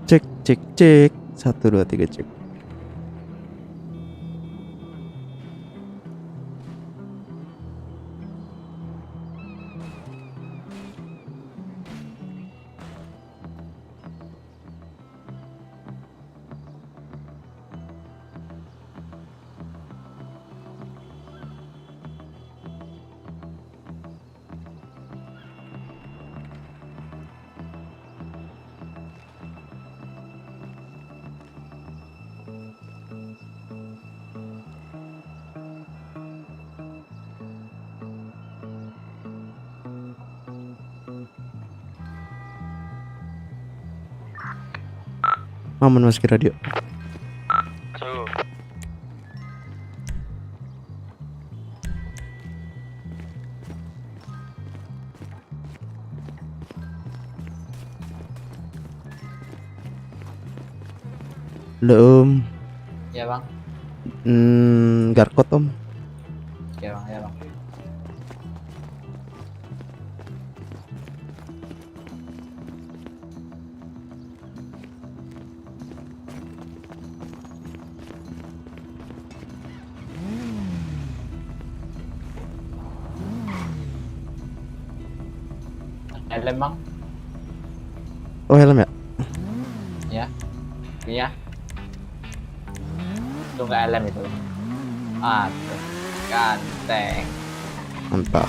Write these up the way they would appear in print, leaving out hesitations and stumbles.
Cek cek cek. 1 2 3 cek. Aman masukin radio. Om. Ya bang. Garkot om. Ya bang, ya bang. Helm bang. Oh helm ya? Ya. Iya. Itu nggak helm itu. Aduh, ganteng. Mantap.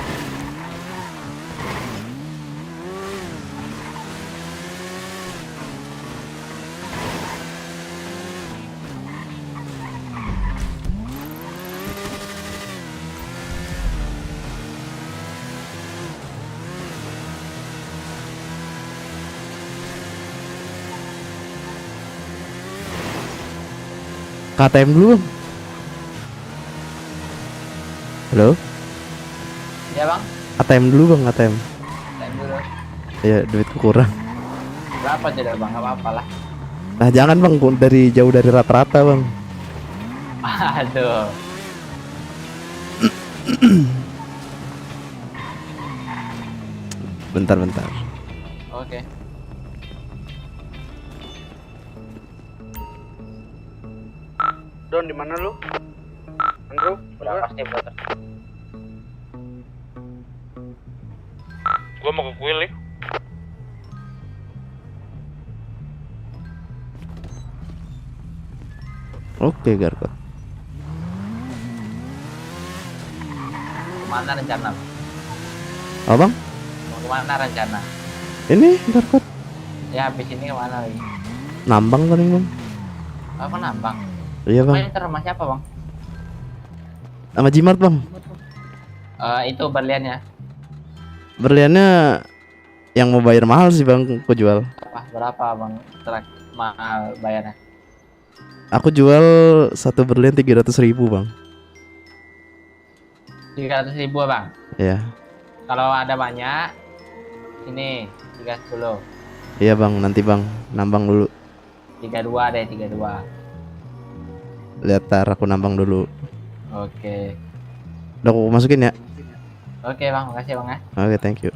KTM dulu bang. Halo? Ya bang. ATM dulu bang, ATM. Time dulu. Ya duitku kurang. Berapa jadi bang? Gak apa-apa lah. Nah jangan bang, dari jauh dari rata-rata bang. Aduh. Bentar. Oke. Don, di mana lu? Andrew, Berapa sih motor? Gua mau ke kuil nih. Oke Garkot. Kemana rencana? Oh bang? Mau kemana rencana? Ini Garkot. Ya habis ini kemana lagi? Nambang paling bang. Apa nambang? Iya bang. Main rumah siapa bang? Sama Jimat bang. Itu berliannya. Berliannya yang mau bayar mahal sih bang, aku jual. Berapa bang? Mahal bayarnya? Aku jual satu berlian 300.000 bang. 300.000 bang. Iya. Kalau ada banyak, ini 30. Iya bang, nanti bang nambang dulu. 32 deh, 32. Lihat tar aku nambang dulu. Oke. Udah aku masukin ya. Oke bang, makasih bang ya. Oke, thank you.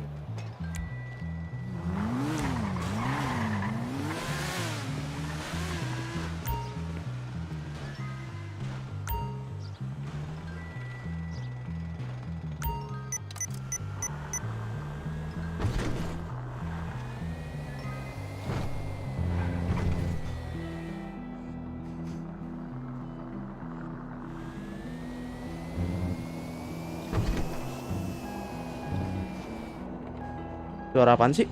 Suara apaan sih?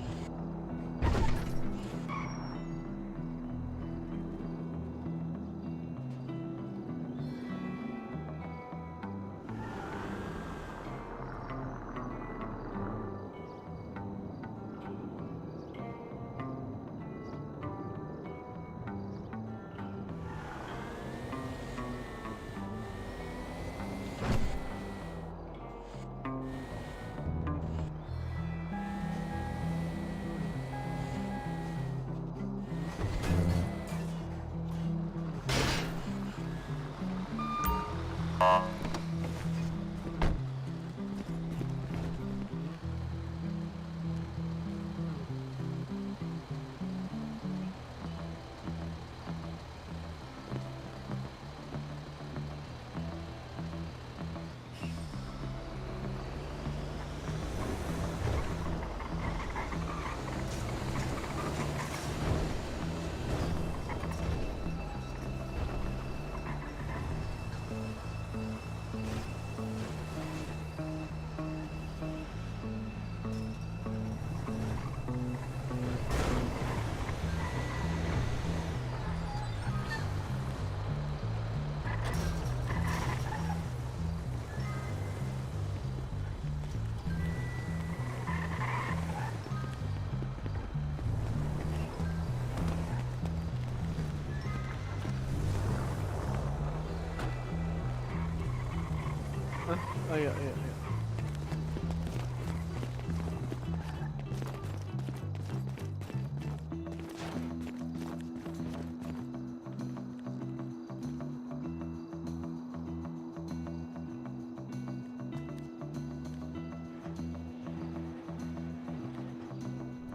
Ayo, ayo, ayo.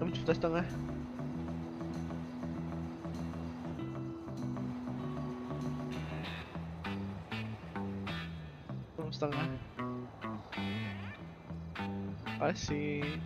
Juta setengah. Setengah. Asik.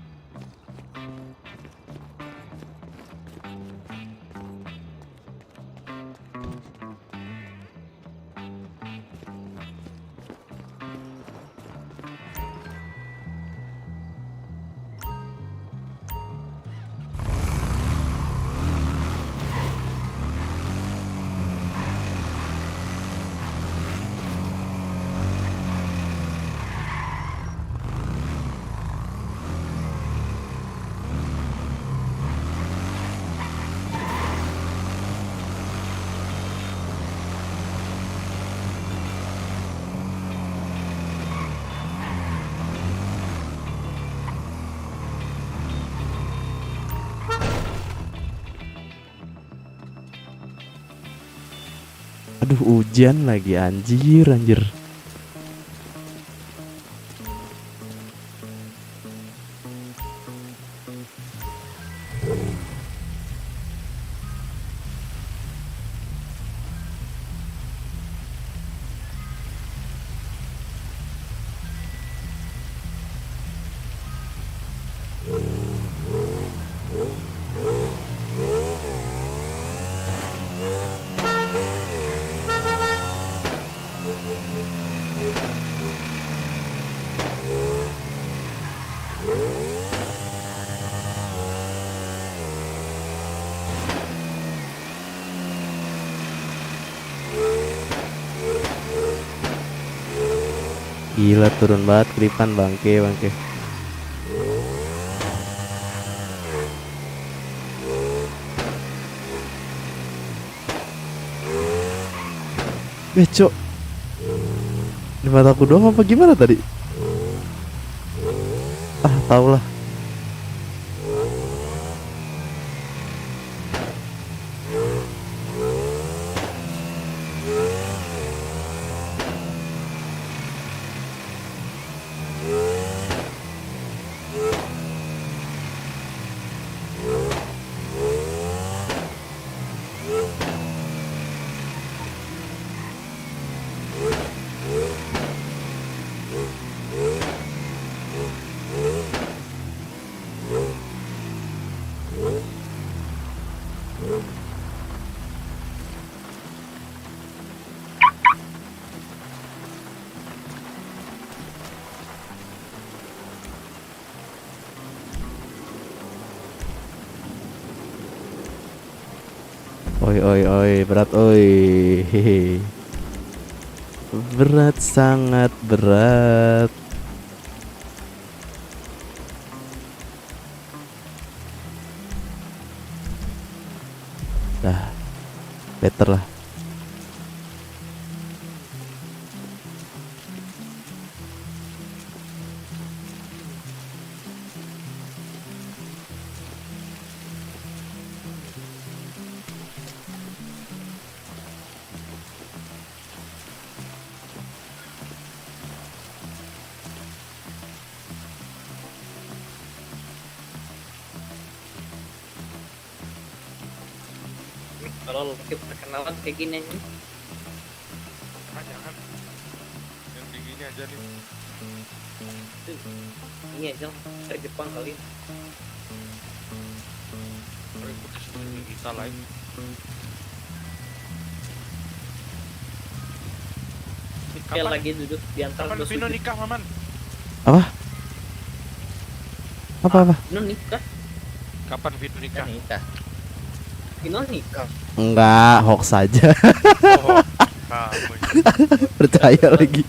Aduh, hujan lagi, anjir, anjir. Gila, turun banget keripan, bangke, bangke. Cok, di mataku doang apa gimana tadi? Ah, tau lah. Oi, oi, oi, berat, oi. Hehe. Berat, sangat berat. Dah, better lah. Kalau lo pakai perkenalan kayak gini nih. Jangan. Yang tingginya aja nih. Ini aja dari Jepang kali. Orang putih seperti kita lain. Kayak lagi duduk di antara Kapan dua Vino sudut. nikah, Maman? Apa? Apa? Vino nikah? Kapan Vino nikah? Nikah. Vino nikah. Enggak, hoax saja. Oh, kamu. Percaya lagi.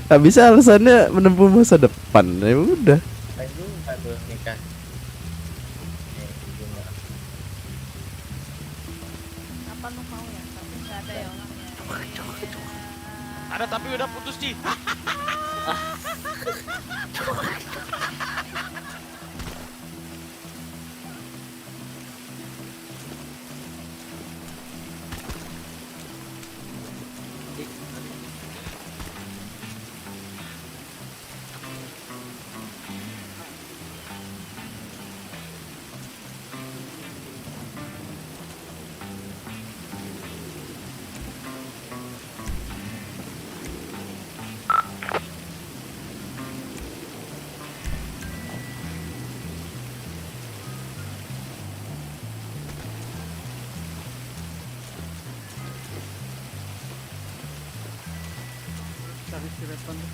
Habis alasannya menempuh masa depan. Ya udah. Aduh nikah. Apa lu mau ya? Tapi nggak ada ya orangnya. Ada tapi udah putus Ci. Cari si Repan deh.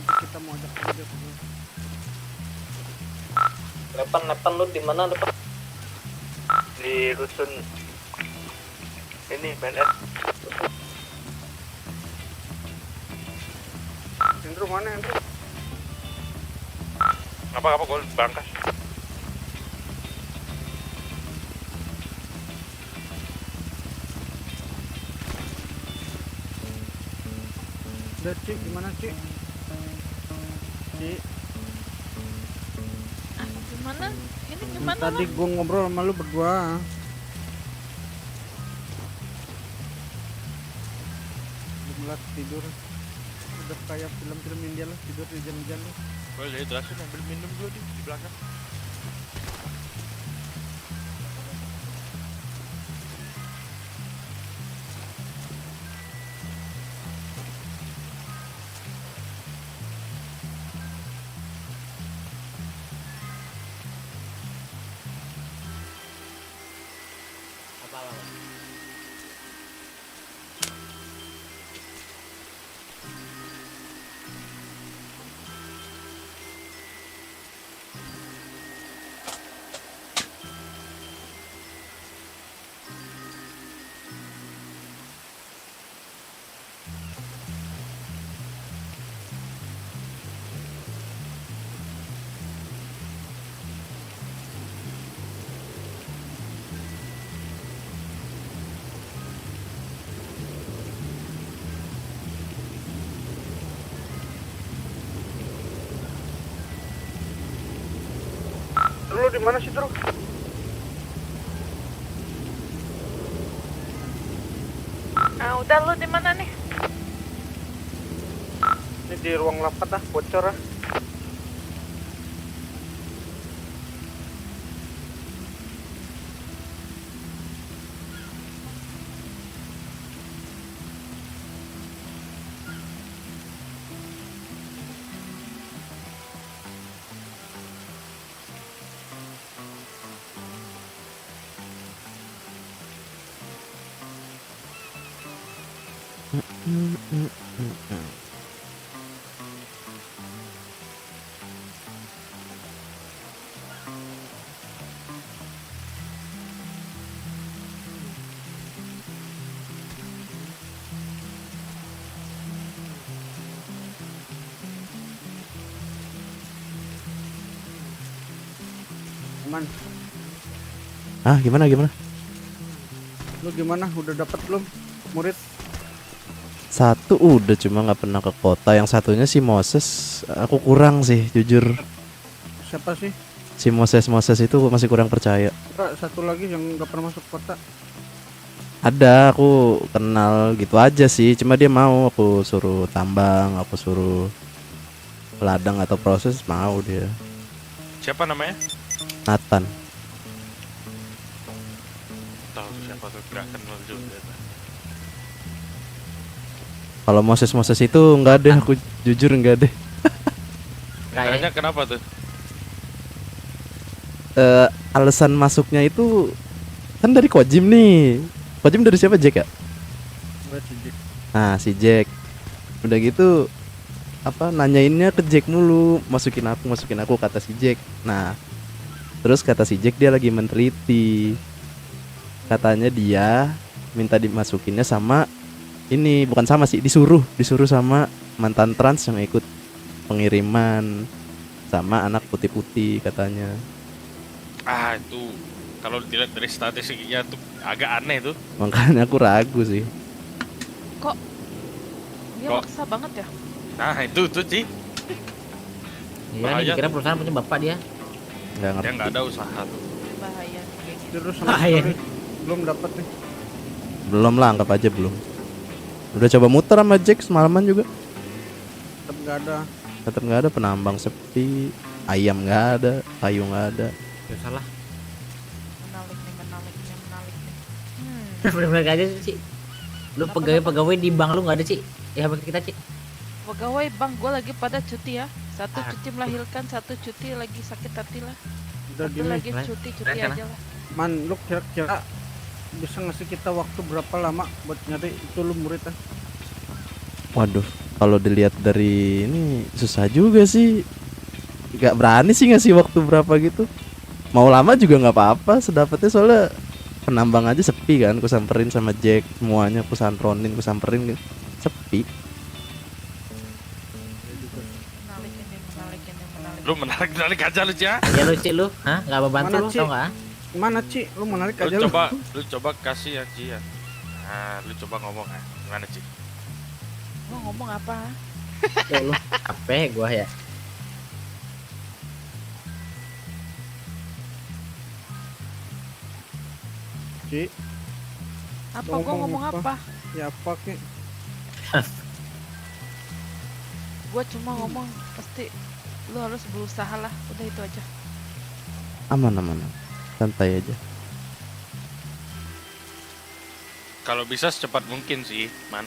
Nanti kita mau ajak kerja dulu. Lepan lu di mana depan? Di rusun ini BNS. Andrew mana Andrew? Apa gue berangkas. Udah Cik, gimana Cik? Cik, Gimana? Ini gimana tadi lo? gua ngobrol sama lu berdua. Gemelas tidur. Udah kayak film-film India lah, tidur di jam-jam lu. Boleh jelasin ambil minum dulu di belakang. Lu di mana sih, Bro? Ah, udah lu di mana nih? Ini di ruang rapat ah, bocor ah. Aman. Ah, gimana? Lu gimana? Udah dapat belum murid? Satu udah, cuma nggak pernah ke kota. Yang satunya si Moses, aku kurang sih jujur. Siapa sih? Si Moses itu masih kurang percaya. Kak, satu lagi yang nggak pernah masuk kota. Ada, aku kenal gitu aja sih. Cuma dia mau aku suruh tambang, aku suruh ladang atau proses, mau dia. Siapa namanya? Nathan. Tahu siapa tuh, gak kenal juga. Kalau Moses itu enggak deh, aku jujur enggak deh. Kayaknya kenapa tuh? Alasan masuknya itu kan dari Kojim nih. Kojim dari siapa, Jack ya? Gue Cik. Nah, si Jack. Udah gitu apa nanyainnya ke Jack mulu, masukin aku kata si Jack. Nah, terus kata si Jack dia lagi meneliti. Katanya dia minta dimasukinnya sama ini, bukan sama sih, disuruh sama mantan trans yang ikut pengiriman sama anak putih-putih katanya. Ah, itu kalau dilihat dari statistiknya tuh agak aneh tuh. Makanya aku ragu sih. Dia Kok? maksa banget ya. Nah itu Ci. Iya nih, Bahaya. kira perusahaan punya bapak dia. Nggak Dia ngerti. nggak ada usaha tuh. Bahaya nih kayak gitu. Terus sama iya. story belum dapat nih. Belum lah, anggap aja belum. Udah coba muter sama Jack semalaman juga. Tetap nggak ada. Tetap nggak ada, penambang sepi, ayam nggak ada, kayu nggak ada. Gak salah. Menarik nih. Bener-bener aja sih. Lu pegawai di bank lu nggak ada sih? Ya bagi kita sih. Pegawai bang, gue lagi pada cuti ya. Satu Ah. cuti melahirkan, satu cuti lagi sakit hati lah. Udah Satu gini. lagi keren. cuti Keren kan, aja lah. Man, lu kira-kira bisa ngasih kita waktu berapa lama buat nyari itu lu murid ah? Waduh, kalau dilihat dari ini susah juga sih. Gak berani sih ngasih waktu berapa gitu. Mau lama juga nggak apa-apa, sedapatnya soalnya penambang aja sepi kan. Ku samperin sama Jack semuanya, ku santronin, ku samperin sepi. Menarik. Lu menarik aja lu Ci ya. Ya lu sih lu, hah? Gak apa bantu Mana, lu Ci? tau nggak? Mana Ci? Lu menarik aja lu. Lu coba kasih ya Ci ya. Nah, lu coba ngomong ya. Gimana Ci? Mau ngomong apa? Ya lu, apa gua ya? Ci, Apa Ngomong gue ngomong apa? apa? ya apa kek? Gue cuma ngomong pasti lu harus berusaha lah. Udah itu aja. Aman, santai aja. Kalau bisa secepat mungkin sih, Man.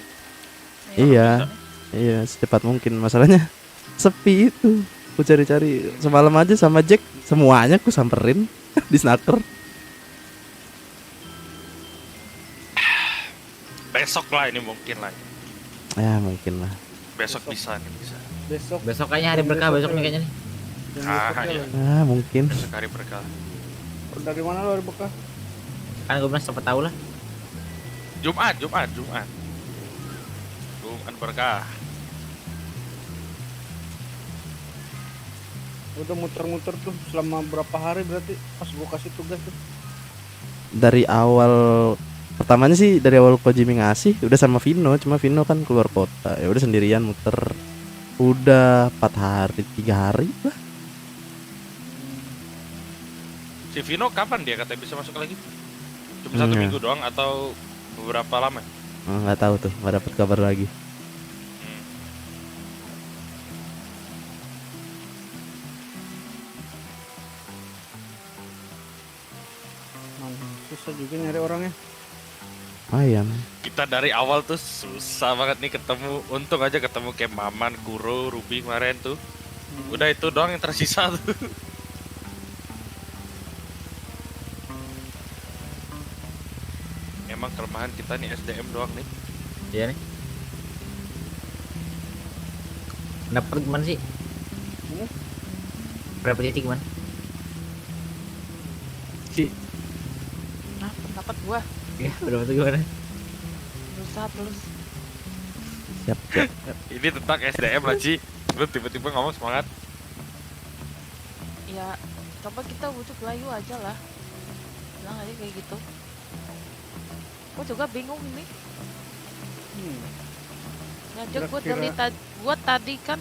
Iya, iya secepat mungkin. Masalahnya sepi itu. Ku cari-cari semalam aja sama Jack, semuanya ku samperin di snaker. Besok lah ini mungkin lah. Ya mungkin lah. Besok bisa nih bisa. Besok. Besok kayaknya hari berkah besok nih kayaknya nih. Dan Ah, besoknya iya. lagi. Ah mungkin. Besok hari berkah. Dari mana lu dari Bekah? Kan gue bilang siapa tahu lah. Jumat berkah. Udah muter-muter tuh selama berapa hari berarti pas gua kasih tugas tuh. Dari awal pertamanya sih dari awal Ko Jimmy ngasih udah sama Vino, cuma Vino kan keluar kota. Ya udah sendirian muter. Udah 4 hari, 3 hari lah. Si Vino kapan dia katanya bisa masuk lagi? Cuma satu Iya. minggu doang atau beberapa lama? Nggak tahu tuh, nggak dapet kabar lagi. Man, susah juga nyari orangnya. Ayam. Kita dari awal tuh susah banget nih ketemu. Untung aja ketemu kayak Maman, Kuro, Ruby kemarin tuh. Udah itu doang yang tersisa tuh. Emang kelemahan kita nih SDM doang nih. Iya nih. Dapat gimana sih? Berapa titik gimana? Nah, pendapat gue Ya, berapa titik gimana? berusaha terus. Siap. Ini tentang SDM lah Ci. Lu tiba-tiba ngomong semangat. Ya, coba kita butuh layu aja lah. Bilang aja kayak gitu. Gue juga bingung nih. Ngajak gue Kira-kira- gue tadi kan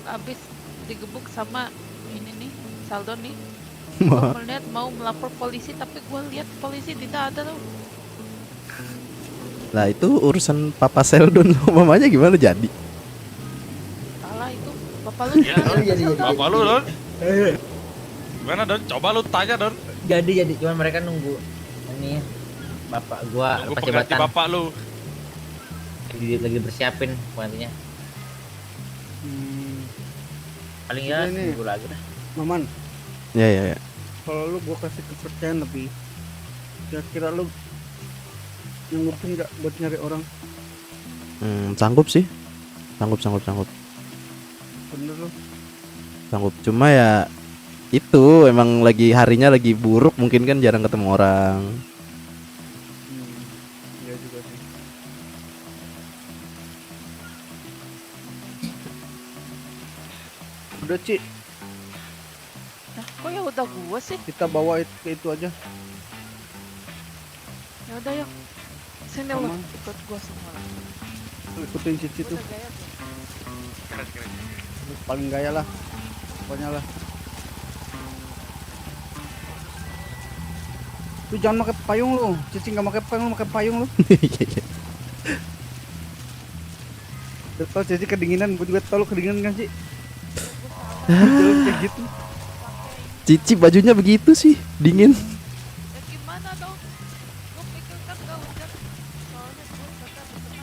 abis digebuk sama ini nih Saldo nih. Gue melihat mau melapor polisi tapi gue lihat polisi tidak ada loh. Lah itu urusan Papa Seldon sama mamanya gimana jadi? Salah itu bapak lu Ya, gimana, Saldo? Bapak lu Don. Gimana Don? Coba lu tanya Don. Jadi cuman mereka nunggu ini bapak gua Tunggu lepas pengganti jabatan bapak lu. lagi bersiapin penggantinya. Paling ya Ini- seminggu lagi dah. Maman, Ya. kalau lu gua kasih kepercayaan lebih, kira-kira lu nyanggupin nggak buat nyari orang? Sanggup sih. Sanggup. Bener lu? Sanggup. Cuma ya itu emang lagi harinya lagi buruk, mungkin kan jarang ketemu orang. Iya juga sih. Udah Ci, Nah, kok ya udah gue sih? kita bawa ke itu aja. Ya udah yuk. Sini lo Aman. ikut gue semua. Lu ikutin Cici tuh. Udah gaya tuh. Keren. Lu paling gaya lah. Pokoknya lah. Lu jangan pakai payung lu. Cici nggak pakai payung, lu pakai payung lu. Iya, iya. Udah tau Cici kedinginan, gue juga tau lu kedinginan kan Ci. Jalan kayak gitu. Cici bajunya begitu sih, dingin. Ya gimana dong? Gue pikir kan gak hujan. Soalnya gue kata teman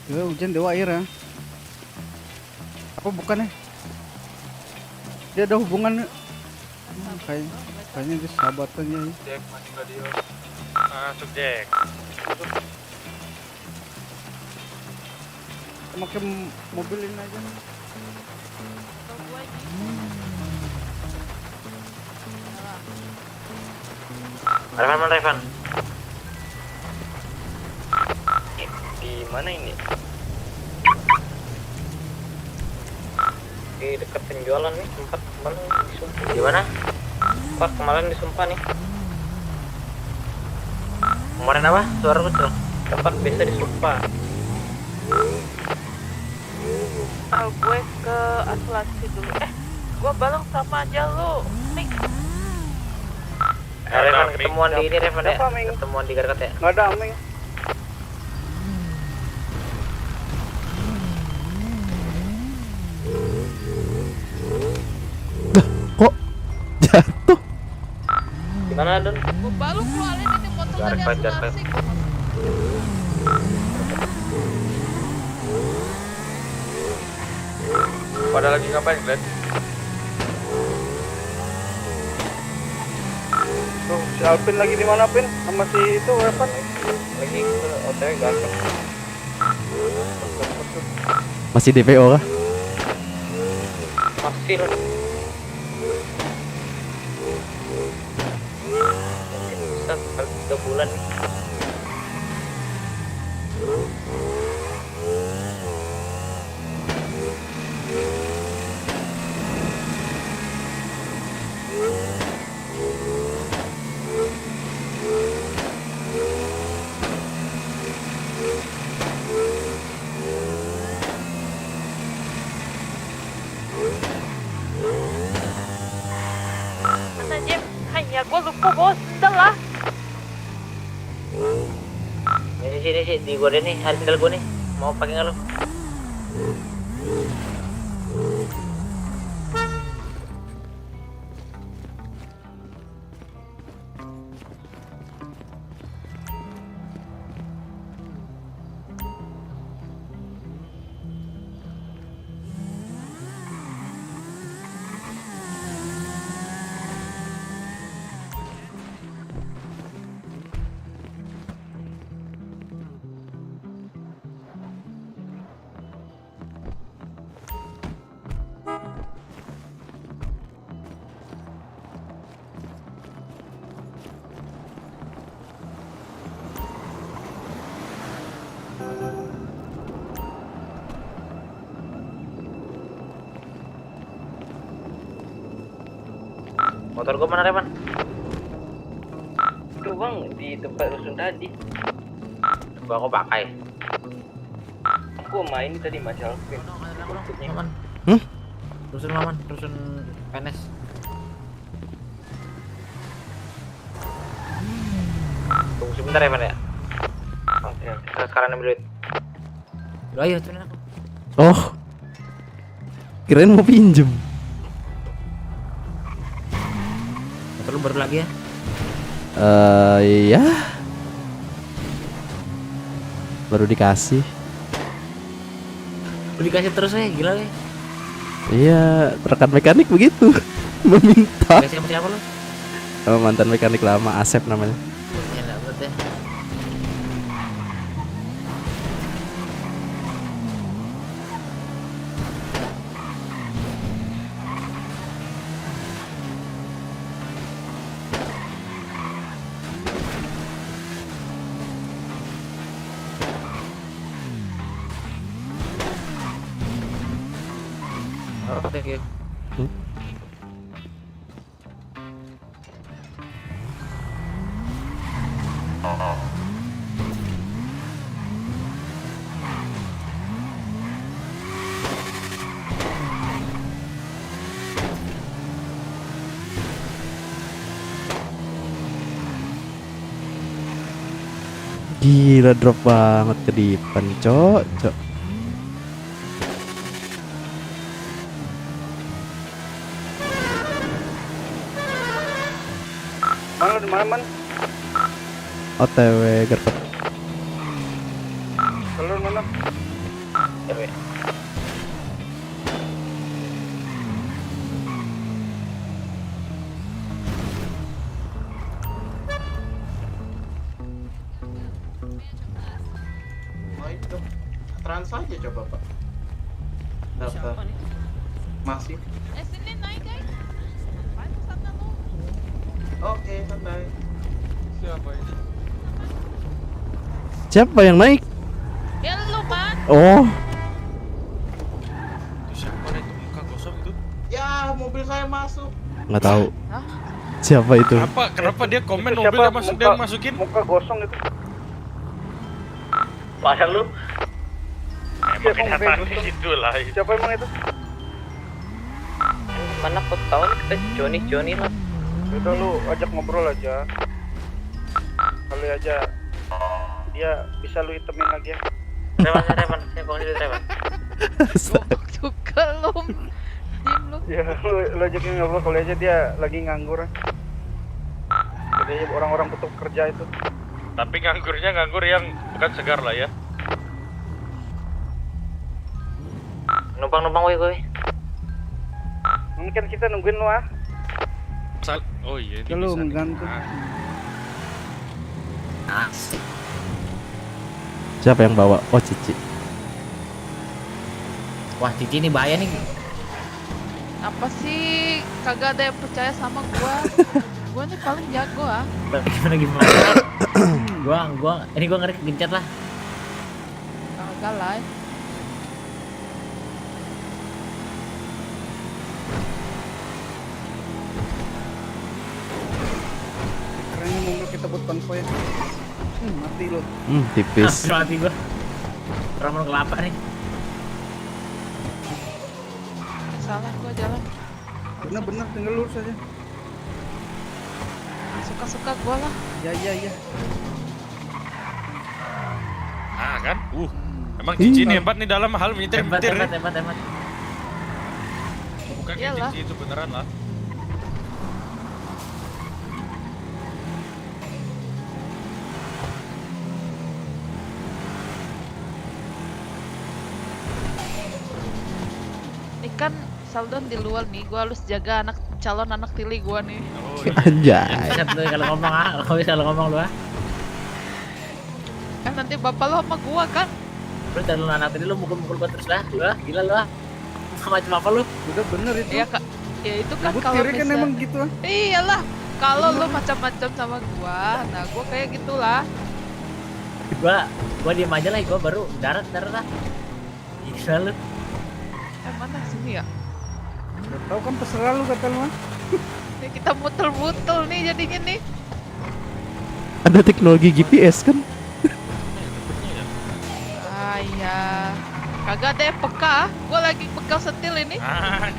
itu Ya hujan dewa air ya. Apa bukannya? Dia ada hubungan kayaknya dia sahabatannya ya. Jack masih radio. Masuk Jack. Pakai mobil ini aja. Kalau gue ini. Salah. Revan, Revan. Di mana ini? Di dekat penjualan nih, tempat kemarin disumpah. Di mana? Tempat kemarin disumpah nih. Kemarin apa? Suara kecil. Tempat biasa disumpah. Gue ke asuransi dulu. Gue bareng sama aja lu. Nih, Revan ketemuan di ini Revan ya. Siapa, Ming? Ketemuan di Garkat ya. Nggak ada Aming. Kok jatuh? Gimana Don? gue baru keluarin ini motor dari Jarpet, jarpet. asuransi. Pada lagi ngapain, Glenn? Tuh, si Alvin lagi di mana Pin? Sama si itu Evan lagi ke OTW ganteng. Masih DPO kah? Masih lah. Mungkin bisa kali 3 bulan nih. Mana Jim? Hanya gue lupa bawa sendal lah. Ini sih di gua deh nih, ada sendal gua nih. Mau pakai nggak lo? Motor gua mana Revan? Itu bang di tempat rusun tadi. Gua aku pakai. Aku main tadi Mas Alvin. Maman. Rusun Maman, rusun PNS. Tunggu sebentar Revan ya. Oke. Sekarang ambil duit. Udah ayo turunin aku. Oh, kirain mau pinjem. Motor lu baru lagi ya? Iya. Baru dikasih. Lu dikasih terus ya, gila ya. Iya, rekan mekanik begitu. Meminta. Kasih sama siapa lu? Sama mantan mekanik lama, Asep namanya. Ya enggak betul ya. Oh, thank you. Gila drop banget ke depan, cok. Mana di mana man? OTW Gerpet. Kalau mana? Oh itu trans aja coba pak. Daftar masih. Sini naik guys. Apaan sana lu? Oke santai. Siapa yang naik? Ya lu man. Oh, Itu siapa itu muka gosong itu? Ya mobil saya masuk. nggak tahu. Hah? Siapa itu? Kenapa dia komen Itu mobilnya siapa? masuk Muka- dia yang masukin? Muka gosong itu. Pasang lu. Emang kenyataannya gitu lah. Siapa emang itu? Mana aku tahu kita Joni lah. Udah lu ajak ngobrol aja. Kali aja dia bisa lu itemin lagi ya. Reman, saya bangun di Reman. Goblok juga lu. Diem lu. Ya lu ajakin ngobrol kali aja dia lagi nganggur. Jadi orang-orang butuh kerja itu. Tapi nganggurnya nganggur yang bukan segar lah ya. Numpang woi. Ini kan kita nungguin lu ah. Oh iya ini Kalau bisa nih. menggantung. Asik. Siapa yang bawa? Oh, Cici. Wah Cici ini bahaya nih. Apa sih kagak ada yang percaya sama gua? Gua nih paling jago ah. Gimana? gua ini gua ngeri kegencet lah. Kagak lah. Kerennya mobil kita buat konvoy. Mati lo. Tipis. Mati gua. Ramon kelapa nih. Salah gua jalan. Bener tinggal lurus aja. Suka-suka gua lah. Ya. Ah kan? Emang Cici ini hebat nih dalam hal menyetir Hebat. Bukan kayak Iyalah. Cici itu beneran lah. Ini kan Saldon di luar nih, gua harus jaga calon anak tiri gua nih. Oh iya. Anjay. Bisa tuh kalau ngomong kalau bisa kalau ngomong lu ah. Kan nanti bapak lo sama gua kan. Lu terlalu anak tadi lu mukul-mukul gua terus lah. Lu ah, gila lu ah. Macam apa lu? Udah bener itu. Ya kak, ya itu kan Rambut kalau kiri kan misal- emang gitu ah. Iyalah, kalau lo macam-macam sama gua, nah gua kayak gitulah. Gua diem aja lah, gua baru darat lah. Gila lu. Mana sini ya? Udah tahu kan terserah lu kata lu ah. Ini kita muter-muter nih jadinya nih. Ada teknologi GPS kan? Ah iya, kagak ada yang peka. Gua lagi peka setil ini. Ini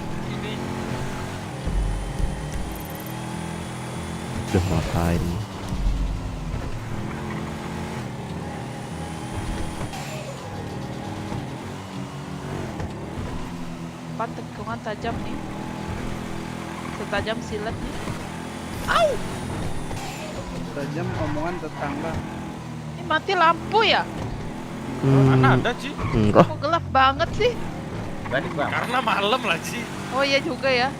Udah ngapain? Pan tikungan tajam nih. Setajam silet nih. Tajam omongan tetangga. Ini mati lampu ya? mana ada Ci? Enggak. Kok gelap banget sih? Balik bang. Karena malam lah Ci. Oh iya juga ya.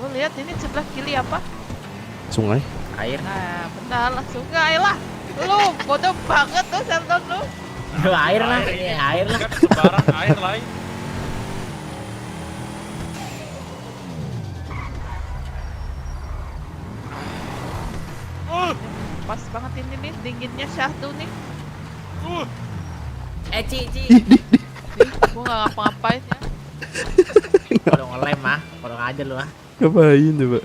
Lu lihat ini sebelah kiri apa? Sungai. Air. Nah, benar lah sungai lah. Lu bodoh banget tuh Sheldon lu. Air lah, ini air lah. Kan sebarang air lain. Pas banget ini nih dinginnya syahdu nih. Ci. Nih, gua nggak ngapa-ngapain ya. Kalau ngelem mah, kalau aja lu ah. Ngapain coba?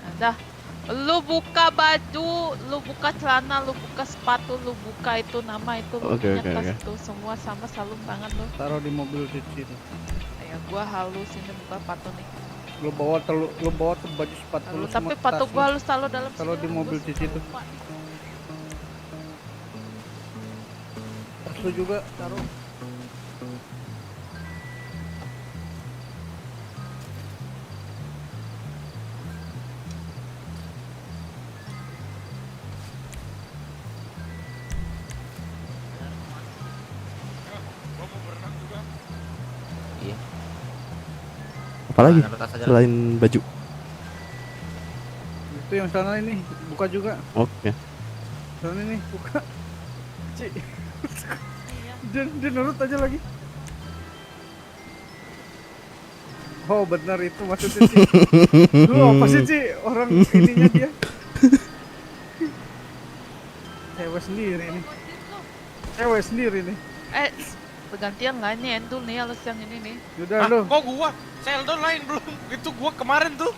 Nah, dah, Lu buka baju, lu buka celana, lu buka sepatu, lu buka itu nama itu, lu Oke, punya oke, tas oke. itu semua sama sarung tangan lu. Taruh di mobil Cici itu. Ya gua halus ini buka sepatu nih. Lu bawa tuh baju sepatu Lalu, lu tapi semua, sepatu tas gua lu. halus taruh dalam Taruh sini di lah, mobil gua Cici tuh. lupa nih. Tas lu juga taruh. Gua mau berenang juga. Iya. Apalagi Naruh tas aja lah. selain baju? Itu yang sana ini buka juga. Oke. Sana ini buka. Ci. Iya. Dia nurut aja lagi. Oh benar itu maksudnya Ci. Lu apa sih Ci? Orang ininya dia. Cewek sendiri nih. Cewek sendiri nih. Pergantian lah ini Endul nih halus yang ini nih. Yaudah lu. Kok gua? Sheldon lain belum. Itu gua kemarin tuh.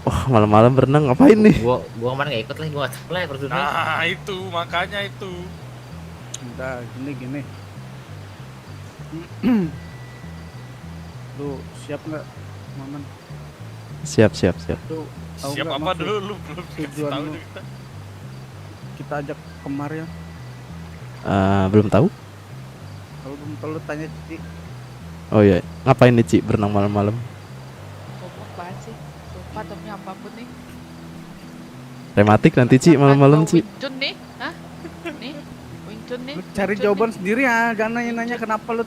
Wah, malam-malam berenang ngapain nih? Gua kemarin gak ikut lah, gua gak tahu lah prosedurnya. Nah, itu makanya itu. Udah gini. Lu siap nggak, Maman? Siap. Lu tahu Siap nggak apa maksud dulu lu belum kasih tujuan tahu lu? deh kita. Kita ajak kemari ya. Belum tahu. Kalau belum tahu lu tanya Cici. Oh iya, ngapain nih Ci berenang malam-malam? Goblok banget sih. Sumpah demi apapun nih. Tematik nanti Ci malam-malam Ci. Wing Chun nih, hah? Nih, Wing Chun nih. Lu cari Wing Chun jawaban nih. sendiri ya, jangan nanya-nanya kenapa lu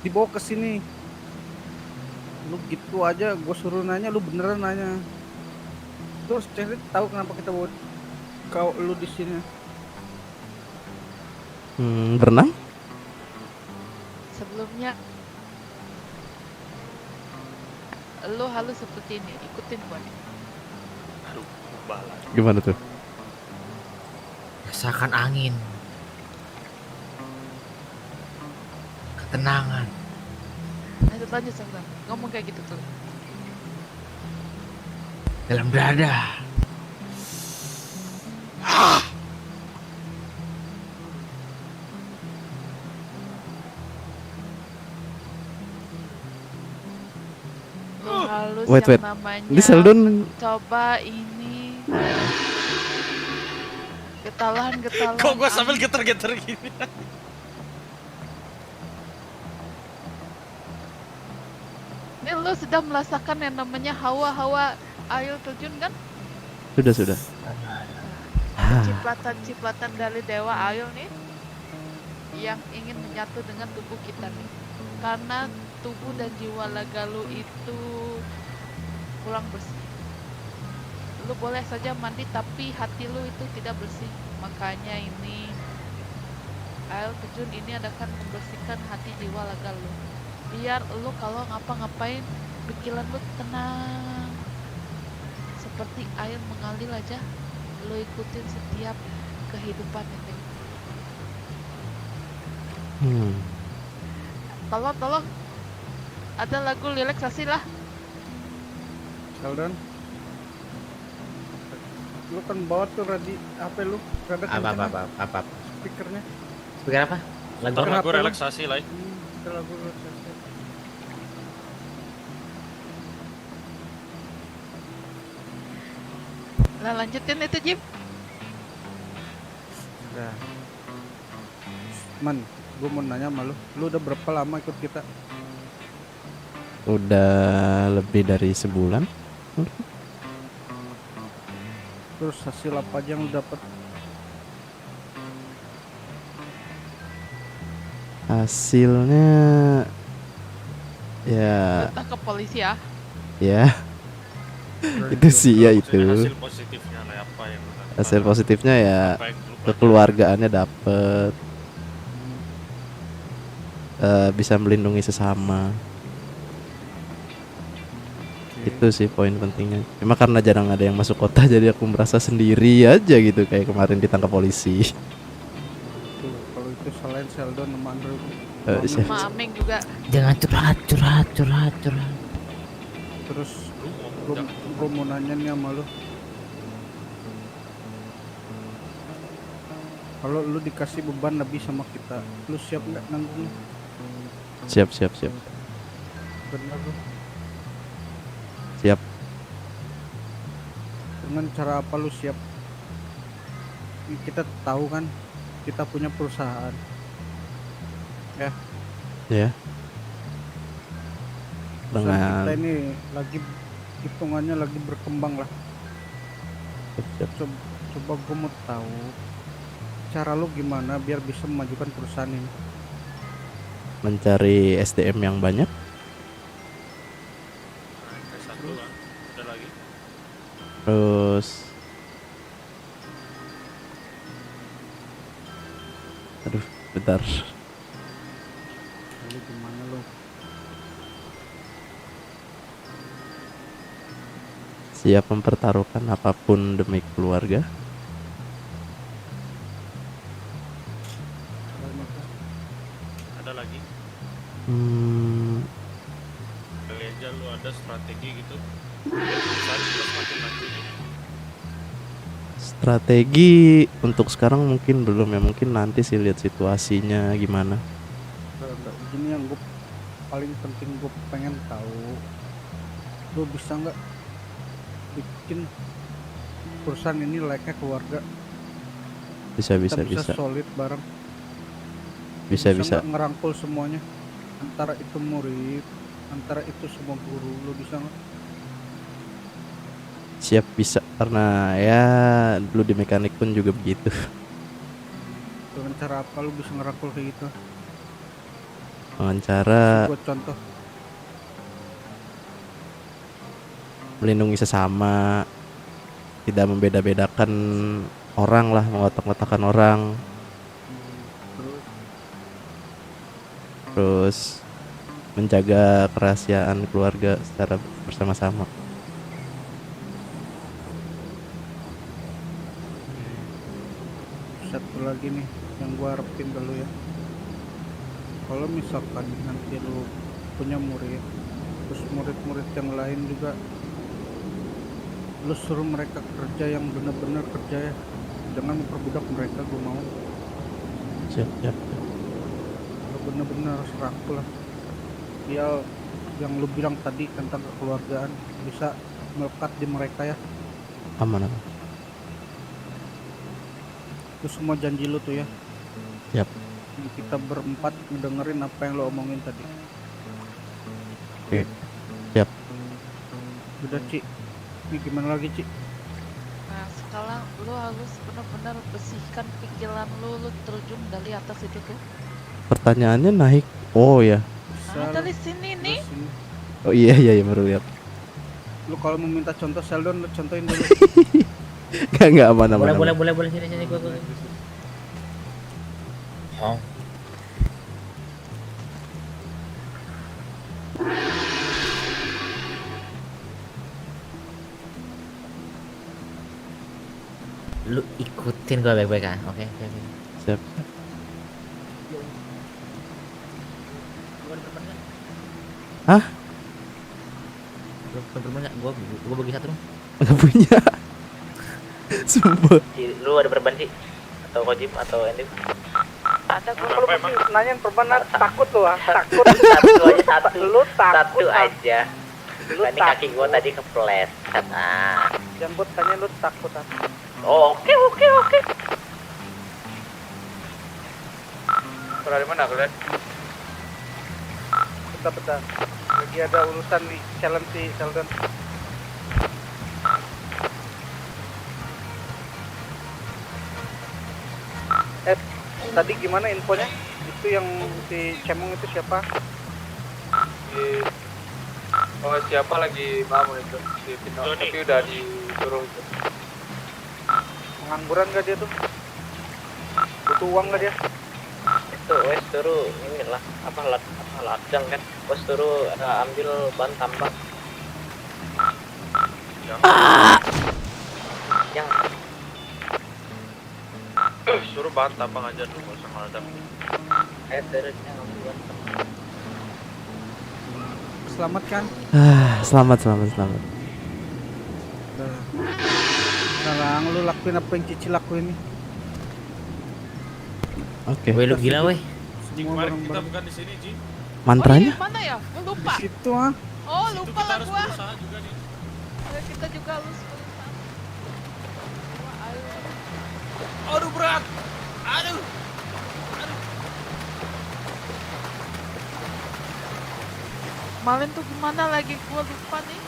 dibawa ke sini. Lu gitu aja, gue suruh nanya, lu beneran nanya. Terus cari tahu kenapa kita bawa lu di sini. Berenang? Sebelumnya lu halus seperti ini, ikutin gua nih. Aduh, balas. Gimana tuh? Rasakan angin. Ketenangan. Lanjut Sangga. Ngomong kayak gitu tuh. Dalam dada. Lu halus Wait. yang namanya. Ini Sheldon Coba ini. Getalan. Kok gua sambil geter-geter gini? Ini lu sudah merasakan yang namanya hawa-hawa air terjun kan? sudah. Cipratan-cipratan dari dewa air nih yang ingin menyatu dengan tubuh kita nih. Karena tubuh dan jiwa laga lu itu kurang bersih. Lu boleh saja mandi tapi hati lu itu tidak bersih. Makanya ini air terjun ini akan membersihkan hati jiwa laga lu. Biar lu kalau ngapa-ngapain pikiran lu tenang. Seperti air mengalir aja, lu ikutin setiap kehidupan ini. Tolong ada lagu relaksasi lah. Sheldon, lu kan bawa tuh HP lu, rada kenceng Apa? speakernya. Speaker apa? Lagu Ntar Kenapa lagu lu? relaksasi lah. Itu lagu relaksasi. Lah lanjutin itu Jim. Udah. Man, gue mau nanya sama lu udah berapa lama ikut kita? udah lebih dari sebulan. Terus hasil apa aja yang lu dapet? Hasilnya ya Datang ke polisi ya. itu sih ya itu. Hasil positifnya lah apa yang lu lakukan? Hasil positifnya ya Apa yang lu pelajari? kekeluargaannya dapet, bisa melindungi sesama. Itu sih poin pentingnya. Cuma karena jarang ada yang masuk kota jadi aku merasa sendiri aja gitu, kayak kemarin ditangkap polisi. Tuh, kalau itu selain Sheldon sama Andrew. Sama Ameng juga. Jangan curhat. Terus Lu ngomong Gue mau nanya nih sama lu. Kalau lu dikasih beban lebih sama kita, lu siap nggak nanggung? Siap. Bener lu. Siap. Dengan cara apa lu siap? Kita tahu kan, kita punya perusahaan. Ya. Perusahaan kita Dengan ini lagi hitungannya lagi berkembang lah. siap. Coba gue mau tahu cara lu gimana biar bisa memajukan perusahaan ini. Mencari SDM yang banyak. Nah, satu kan. Udah lagi. Terus aduh, bentar. Lu gimana lu? Siap mempertaruhkan apapun demi keluarga. Ada lagi. Kali aja lu ada strategi gitu. Biar perusahaan kita semakin maju. Strategi untuk sekarang mungkin belum ya, mungkin nanti sih lihat situasinya gimana. Enggak, gini yang gue paling penting gue pengen tahu, lu bisa nggak bikin perusahaan ini layaknya keluarga? Bisa. Solid bareng. Bisa. Nggak ngerangkul semuanya, antara itu murid, antara itu semua guru, lu bisa nggak? Siap, bisa, karena ya dulu di mekanik pun juga begitu. Dengan cara apa lu bisa ngerangkul kayak gitu? Dengan cara Buat contoh. melindungi sesama, tidak membeda-bedakan orang lah, mengotak-ngotakan orang. Terus menjaga kerahasiaan keluarga secara bersama-sama. Satu lagi nih yang gua harapin dulu ya, kalau misalkan nanti lu punya murid, terus murid-murid yang lain juga lu suruh mereka kerja yang benar-benar kerja ya, jangan memperbudak mereka. Gua mau Siap. lu benar-benar harus rangkul lah, dia yang lu bilang tadi tentang kekeluargaan bisa melekat di mereka ya. Aman. Itu semua janji lu tuh ya. Siap. Kita berempat ngedengerin apa yang lo omongin tadi. Oke. Siap. Udah Ci, ini gimana lagi Ci? Nah, sekarang lu harus benar-benar bersihkan pikiran lu terjun dari atas itu tuh. Pertanyaannya naik. Oh ya. Nah, dari sini nih. Terus ini, Oh iya baru lihat. lu kalau mau minta contoh Sheldon, lu contohin dulu. Enggak aman. Boleh sini gua. Oh. Lu ikutin gua baik-baik kan? Oke. Siap. Hah? Lu perban enggak? Gua bagi satu dong. Enggak punya. Sumpah. Lu ada perban sih? Atau Kojim atau Endip? Ada gua Kalau masih nanyain perban takut lu ah, takut. Satu aja satu. Lu takut. Satu aja. Lu Tadi kaki takut. gua tadi kepleset. Ah. Yang buat tanya lu takut ah. Oh, oke. Pernah di mana kalian? Bentar. Lagi ada urusan nih, challenge si Sheldon. Tadi gimana infonya? Itu yang si Cemong itu siapa? Oh siapa lagi bangun itu? Si Pino, tapi udah disuruh itu. Pengangguran gak dia tuh? Butuh uang gak dia? Itu wes suruh inilah apa ladang kan. Wes suruh ambil bahan tambang. Yang Suruh bahan tambang aja dulu, nggak usah ngeladang. terusnya ambil bahan tambang. Selamat kan? Selamat. Bang, lu lakuin apa yang Cici lakuin nih? Oke. Weh lu gila weh. Ji, Semua kemarin kita bareng-bareng bukan di sini, Ji. Mantranya? Oh, iya, mana ya? Gua di lupa. situ ah. Oh, Situ lupa kita lah harus gua. berusaha juga nih. Kita juga harus berusaha. Wah, ayo. Aduh berat. Aduh. Kemarin tuh gimana lagi? Gua lupa nih.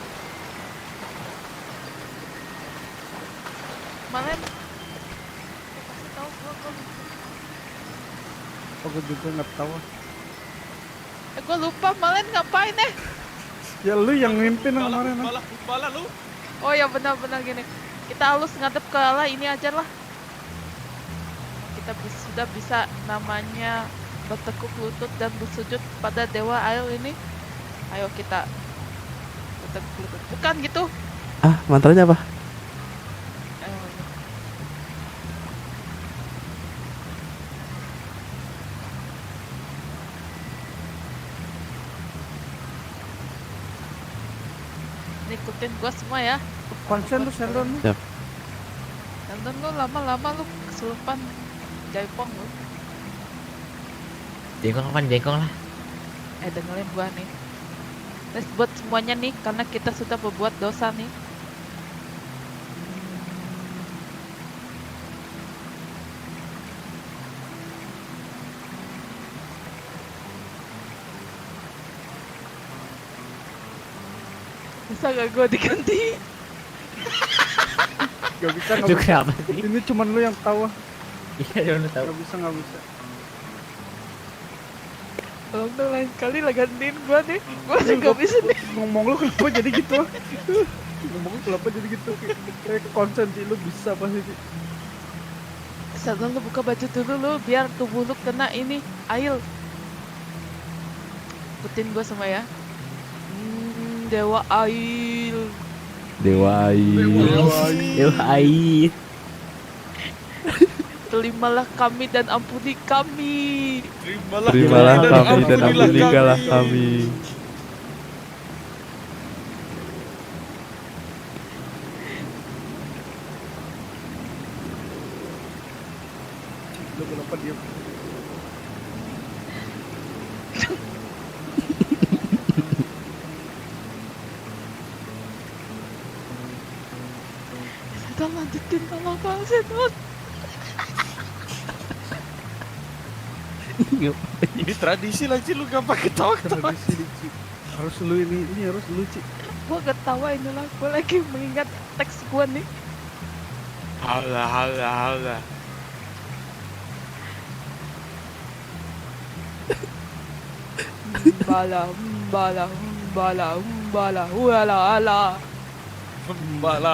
Kemarin kasih tahu gua lupa. Oh, gue juga nggak tahu. Gua lupa kemarin ngapain eh? Ya lu yang mimpin yang kemarin. ah. Bala lu. Oh ya benar-benar gini. Kita harus ngadep ke Allah ini aja lah. Kita sudah bisa namanya bertekuk lutut dan bersujud pada dewa air ini. Ayo kita bertekuk lutut. Bukan gitu. Ah, mantranya apa? Ayo. Ini ikutin gua semua ya. Konsen lu Sheldon lu. Nonton lu lama-lama lu kesurupan jaipong lu. Jengkong kan jengkong lah. Dengerin gua nih. Terus buat semuanya nih, karena kita sudah berbuat dosa nih. Bisa gak gua diganti? Gak bisa Lu nggak bisa. kenapa sih? Ini cuman lu yang tahu. ah. Iya dia udah tahu. Nggak bisa nggak bisa. Tolong dong lain kali lah gantiin gua nih. Gua juga bisa nih. Ngomong lu kenapa jadi gitu? ah? Ngomong lu kenapa jadi gitu? Kayak konsen sih lu bisa pasti. Ci. Sebelum lu buka baju dulu lu, biar tubuh lu kena ini air. Ikutin gua semua ya. Dewa air. Dewa air. Dewa air. Terimalah kami dan ampuni kami. Terimalah kami dan ampunilah kami. Lu kenapa diam? Kita lanjutin sama Bang Senot. Ini tradisi lah, Ci. Lu gampang ketawa-ketawa. Di sini, Ci. Harus lu ini harus lu Ci. Gua ketawa inilah, gua lagi mengingat teks gua nih. Hala. Bala, bala, bala, bala, wala, ala. Bala.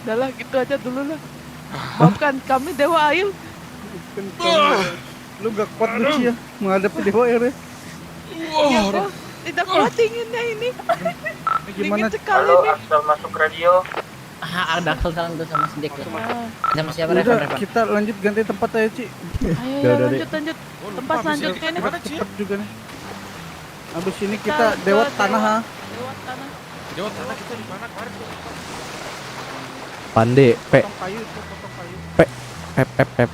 Udah lah, gitu aja dulu lah. Maafkan kami Dewa Air. Kan kamu, lu gak kuat lu Ci ya menghadapi dewa air ya. Iya, gua tidak kuat dinginnya ini. Gimana? Dingin sekali Halo, nih. Axel masuk radio. Ah, ada akal salam tuh sama si Jack tuh. Ah, Sama siapa Udah Revan? kita lanjut ganti tempat aja Ci. ayo ya, lanjut. Tempat selanjutnya nih. Cepet juga nih. Abis ini Kita kita ke dewa tanah ha. Dewa tanah. Jawa Tanah kita di mana kemarin tuh? Pande, Potong kayu itu, potong kayu.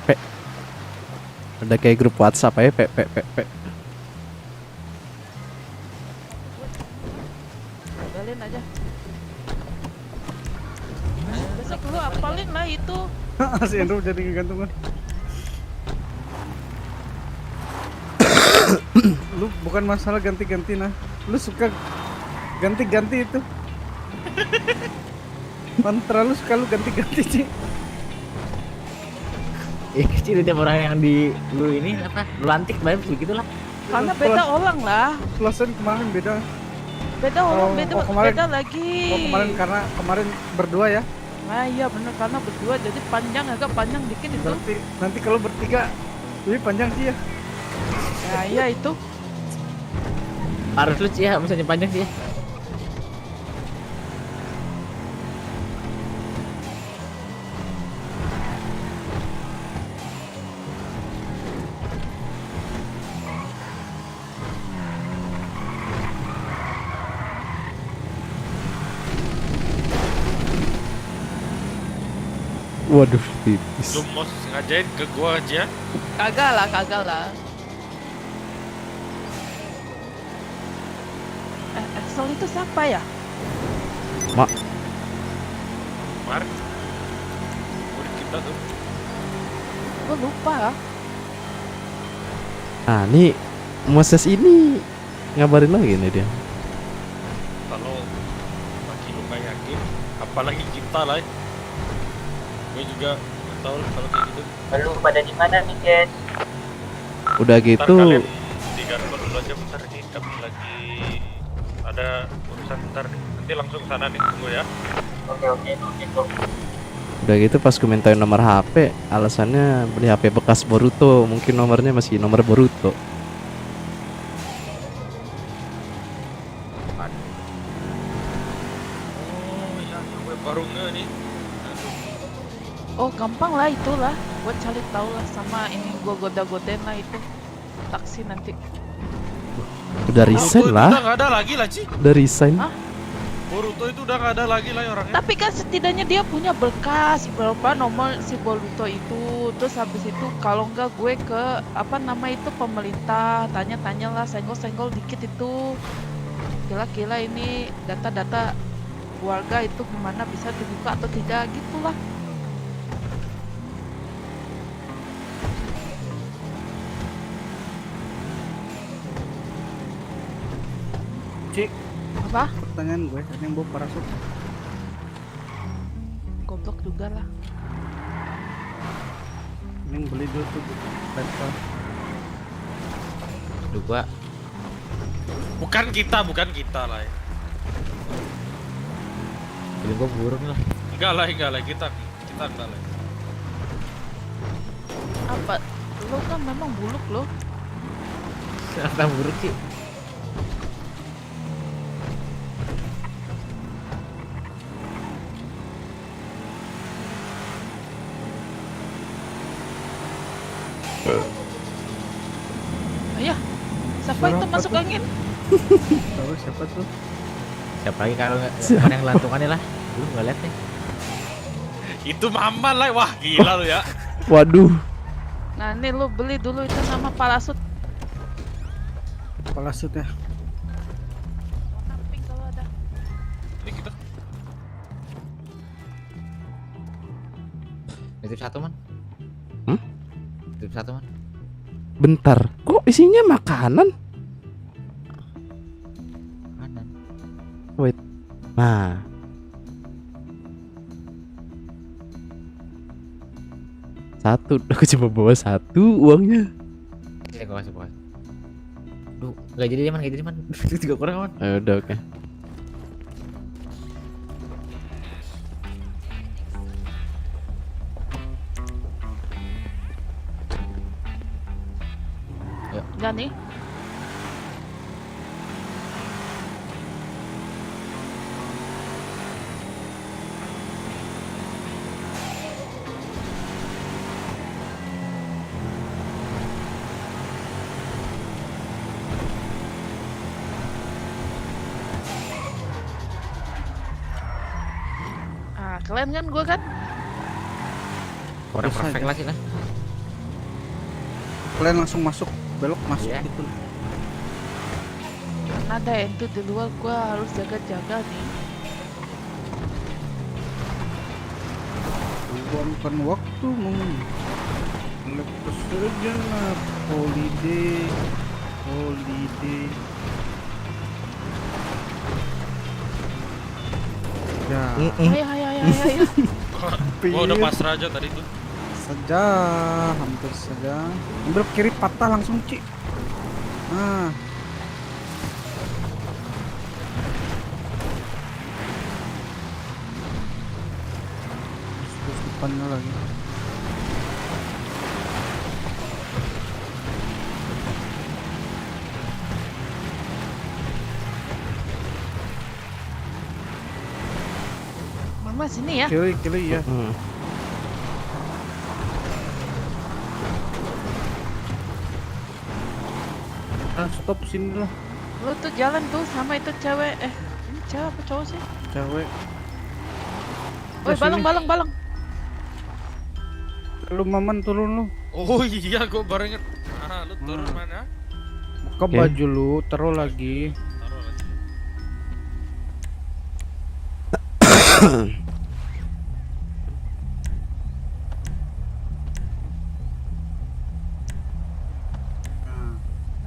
P. Udah kayak grup WhatsApp aja, P. Galin aja. Besok lu apalin lah itu. Si Andrew jadi gantungan. Lu bukan masalah ganti-ganti nah. Lu suka ganti-ganti itu. Mantra lu suka lu ganti-ganti Ci. Kecil tiap orang yang di lu ini apa? Lu antik banget begitu lah. Karena beda orang lah. Kelasan kemarin beda. Beda orang, kemarin- beda lagi. Oh kemarin karena kemarin berdua ya. Nah iya bener, karena berdua jadi panjang, agak panjang dikit itu. Berarti nanti kalau bertiga lebih panjang sih ya. Ya iya itu. Harus lu sih ya, misalnya panjang sih ya. Waduh, tipis. Lu mau ngajain ke gua aja. Kagak lah, kagak lah. Axel itu siapa ya? Kemarin murid kita tuh. Gue lupa. Ah, nih Moses ini ngabarin lagi nih dia. Kalau lagi lu gak yakin, apalagi kita lah. Gue juga gak tahu kalau kayak gitu. Lu pada di mana nih, guys? Udah Ntar gitu, kalian di kantor dulu aja bentar nih, kami lagi ada urusan bentar nih. Nanti langsung sana nih, tunggu ya. Oke. udah gitu pas gue mintain nomor HP, alasannya beli HP bekas Boruto, mungkin nomornya masih nomor Boruto. Oh iya, gue baru nge nih. Aduh. Oh gampang lah itulah. Gue cari tahu lah sama ini gue goda-godain lah itu taksi nanti. Udah Boruto resign itu lah, udah gak ada lagi lah, Ci. udah resign. Hah? Boruto itu udah gak ada lagi lah orangnya. Tapi kan setidaknya dia punya berkas berapa nomor si Boruto itu. Terus habis itu kalau enggak gue ke apa nama itu pemerintah tanya-tanya lah, senggol-senggol dikit itu. Kira-kira ini data-data keluarga itu gimana bisa dibuka atau tidak gitulah. Cik, Apa? pertanyaan gue, ada yang bawa parasut. Goblok juga lah. Yang beli dulu tuh level. Aduh gua Bukan kita lah ya. feeling gua burung lah. Enggak lah, kita enggak lah. Apa? Lo kan memang buluk lo. Apa buruk sih? Ayah, siapa Suara itu apa masuk tuh? angin? Tahu siapa tuh? Siapa lagi kalau nggak ada yang lantungannya lah. Belum nggak lihat nih. Itu Maman lah. Wah, gila lu ya. Waduh, Nah ini lo beli dulu itu nama parasut. Parasutnya. Warna pink kalau ada. Ini kita Itu satu man. Hmm? Itu satu man. bentar, kok isinya makanan? Kanan. Nah, satu, aku cuma bawa satu uangnya. Gua kasih pokoknya. Duh, nggak jadi man, nggak jadi man. Itu juga kurang man. Udah oke. Udah nih. Ah, keren kan gua kan? Kurang Terus perfect aja. lah sih lah. Kalian langsung masuk, belok masuk Iya. gitu. Karena ada ente di luar gua harus jaga-jaga nih. Luangkan waktumu. Lepas sejenak. Holiday. Ya, Ayo, ayo, ayo, ayo, ayo. gua udah pasrah aja tadi tuh. saja, hampir saja. Ambil kiri patah langsung, Ci. Nah. Terus depannya lagi. Mama sini ya. Kiri ya. Ah, stop sini lah, Lu tuh jalan tuh sama itu cewek. Ini cewek apa cowok sih? cewek. Woi, Terus balong, ini. balong, balong. Lu Maman turun lu. Oh iya, gue baru inget. Ah, lu turun mana? Buka Oke. baju lu, taruh lagi. Taruh lagi.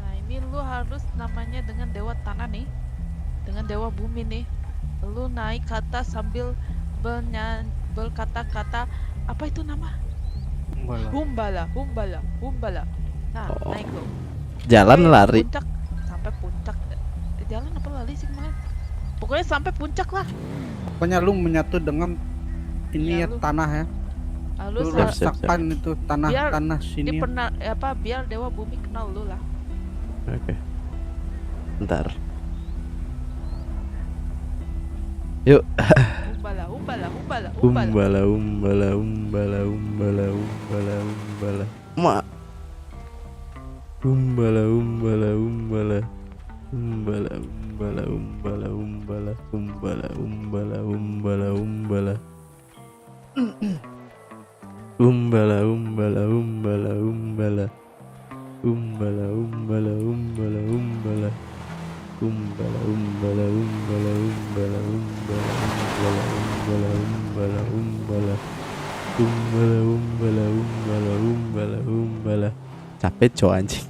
Nah, ini lu harus namanya dengan dewa tanah nih. Dengan dewa bumi nih. Lu naik ke atas sambil berkata-kata apa itu nama? Enggak lah. Humbala. Nah, Oh. naik lu. Jalan Sampai lari. sampai puncak. Jalan apa lari sih kemarin? Pokoknya sampai puncak lah. Pokoknya lu menyatu dengan ini Iya, ya lu. tanah ya. Lalu Lu Siap, siap, rasakan itu Biar tanah dia sini. pernah biar dewa bumi kenal lu lah. Oke. Bentar. Yuk. Humbala. Umbala umbala umbala umbala umbala. Ma. Umbala umbala umbala. Umbala umbala umbala umbala umbala umbala umbala umbala. Umbala umbala umbala umbala. Umbala umbala umbala umbala. Umbala umbala umbala umbala umbala umbala umbala umbala. Umbala umbala umbala umbala umbala. Capek cowok anjing.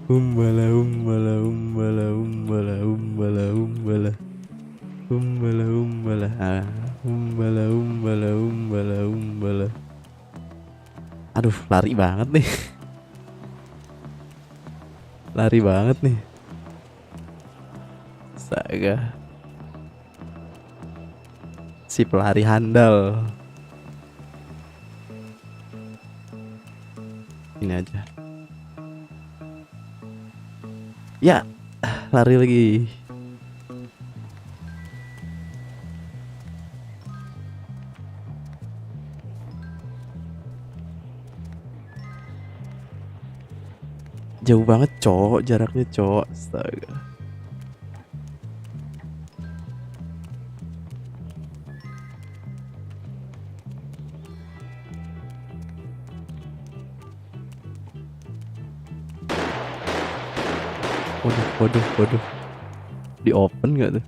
Umbala umbala umbala umbala umbala umbala. Umbala umbala. Umbala umbala umbala umbala. Aduh, lari banget nih. Lari banget nih. Astaga. Si pelari handal. Ini aja. Ya, lari lagi. Jauh banget, cowok, jaraknya, cowok. Astaga. Waduh. Di open nggak tuh?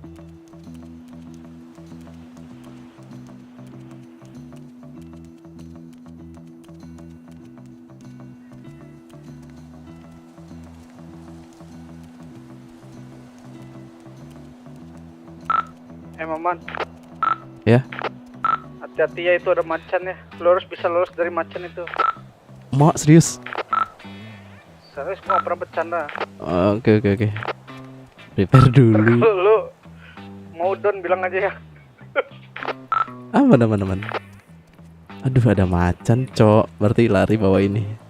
Maman. Ya. Hati-hati ya, itu ada macan ya. Lu harus bisa lolos dari macan itu. Mak, serius? Serius, gua gak pernah bercanda. Oke. Prepare dulu. Kalau lu mau down bilang aja ya. Aman. Aduh, ada macan, cok. Berarti lari bawa ini.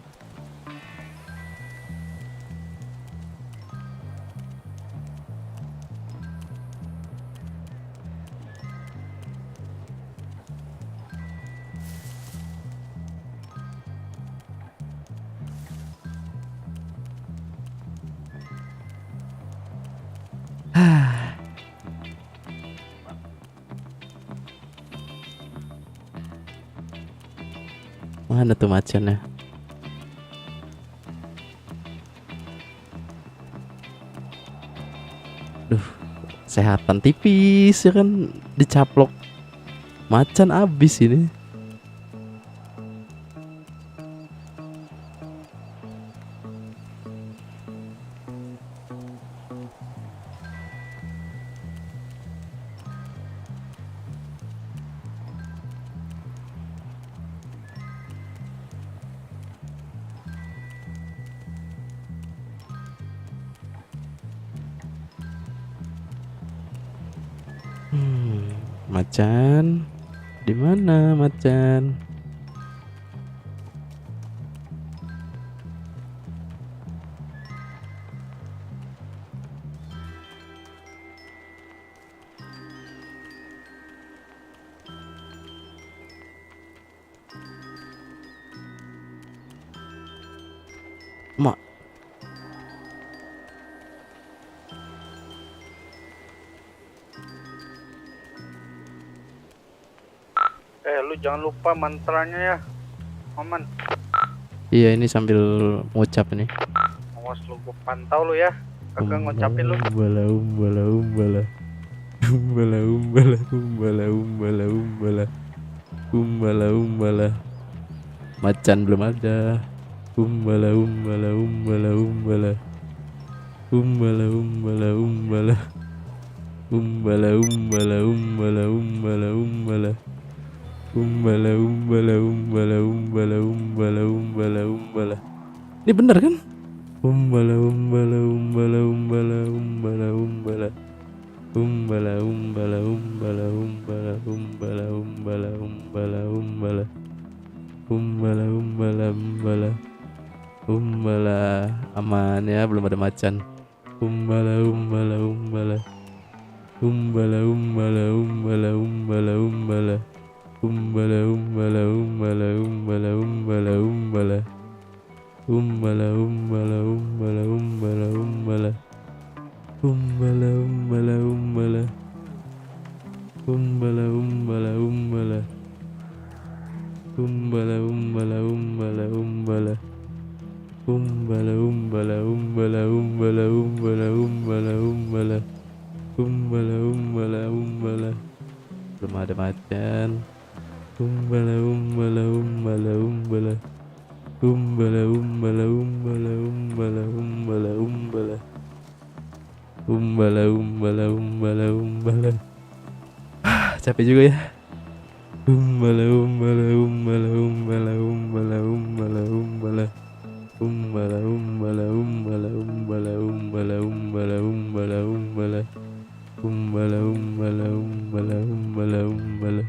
Mana tuh macannya? Duh, kesehatan tipis ya kan, dicaplok macan abis ini. Macan, di mana macan? Mak, Lu jangan lupa mantranya ya. Maman, Iya, ini sambil ngucap nih. awas lu, gua pantau lu ya. Kagak ngocapin lu. Umbala umbala umbala. Umbala umbala umbala umbala umbala. Umbala umbala. Macan belum ada. Umbala umbala umbala umbala. Umbala umbala umbala. Umbala umbala umbala umbala umbala. Umbala umbala umbala umbala umbala umbala umbala. Ini bener kan? Umbala umbala umbala umbala umbala umbala. Umbala umbala umbala umbala umbala umbala umbala umbala. Umbala umbala umbala. Umbala aman ya, belum ada macan. Umbala umbala umbala. Umbala umbala umbala umbala umbala. Umbala umbala umbala umbala umbala umbala. Umbala umbala umbala umbala umbala. Umbala umbala umbala. Umbala umbala umbala. Umbala umbala umbala umbala. Umbala umbala umbala umbala umbala umbala umbala. Umbala umbala umbala. Belum ada macan. Umbala umbala umbala umbala. Umbala umbala umbala umbala umbala umbala. Umbala umbala umbala umbala. Capek juga ya. Umbala umbala umbala umbala umbala umbala umbala. Umbala umbala umbala umbala umbala umbala umbala umbala. Umbala umbala umbala umbala umbala.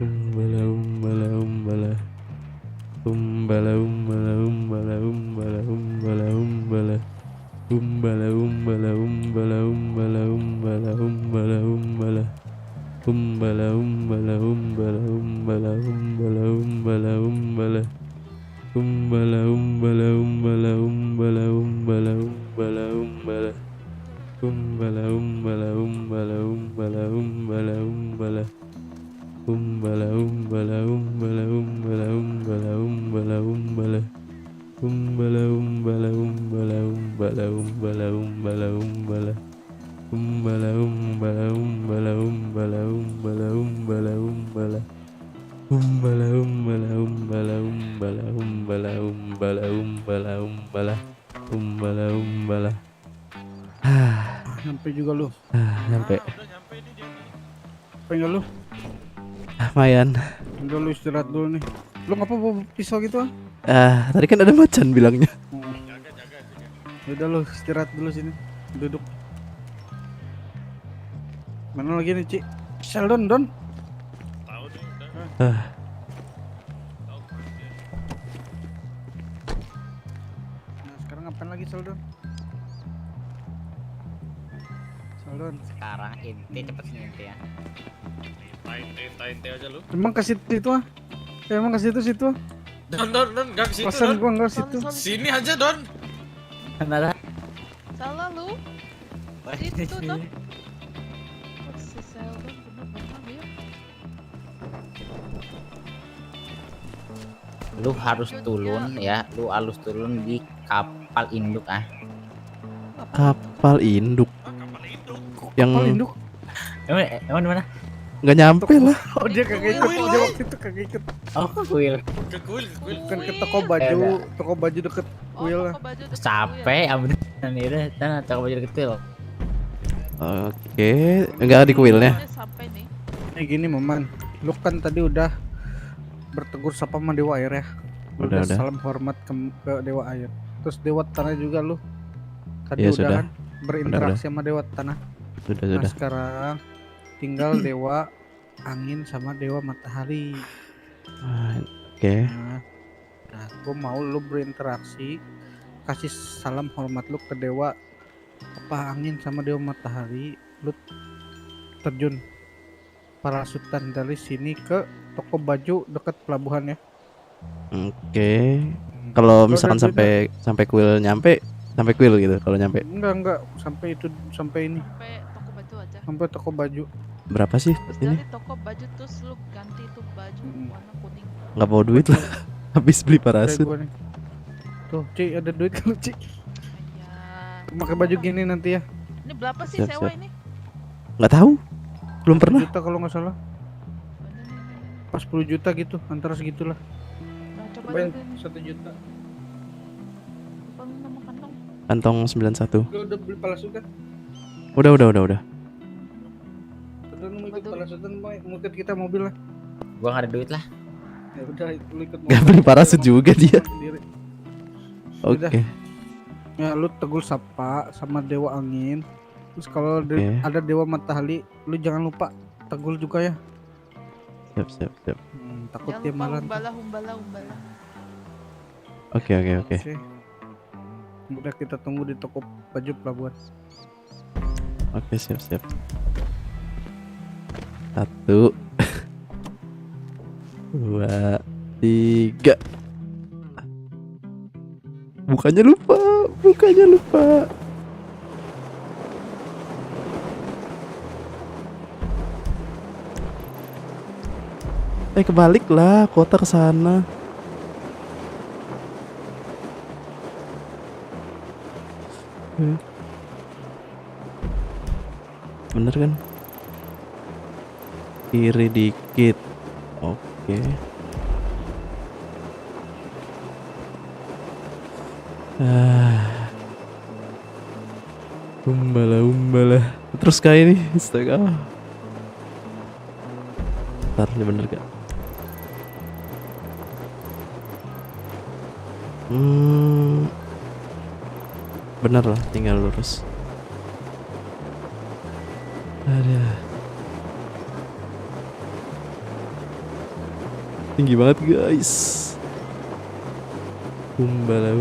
Umbala umbala umbala. Umbala umbala umbala umbala umbala umbala. Umbala umbala umbala umbala umbala umbala umbala. Umbala umbala umbala umbala umbala umbala umbala. Umbala umbala umbala umbala umbala umbala umbala. Umbala umbala umbala umbala umbala umbala. Umbala umbala umbala umbala umbala umbala umbala. Umbala umbala umbala umbala umbala umbala umbala. Umbala umbala umbala umbala umbala umbala umbala. Umbala umbala umbala umbala umbala umbala umbala umbala. Umbala umbala. Nyampe juga lu. Nyampe. Apa enggak lu? Lumayan. Udah lu istirahat dulu nih. Lu ngapa bawa pisau gitu? Tadi kan ada macan bilangnya. Udah lu istirahat dulu sini. Duduk. Mana lagi nih, Ci? Sheldon, Don. Tahu deh udah. Nah, sekarang ngapain lagi, Sheldon? Sheldon. Sekarang inti cepet sini inti ya. Tain aja lu. Emang ke situ itu ah? Emang ke situ ah? Don, enggak ke situ, Kosan Don. gua enggak situ. Sini aja, Don. Kenapa? Salah lu. Situ dong. Si Sheldon bener-bener dia. Lu harus turun ya, lu harus turun di kapal induk ah. Kapal induk. Kapal induk. Yang Kapal induk. Emang di mana? nggak nyampe lah. Oh, dia kagak ikut. Dia waktu itu kagak ikut. Oh, ke kuil. Ke kuil. Kan ke toko baju deket kuil lah. toko baju dekat Capek, ampun. Ini udah, toko baju kecil. Oke, enggak di kuilnya. kuil. Sampai nih. Gini, Maman. Lu kan tadi udah bertegur sapa sama dewa air ya. Lu Udah. salam hormat ke dewa air. Terus dewa tanah juga lu. Tadi Iya, udah sudah. kan berinteraksi sama dewa tanah. Nah, Sudah. sekarang tinggal dewa angin sama dewa matahari. Oke. Nah, gue mau lu berinteraksi, kasih salam hormat lu ke dewa angin sama dewa matahari. Lu terjun parasutan dari sini ke toko baju dekat pelabuhan ya. Oke. Kalau Lu misalkan ada duitnya? sampai kuil nyampe, sampai kuil gitu kalau nyampe. Enggak sampai ini Sampai toko baju aja. sampai toko baju. Berapa sih Terus ini? dari toko baju terus lu ganti tuh baju warna kuning. Nggak bawa duit lah. Habis beli Kayak parasut. gua nih. Tuh, Ci, ada duit kan, Ci? Ya. Pakai baju gini nanti ya. Ini berapa sih Siap, sewa siap. ini? Nggak tahu. Belum 1 pernah. juta kalau nggak salah. Pas 10 juta gitu, antara segitulah. Nah, coba Cobain dulu 1 juta. bangun nama kantong. Kantong 91. Lu udah beli parasut kan? Udah. Udah mau ikut Betul. parasutan, mau ikut kita mobil lah. Gua nggak ada duit lah. Ya udah, lu ikut Nggak beli parasut juga dia. Sendiri. Oke. Udah. Ya lu tegul sapa sama dewa angin. Terus kalau Oke. ada dewa matahari, lu jangan lupa tegul juga ya. Siap. Takut Jangan dia lupa marah. humbala. Oke. Oke. Udah, kita tunggu di toko baju pelabuhan. Oke, siap. 1 2 3. Bukannya lupa. Kebalik lah, kota ke sana. Bener kan? Kiri dikit. Oke. Umbala. Terus kayak ini, astaga. Ntar, ini bener gak? Bener lah, tinggal lurus. Ada. Tinggi banget guys. Umbala.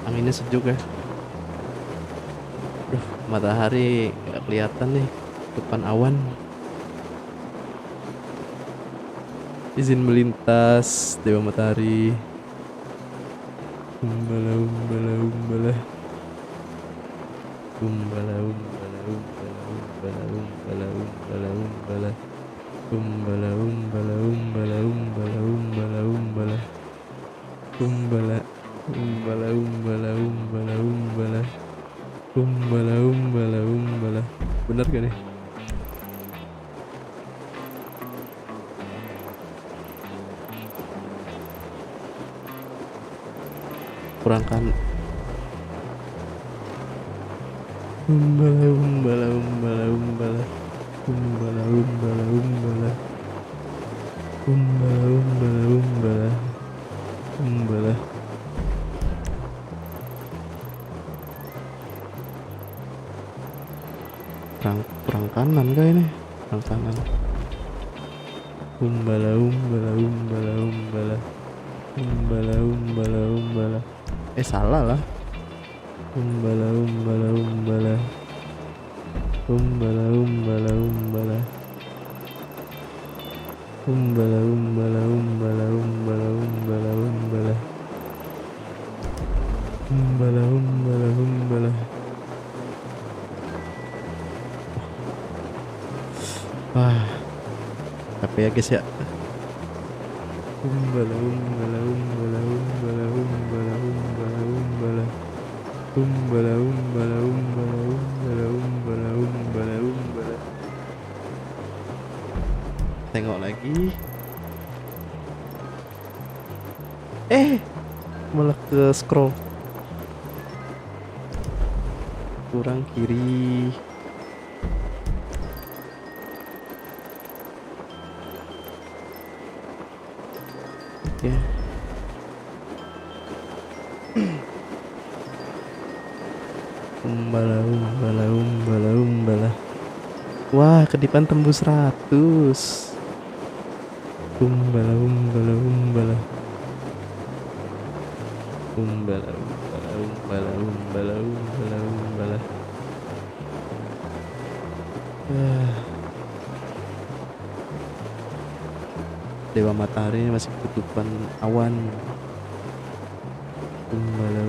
Anginnya sejuk ya. Duh, matahari gak kelihatan nih depan awan. Izin melintas dewa matahari. Umbala. Bener gak nih? Kurang kan? Umbala. Kurang kanan kah ini? Kurang kanan. Umbala. Salah lah. Umbala. Capek ya guys ya. Umbala. Tengok lagi. Malah ke scroll. Kurang kiri. Oke. Umbala. Wah, kedipan tembus 100. Umbala. Dewa matahari masih ketutupan awan. Umbala.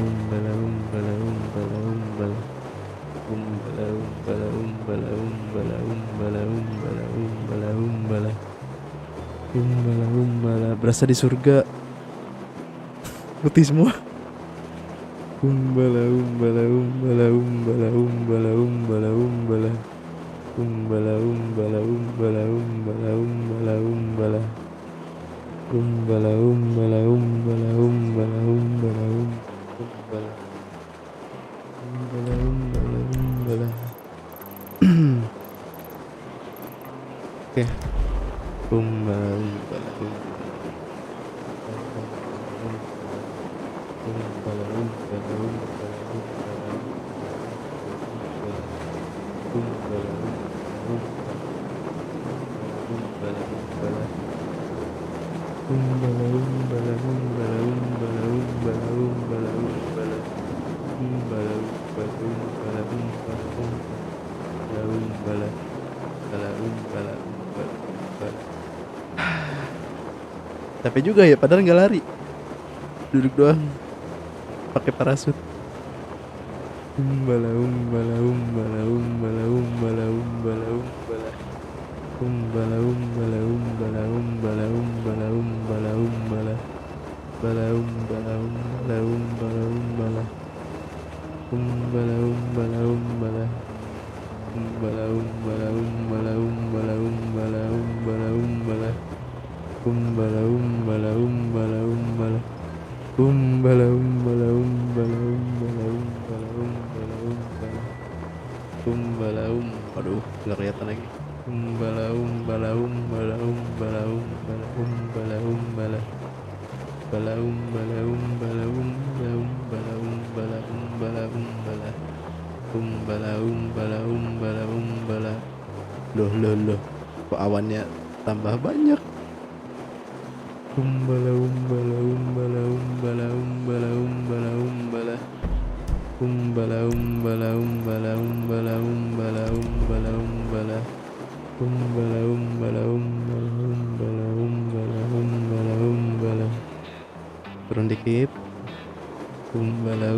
Berasa di surga. Putih semua. Umbala. Oke. Capek juga ya, padahal nggak lari, duduk doang, pakai parasut. Umbala. Aduh, nggak kelihatan lagi. Loh, kok awannya tambah banyak? Umbala. Turun dikit. Umbala.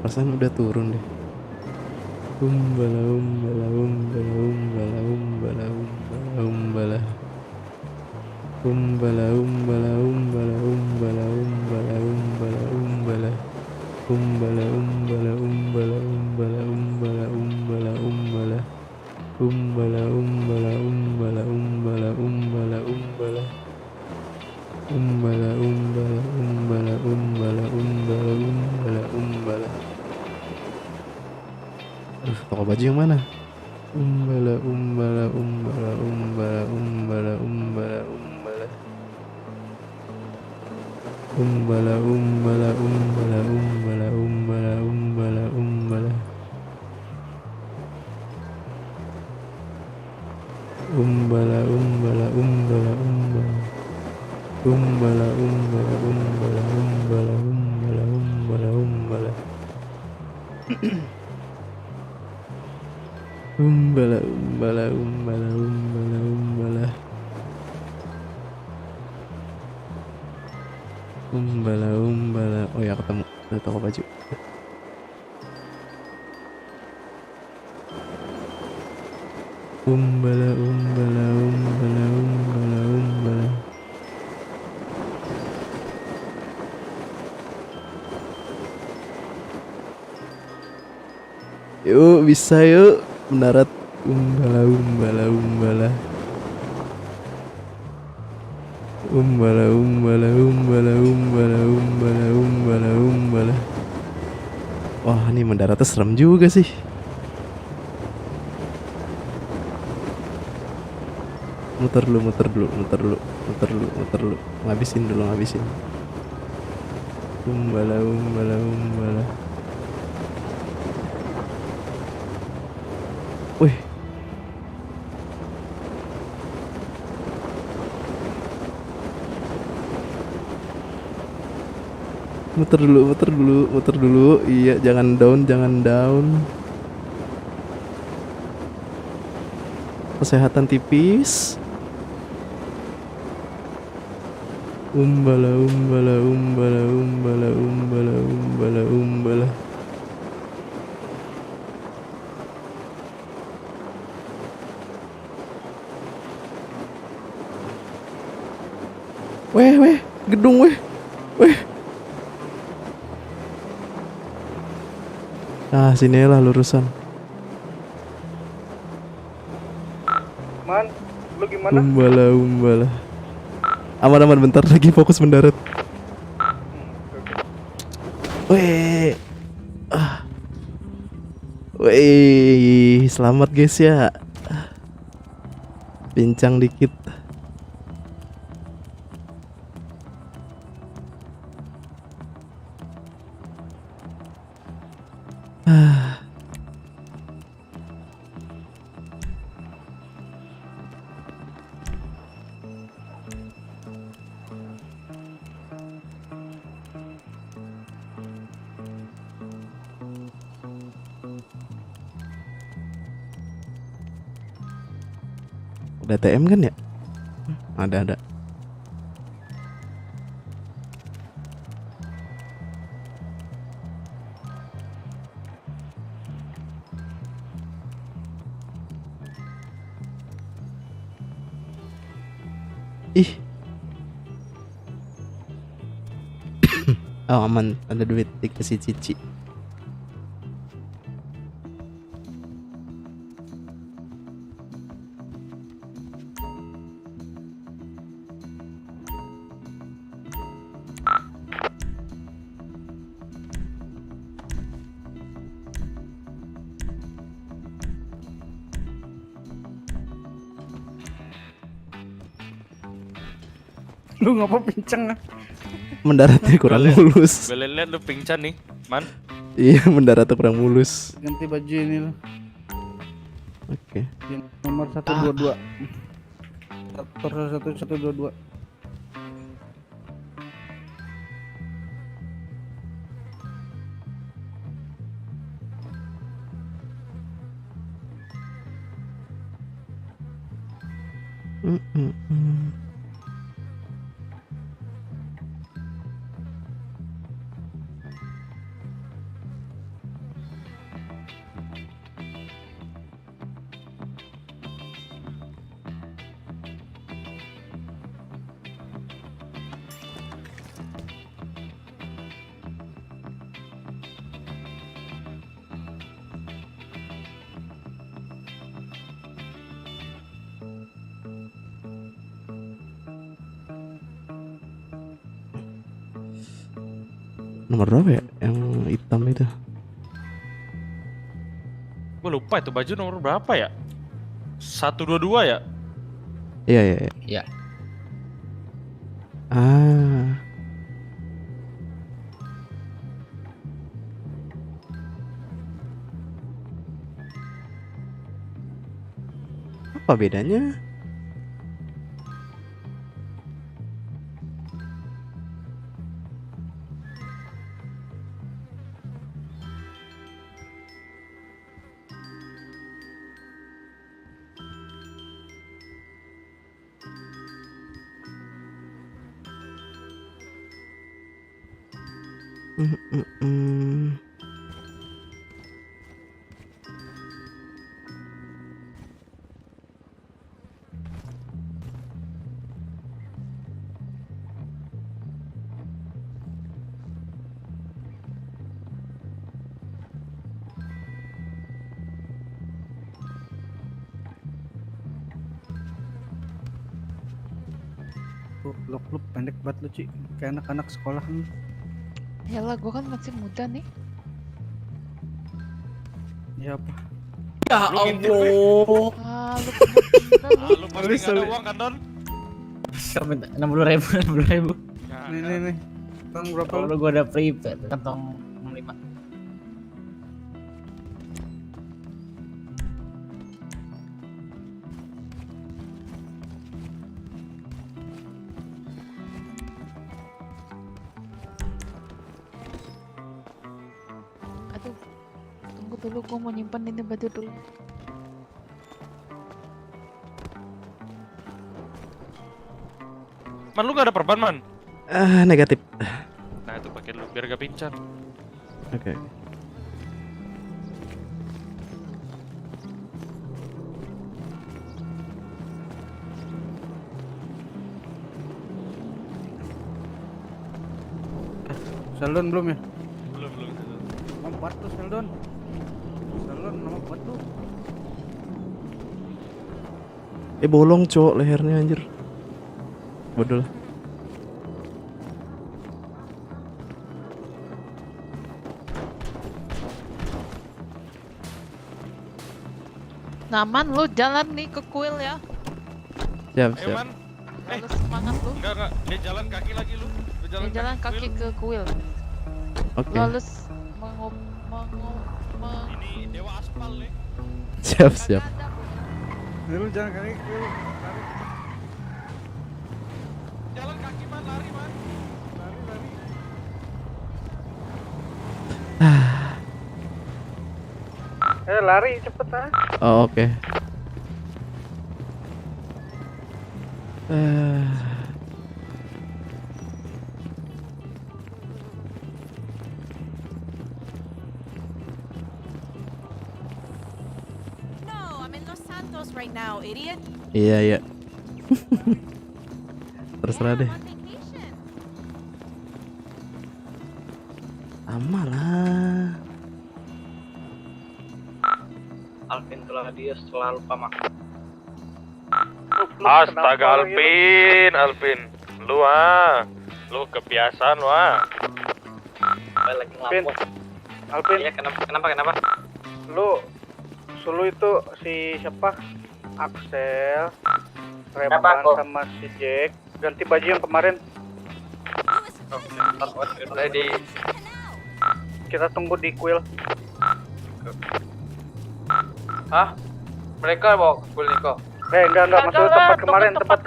Perasaan udah turun deh. Toko baju yang mana? Umbala. Oh ya, ketemu ada toko baju. Umbala. Yuk, bisa yuk mendarat. Umbala. Wah, ini mendaratnya serem juga sih. Muter dulu. Ngabisin. Umbala. Wih. Muter dulu, muter dulu, muter dulu. Iya, jangan down, jangan down. Kesehatan tipis. Umbala, umbala, umbala, umbala, umbala, umbala, umbala. Weh, gedung weh. Ah, sinilah lurusan. Man, lu gimana? Umbala. Aman, bentar lagi fokus mendarat. Weh. Weh, selamat guys ya. Pincang dikit. Ada TM kan ya? Ada. Ih. Oh aman, ada duit dikasih Cici. Lu ngapa pincang? Mendaratnya kurang mulus. Boleh lihat lu pingsan nih, Man. Iya, mendaratnya kurang mulus. Ganti baju ini lo. Oke. Yang nomor 122. Sektor 1122. Nomor berapa ya? Yang hitam itu. Gue lupa itu baju nomor berapa ya? 122 ya? Iya. Iya. Ah. Apa bedanya? Lu pendek banget lu, Ci. Kayak anak-anak sekolah nih. Yalah, gue kan masih muda nih. Ya apa? Ya Lu ngintip, Allah. Ah, lu bener-bener lu. Lu pasti nggak ada uang kan, Don? Siapa minta 60.000, 60.000. Nih. Bang berapa Kalau lu? gua ada prepaid kantong 65. dulu, gua mau nyimpan ini baju dulu. Man, lu gak ada perban, Man? Negatif. Nah, itu pakai dulu biar gak pincang. Oke. Sheldon belum ya? Belum. Nama batu Sheldon. Sheldon nama batu. Bolong cowok lehernya anjir. Bodoh lah. Naman lu jalan nih ke kuil ya. Siap, Ayo, siap. Man. Harus semangat lu. Enggak. Dia jalan kaki lagi lu. Dia jalan kaki ke kuil. Oke. Lu harus Ini dewa aspal nih. Siap, siap. Lu jangan kali lari. Jalan kaki, Man, lari, Man. Lari cepet ah. Oh, oke. No, I'm in Los Santos right now, idiot. Iya. Terserah deh. I'm on vacation. Aman lah. Alvin Claudius selalu pamak. Astaga, Alvin. Lu kebiasaan lu Lagi ngelapor. Alvin, Iya, kenapa? lu itu si siapa? Axel, Repan sama si Jack. Ganti baju yang kemarin. Ready. Kita tunggu di kuil. Hah? Mereka bawa kuil Niko. Enggak, maksudnya tempat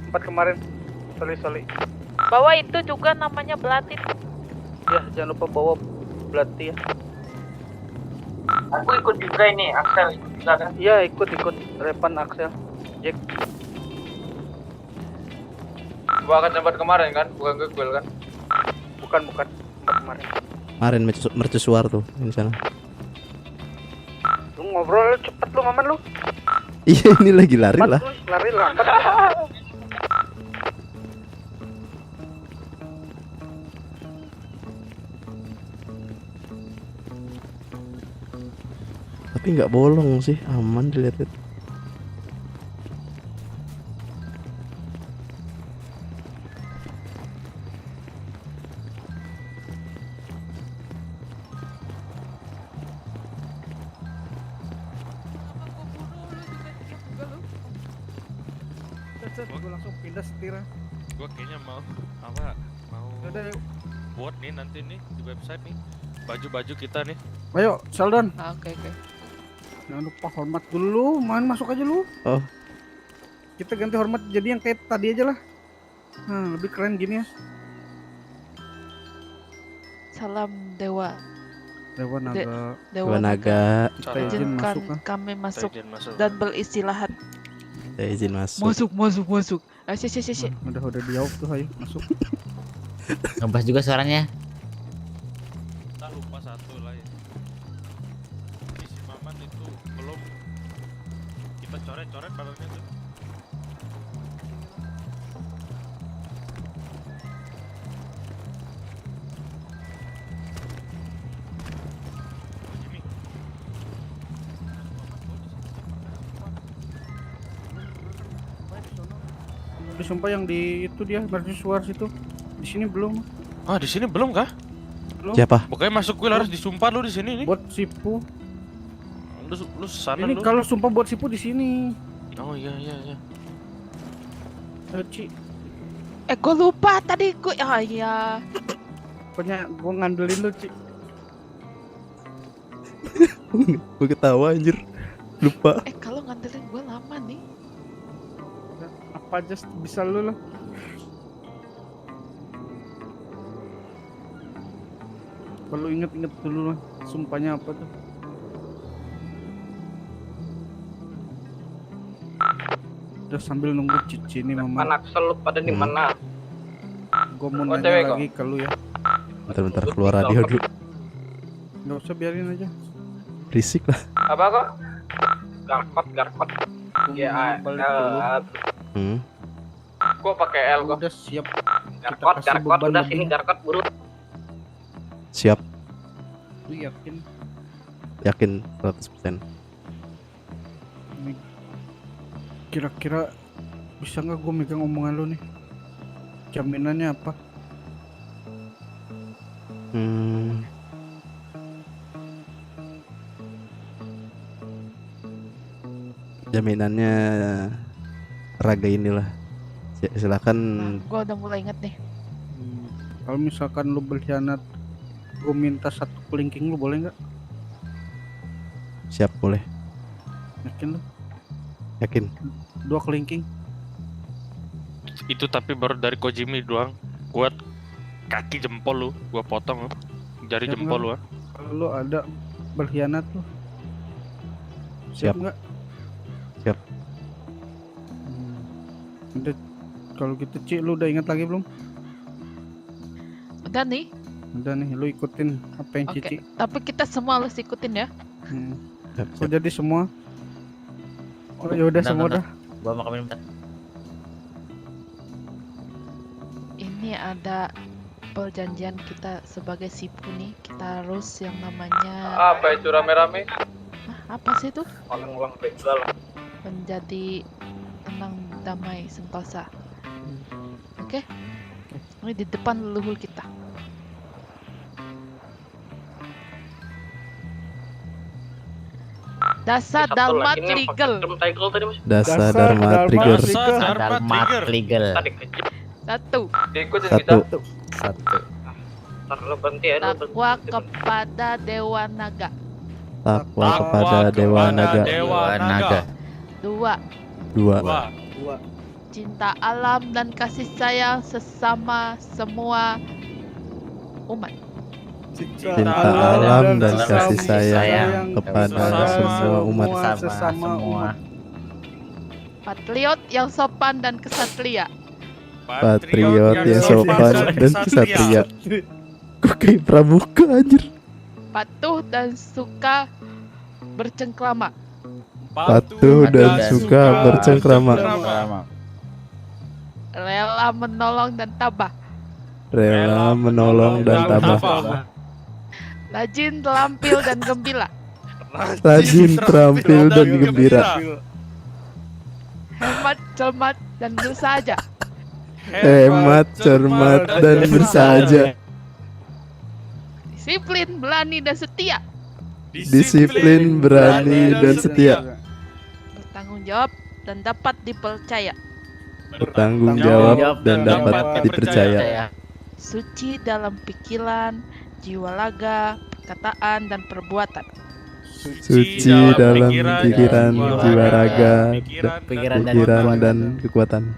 Tempat kemarin. Sorry. Bawa itu juga namanya belatin. Ya, jangan lupa bawa belati ya. Aku ikut juga ini, Axel ikut juga kan? Iya, ikut Repan Axel, Jack. Gua akan tempat kemarin kan, bukan ke kuil kan? Bukan tempat kemarin. Kemarin mercusuar tuh di sana. Lu ngobrol cepet lu, Maman lu. Iya, ini lagi lari lah. Lari lambat. Tapi nggak bolong sih, aman dilihat-lihat. Gue langsung pindah setirnya. Gua kayaknya mau Udah, yuk. buat nih nanti nih di website nih baju-baju kita nih. Ayo, Sheldon. Oke. Jangan lupa hormat dulu, main masuk aja lu. Oh. Kita ganti hormat jadi yang kayak tadi aja lah. Nah, lebih keren gini ya. Salam dewa. Dewa Naga. Dewa Naga. Kita izin Izinkan masuk kan. kami masuk Izin masuk. dan beristirahat. Saya izin masuk. Masuk. Sih. Udah dijawab tuh, ayo masuk. Ngebas juga suaranya. Kita lupa satu lah ya. Isi Maman itu belum kita coret-coret balonnya tuh. Jimmy. Disumpah yang di itu dia mercusuar situ. Di sini belum. Ah, di sini belum kah? Belum. Siapa? Pokoknya masuk kuil harus disumpah lu di sini nih. Buat sipu. Lu sana Ini lu. kalau sumpah buat sipu di sini. Oh iya. Ci, Gue lupa tadi gue. Ah iya. pokoknya gua ngandelin lu, Ci. Gue ketawa anjir. Lupa. Kalau ngandelin gue lama nih. Apa aja bisa lu lah. Perlu inget-inget dulu lah. Sumpahnya apa tuh? Udah sambil nunggu Cici nih Mama. Anak sel pada di mana? Gue mau Oh, nanya cewek kok. lagi ke lu ya. Bentar keluar radio dulu. Nggak usah, biarin aja. Berisik lah. Apa kok? Garkot. Ya, Balik dulu. Gua pakai L kok. Udah siap. Garkot kasih beban udah lebih. sini garkot buru. Siap. Lu yakin? Yakin 100%. Ini kira-kira bisa nggak gue megang omongan lu nih? Jaminannya apa? Jaminannya Raga inilah. Silakan. Gua udah mulai inget nih. Kalau misalkan lu berkhianat, gue minta 1 kelingking lu, boleh nggak? Siap, boleh. Yakin lu? Yakin. 2 kelingking. Itu tapi baru dari Kojimi doang. Gua kaki jempol lu, gua potong lu. Jari Siap jempol nggak? lu. Kalau lu ada berkhianat lu, siap Siap. nggak? Siap. Udah, kalau gitu Ci, lu udah ingat lagi belum? Udah nih. Udah nih, lu ikutin apa yang Oke. Cici. Tapi kita semua harus ikutin ya. Siap. Oh, jadi semua. Oh ya udah, semua udah. Gua mau minum bentar. Ini ada perjanjian kita sebagai sipu nih. Kita harus yang namanya Apa itu rame-rame? apa sih itu? Ulang begal. Menjadi tenang, damai, sentosa. Oke? Ini di depan leluhur kita. Dasar Dharma Trigger. Dasar Dharma Trigger. Dharma Trigger. Satu. Ikutin Satu. Ntar lu berhenti ya. Takwa kepada Dewa Naga. Takwa kepada Dewa Naga. Naga. Dua. 2. Cinta alam dan kasih sayang sesama semua umat. Cinta alam dan kasih sayang kepada semua umat. Sesama umat. Patriot yang sopan dan kesatria. Patriot yang sopan dan kesatria. Kok kayak pramuka anjir. Patuh dan suka bercengkrama. Patuh dan suka bercengkrama. Rela menolong dan tabah. Rela menolong dan tabah. Rajin, terampil dan gembira. Rajin, terampil dan gembira. Hemat, cermat dan bersahaja. Hemat, cermat dan bersahaja. Disiplin, berani dan setia. Disiplin, berani dan setia. Bertanggung jawab dan dapat dipercaya. Bertanggung jawab dan dapat dipercaya. Suci dalam pikiran, jiwa raga, perkataan dan perbuatan. Suci dalam pikiran, jiwa raga, Pikiran pikiran dan kekuatan.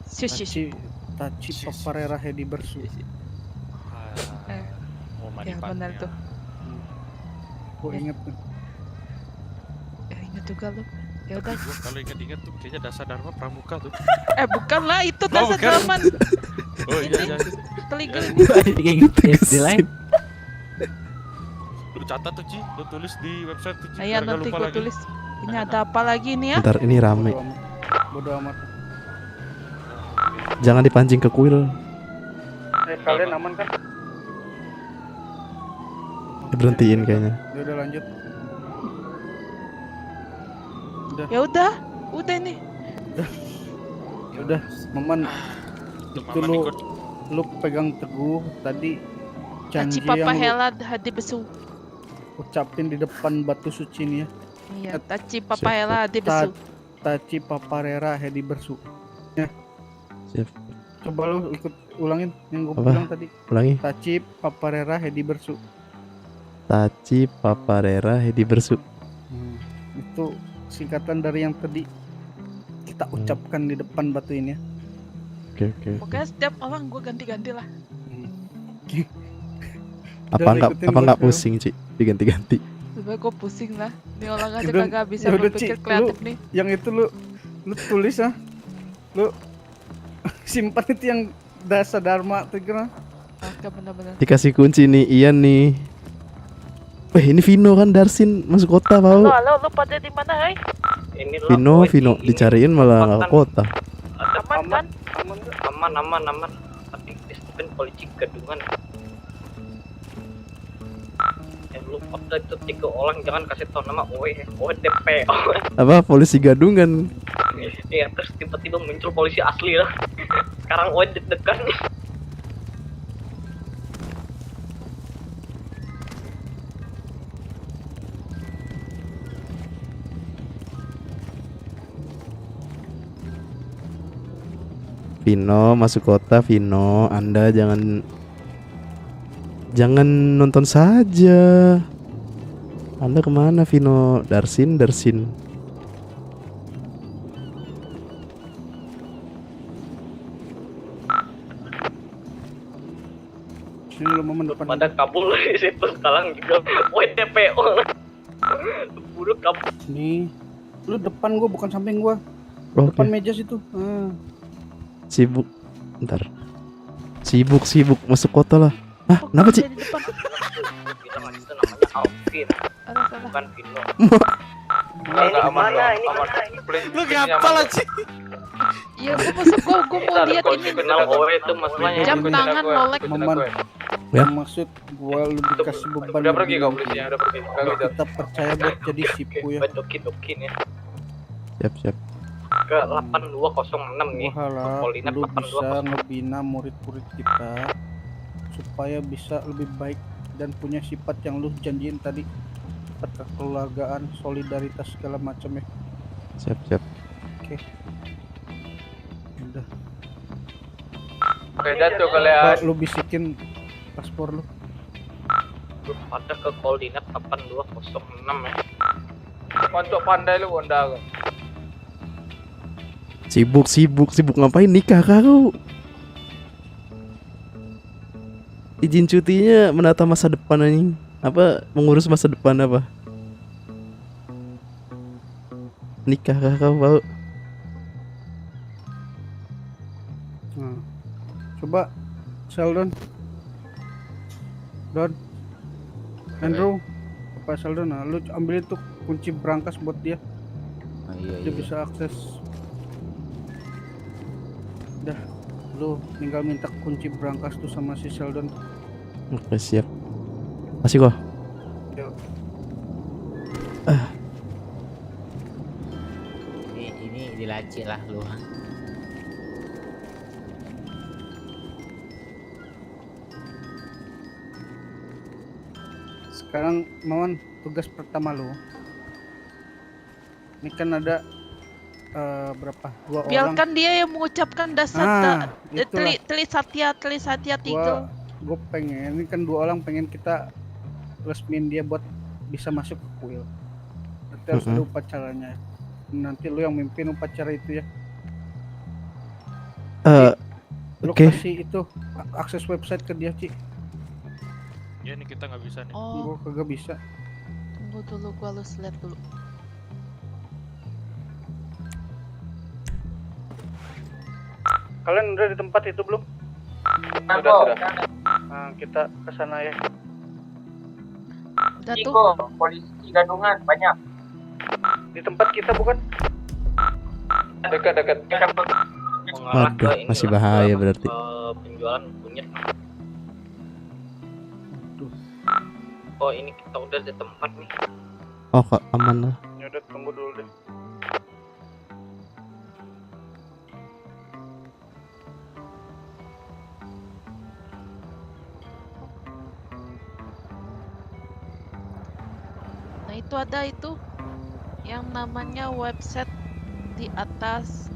Suci. Taci paparera hedi bersu. Ya benar tuh. Gue inget tuh. Ingat juga lu. Ya udah. Gua kalau ingat-ingat tuh kayaknya dasar Dharma Pramuka tuh. Bukan lah, itu dasar bukan. Dharman. Oh iya iya. Teligel Kayak gitu di lain. Lu catat tuh Ci, lu tulis di website tuh Ci. Ayo biar nggak nanti lupa gue lagi. tulis. Ini ada apa lagi nih ya? Ntar ini rame. Bodo amat. Jangan dipancing ke kuil. Kalian aman kan? Berhentiin kayaknya. Ya udah, lanjut. Ya udah nih. Ya udah, Maman. Tuh, Itu Maman ikut. lu pegang teguh tadi Taci janji Papa yang lu Hela hadi besu. ucapin di depan batu suci nih ya. Iya, Taci Papa Hela hadi besu. Taci paparera hedi bersu. Ya. Siap. Coba lu ikut ulangin yang gue Apa? bilang tadi. Ulangi. Taci paparera hedi bersu. Taci paparera hedi bersu. Itu singkatan dari yang tadi kita ucapkan di depan batu ini ya. Oke. Pokoknya setiap orang gue ganti-ganti lah. Apa Udah, ikutin nggak gua pusing Ci diganti-ganti? Sebenernya gue pusing lah. Ini orang aja Udah- kagak bisa ya udah, berpikir Ci, kreatif lu- nih. Yang itu lu tulis ah. Lu simpan itu yang Dasa Dharma tuh kira. Oke, bener-bener. Dikasih kunci nih, Ian nih. Ini Vino kan Darsin masuk kota Halo, mau. halo, lu pada di mana, hai? Ini lah, Vino, woi, Vino ini dicariin malah nggak ke kota. ada Aman kan? aman. Tapi Stephen polisi gadungan. Lu pada itu 3 orang jangan kasih tau nama ODP. Apa polisi gadungan? Iya, terus tiba-tiba muncul polisi asli lah. Sekarang deg-degan nih. Vino masuk kota, Vino. Anda jangan nonton saja. Anda kemana, Vino? Darsin. Sini lu momen depan. Pada kabul di situ sekarang juga WTPO. Buru kabul. Nih. Lu depan gua bukan samping gua. Oke. Depan meja situ. Sibuk. Ntar. Sibuk masuk kota lah. Ah, kenapa sih? Di depan. Kita nggak itu namanya Alvin, Salah. bukan Vino. Enggak aman dong. Ini Aman. mana? Please, Lu please, ngapa nyaman. lah sih? Iya, gue masuk gue mau lihat ini Kenal OW itu masalahnya. jam Ikutin tangan aku ya, lolek. ikutin Maman. aku ya. Ya. Maksud gua lu dikasih beban. Udah pergi lebih kau nanti. polisinya, udah pergi. Kagak Biar bisa. kita percaya buat jadi sipu ya. Dokin ya. Siap. Ke 8206 nih. Wahala, Koordinat lu 8206. bisa ngebina murid-murid kita supaya bisa lebih baik dan punya sifat yang lu janjiin tadi, sifat kekeluargaan, solidaritas segala macam ya. Siap. Udah. Oke, jatuh kalian. Pak, lu bisikin paspor lu. Ada ke koordinat 8206 ya. Konco pandai lu Honda. Sibuk ngapain nikah kau? Izin cutinya menata masa depan anjing. Apa mengurus masa depan apa? Nikah kau mau? Nah. Coba Sheldon. Andrew. Apa Sheldon? Nah, lu ambil itu kunci berangkas buat dia. Dia bisa akses. Udah, lu tinggal minta kunci berangkas tuh sama si Sheldon. Oke, siap. Masih kok. Yuk. Ini dilaci lah lu. Sekarang Mawan, tugas pertama lu. Ini kan ada berapa? 2 orang. Biarkan dia yang mengucapkan dasar itulah. teli satya tiga. Gue pengen, ini kan 2 orang pengen kita resmin dia buat bisa masuk ke kuil. Nanti harus ada upacaranya. Nanti lu yang mimpin upacara itu ya. Lu Oke. kasih itu akses website ke dia, Ci. Ya nih kita nggak bisa nih. Oh, Gua kagak bisa. tunggu dulu, gua harus lihat dulu. Kalian udah di tempat itu belum? Sudah. Nah, kita ke sana ya. Udah tuh. polisi gadungan banyak. Di tempat kita bukan? Dekat. Waduh, masih bahaya berarti. Penjualan kunyit. Oh, ini kita udah di tempat nih. Oh, kok aman lah. Ya udah tunggu dulu deh. Nah, itu ada itu yang namanya website di atas,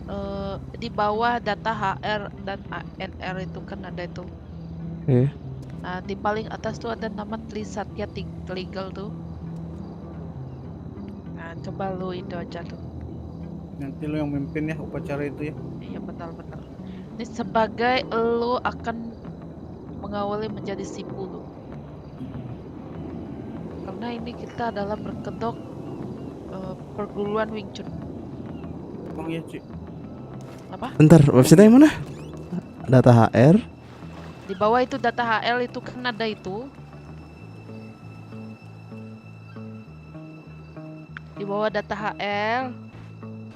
di bawah data HR dan ANR itu kan ada itu. Oke. Nah, di paling atas tuh ada nama Trisatya Legal tuh. Nah, coba lu itu aja tuh. Nanti lu yang mimpin ya upacara itu ya. Iya, benar-benar. Ini sebagai lu akan mengawali menjadi sipu lu. Karena karena ini kita adalah berkedok perguruan Wing Chun. Oh iya Ci. Bentar, website yang mana? Data HR. Di bawah itu data HL itu kan ada itu. Di bawah data HL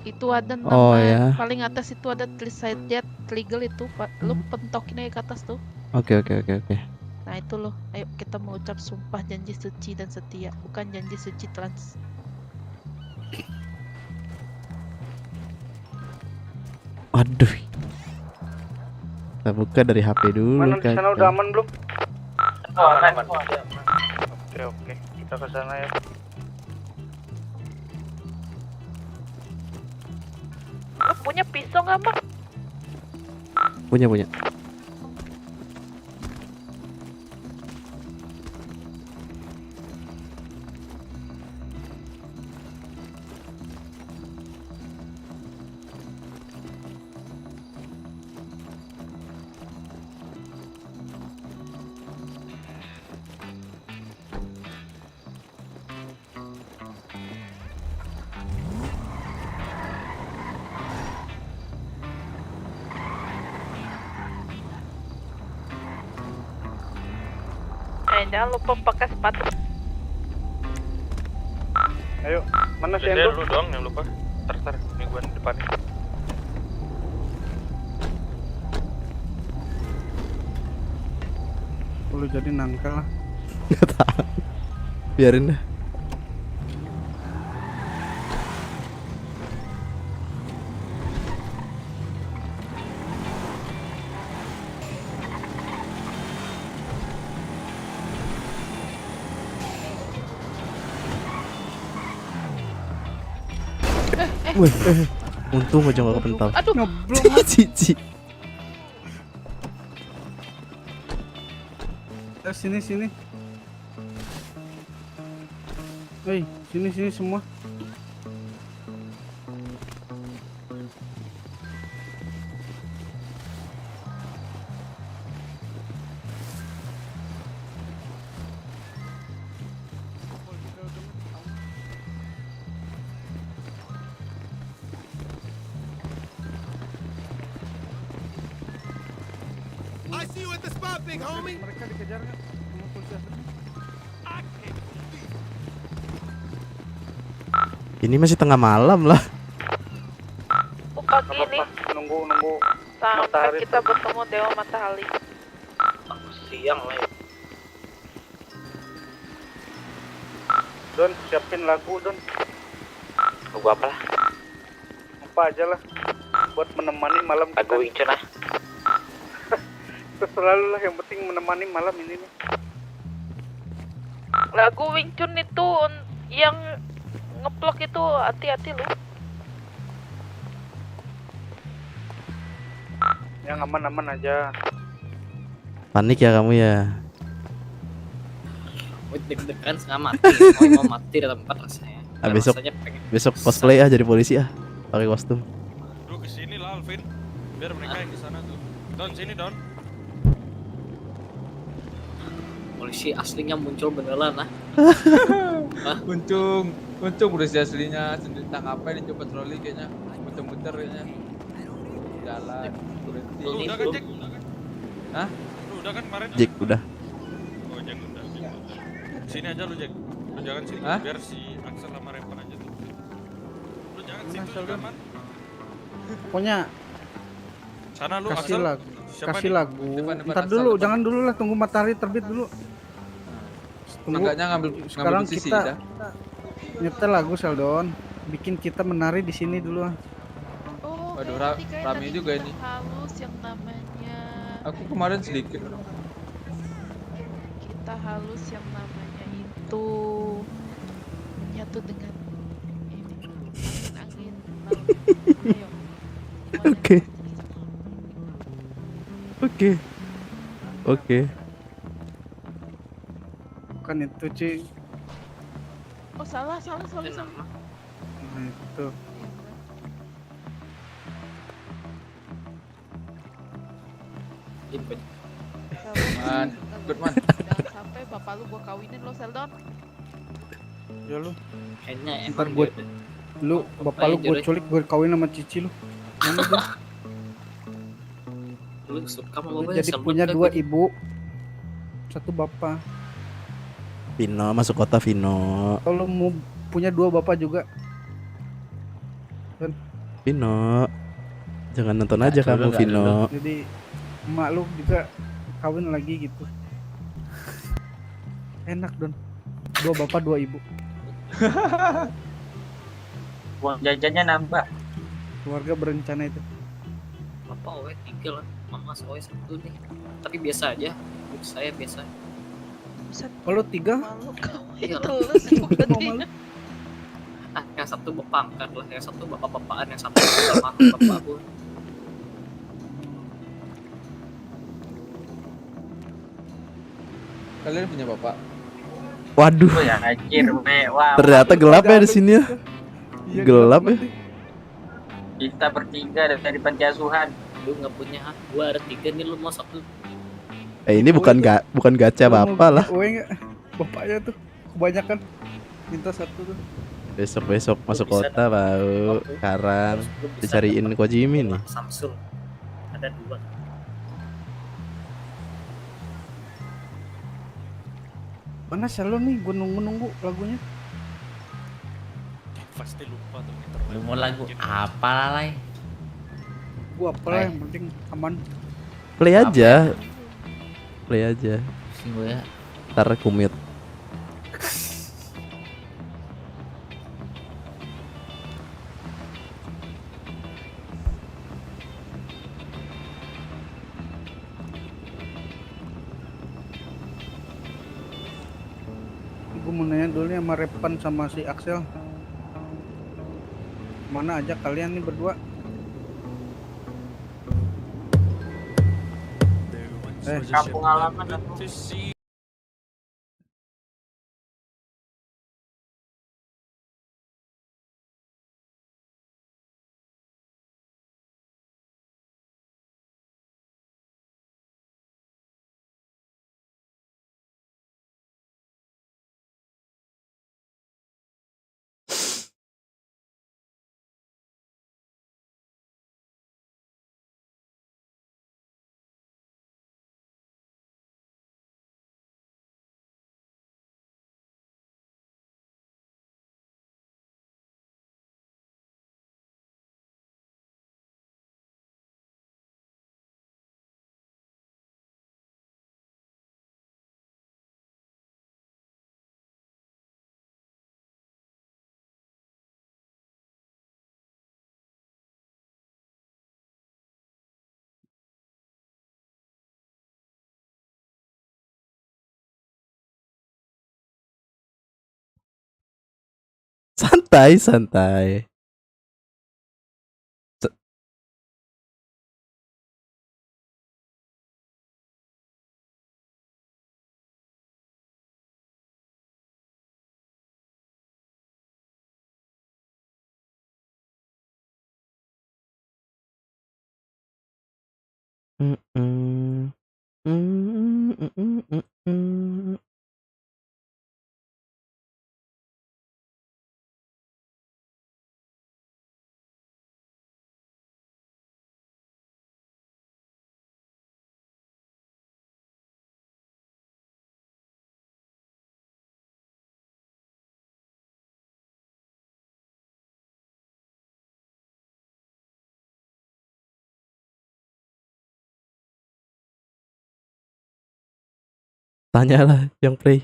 itu ada nama Oh, ya. paling atas itu ada tulisannya legal itu, Pak. Lu pentokin aja ke atas tuh. Oke. Nah itu loh, ayo kita mengucap sumpah janji suci dan setia, bukan janji suci trans. Waduh. Kita buka dari HP dulu. Mana di sana udah aman belum? Aman. Oke, kita ke sana ya. Lu punya pisau nggak, Mbak? Punya. Jangan lupa pakai sepatu. Ayo, mana si Dede Endo? lu doang yang lupa. Tar, ini gua di depan. Lu jadi nangka lah. Nggak tahu. Biarin dah. Wih, untung aja gak kepental. Aduh, Cici. Sini. Hei, sini semua. Mereka dikejar nggak sama polisi asli? Ini masih tengah malam lah. pagi nih Nunggu sampai matahari kita bertemu Dewa Matahari. Siang lah ya. Don, siapin lagu Don. Lagu apa lah? Apa aja lah. Buat menemani malam kita. Lagu Wing Chun lah. Terserah lu lah, yang penting menemani malam ini nih. Lagu Wing Chun itu yang ngeplok itu hati-hati lu. Yang aman-aman aja. Panik ya kamu ya. Deg-degan setengah mati. Mau mati di tempat rasanya. Ah, besok- Rasanya pengen Besok cosplay jadi polisi pakai kostum. Lu kesini lah Alvin. Biar mereka yang kesana tuh. Don, sini Don. polisi aslinya muncul beneran lah. Untung polisi aslinya sendiri tangkapnya di coba patroli kayaknya muter-muter kayaknya jalan berhenti. Lu udah kan Jack? Hah? Lu udah kan kemarin? Jack udah. Oh Jack udah. Sini aja lu Jack. Lu jangan sini. Hah? Biar si Axel sama Repan aja tuh. Lu jangan situ juga man. Pokoknya Sana lu kasih Axel. lagu, Siapa kasih nih? lagu. Depan, Ntar Axel, dulu, depan. jangan dulu lah, tunggu matahari terbit dulu. Tunggu. Enggaknya ngambil Sekarang posisi kita dah. nyetel lagu Sheldon, bikin kita menari di sini dulu. Oh, Waduh, berarti kayak rame tadi juga kita ini. halus yang namanya. Aku kemarin sedikit. Kita halus yang namanya itu menyatu dengan ini angin laut. Ayo. Oke. Oke. Bukan itu, Ci. Oh salah. Nah, itu. Man, good man. Jangan sampai bapak lu gua kawinin lo Sheldon. Ya lu, Kayaknya ntar emang gue, dia lu bapak lu gue culik, gue kawin sama cici lu. Mana dia? lu suka sama Lu bapaknya jadi sama punya kayak 2 gitu. ibu, 1 bapak. Vino masuk kota Vino. Kalau mau punya 2 bapak juga, Vino. Jangan nonton Nggak aja dulu, kamu nggak Vino. dulu. jadi emak lu juga kawin lagi gitu. Enak Don. 2 bapak 2 ibu. Uang jajannya nambah. Keluarga berencana itu. Bapak OE 3 lah, mama OE 1 nih. Tapi biasa aja, untuk saya biasa. Kalau 3 Malu kau Iya itu lah. lu suka Mama dia. Ah, yang satu bapangkat lah, yang satu bapak-bapakan, yang satu bapak aku. Kalian punya bapak? Waduh, Oh ya anjir, mewah. ternyata gelap ya di sini ya. Iya, Gelap ya. Kita bertiga dari panti asuhan. Lu nggak punya hak, gua ada 3 nih, lu mau 1. Ini bukan gacha bapak lah. Oe enggak? Bapaknya tuh kebanyakan minta 1 tuh. Besok masuk kota bau. Sekarang dicariin Kojimi nih. Samsung ada 2. Mana selalu nih, gue nunggu lagunya. Pasti lupa tuh kita. Lu mau lagu apa lah? Gue apalah yang penting aman. Play aja. Play aja. Pusing gue ya. Ntar kumit. Gue mau nanya dulu nih sama Repan sama si Axel. Mana aja kalian nih berdua? Kampung halaman aku. Santai, santai. Mm, mm. Mm, mm, mm, mm, mm. Tanyalah yang play.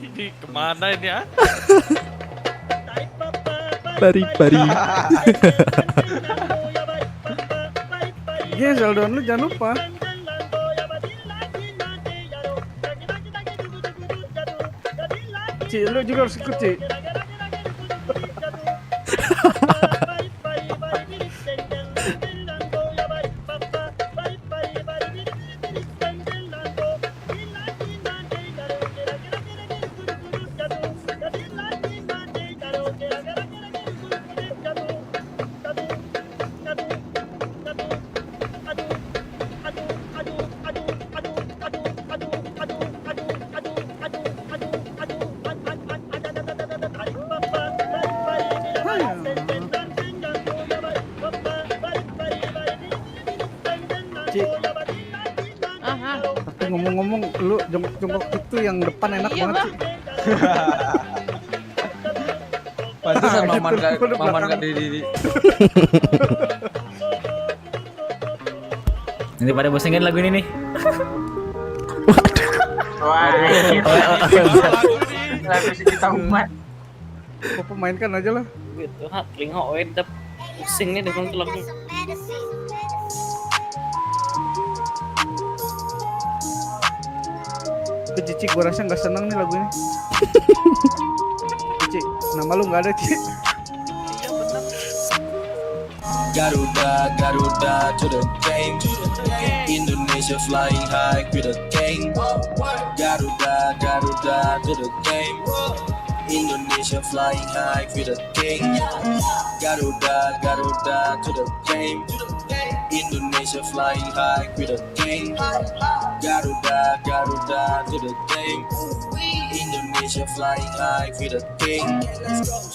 Ini kemana ini ya? Pari. Iya, saldoan lu jangan lupa. Ci, lu juga harus ikut, Ci. Ci, Aha. tapi ngomong-ngomong lu jongkok-jongkok itu yang depan enak Iya, banget, Bang. Ci. Pantesan Gitu, maman gak udah belakang. diri. Nanti pada bosan kan lagu ini nih. Lagu sejuta umat. Papa mainkan aja lah. Gitu, telinga wedap pusing nih dengan lagu. Tapi Cici gua rasa nggak seneng nih lagu ini. Cici, nama lu nggak ada, Ci. Iya bener. Garuda to the game. Indonesia flying high with the king. Garuda to the game. Indonesia flying high with the king. Garuda to the game. Indonesia flying high with the king. Garuda to the game. Indonesia flying high with the king.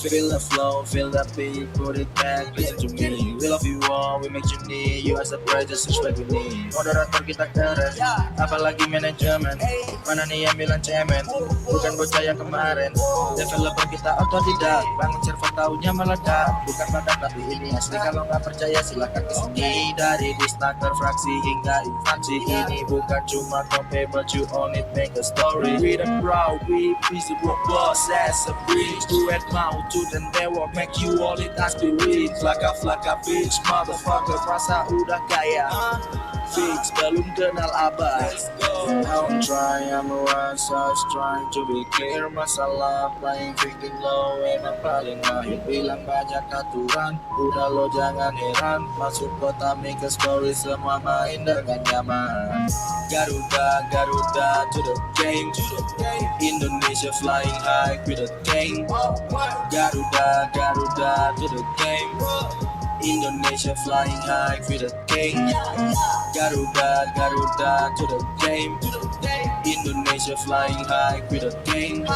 Feel the flow, feel the beat, put it back, listen to me. We love you all, we make you need. You as a precious, it's what we need. Moderator kita keren, apalagi manajemen. Mana nih yang bilang cemen? Bukan bocah yang kemarin. Developer kita otodidak, bangun server tahunya meledak. Bukan badak tapi ini asli, kalau nggak percaya silakan kesini. Dari disnaker fraksi hingga infansi, ini bukan cuma copy but you own it, make a story. We the crowd, we visible boss as a bridge. To at mouth to the network, make you all it has to reach. Flaka bitch, motherfucker, rasa udah kaya. Fix, belum kenal abah. I'm trying, I'm a rise, I was trying to be clear. Masalah playing freaking low, emang paling mahir. Bilang banyak aturan, udah lo jangan heran. Masuk kota make a story, semua main dengan nyaman. Garuda to the game. Indonesia flying high with the king. Garuda to the game. Indonesia flying high with the king. Garuda to the game. Indonesia flying high with the king.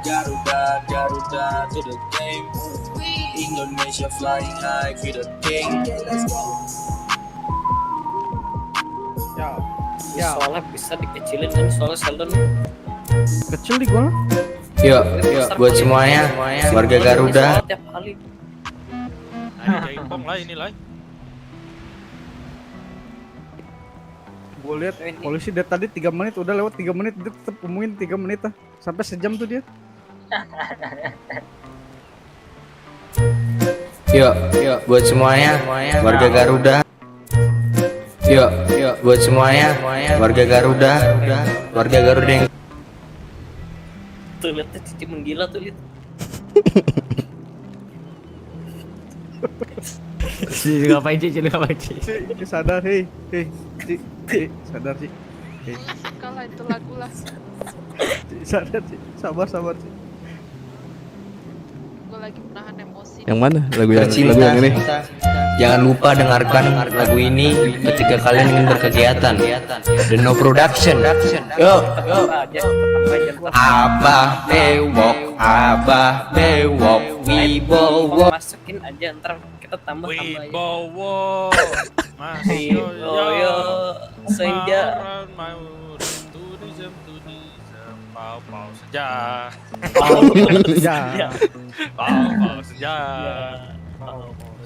Garuda to the game. Indonesia flying high with the king. Ya, Soalnya bisa dikecilin kan, soalnya Sheldon kecil di gua. Yuk, buat semuanya, warga Garuda. tiap kali. Nah, jaipong lah ini lah. Gue lihat polisi dari tadi 3 menit, udah lewat 3 menit, dia tetap ngomongin 3 menit lah. Sampai sejam tuh dia. Yuk, buat semuanya, warga Garuda. Yuk, buat semuanya, warga Garuda. Warga Garuda yang Tuh lihat Cici menggila tuh lihat. Cici ngapain Cici? Ci, sadar, hei, Ci, sadar, Ci. Hei, Suka lah itu lagu lah. Ci, sadar, Ci, sabar, Ci. Gue lagi menahan emosi. Yang mana? Lagu yang ini. jangan lupa dengarkan lagu ini ketika kalian ingin berkegiatan. The No Production. Yuk. Abah bewok, wibowo. Masukin aja ntar kita tambah Wibowo, Wibowo, senja. Pau senja. Ya, Pau senja.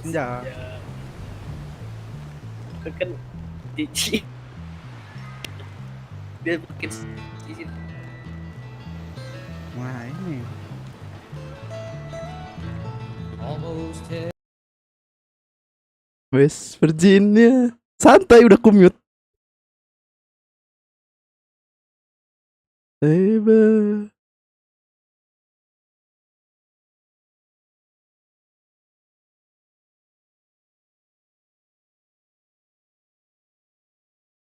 senja. Kan Cici dia bikin Cici. Wah, ini. West Virginia. Santai udah commute. Eba.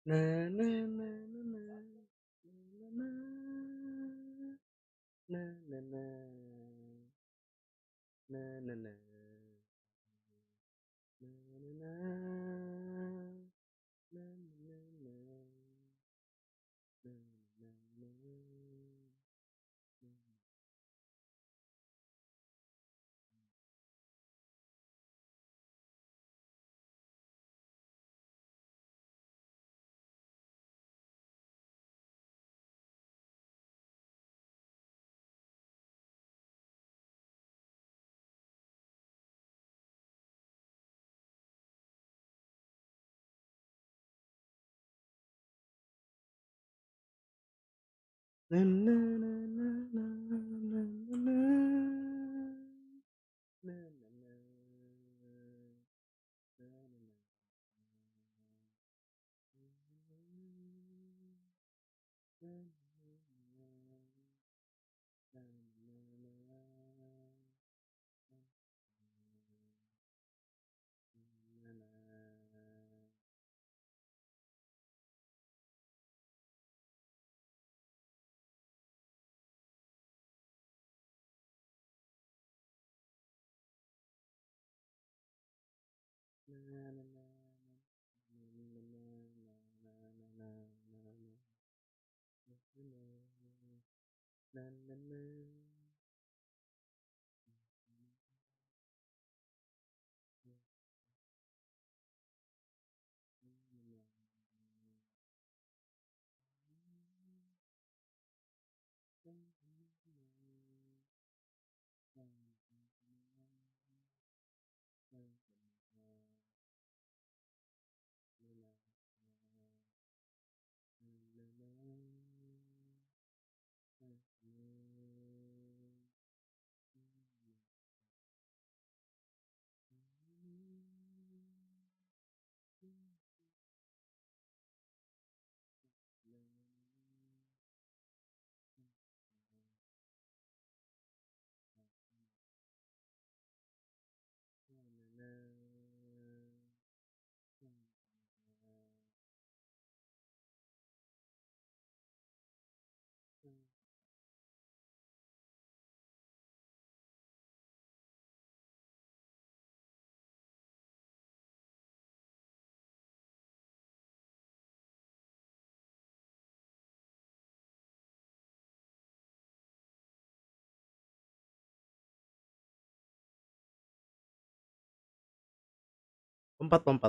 Na na na na na na na na na na na na na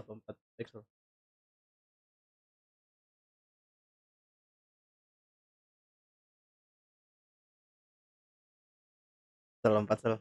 lompat. Excel. Lompat sel.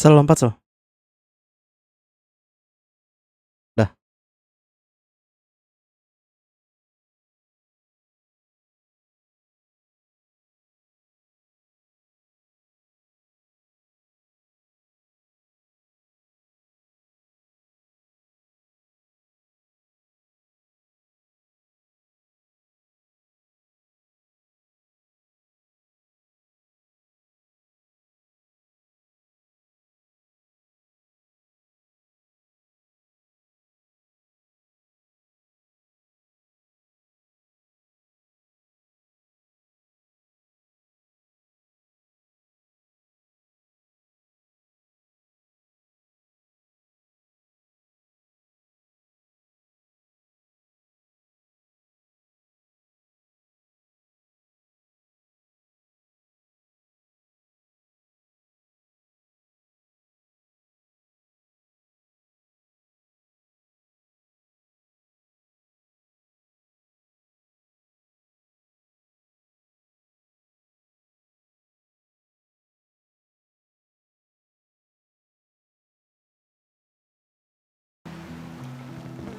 Sel lompat Sel. Dah.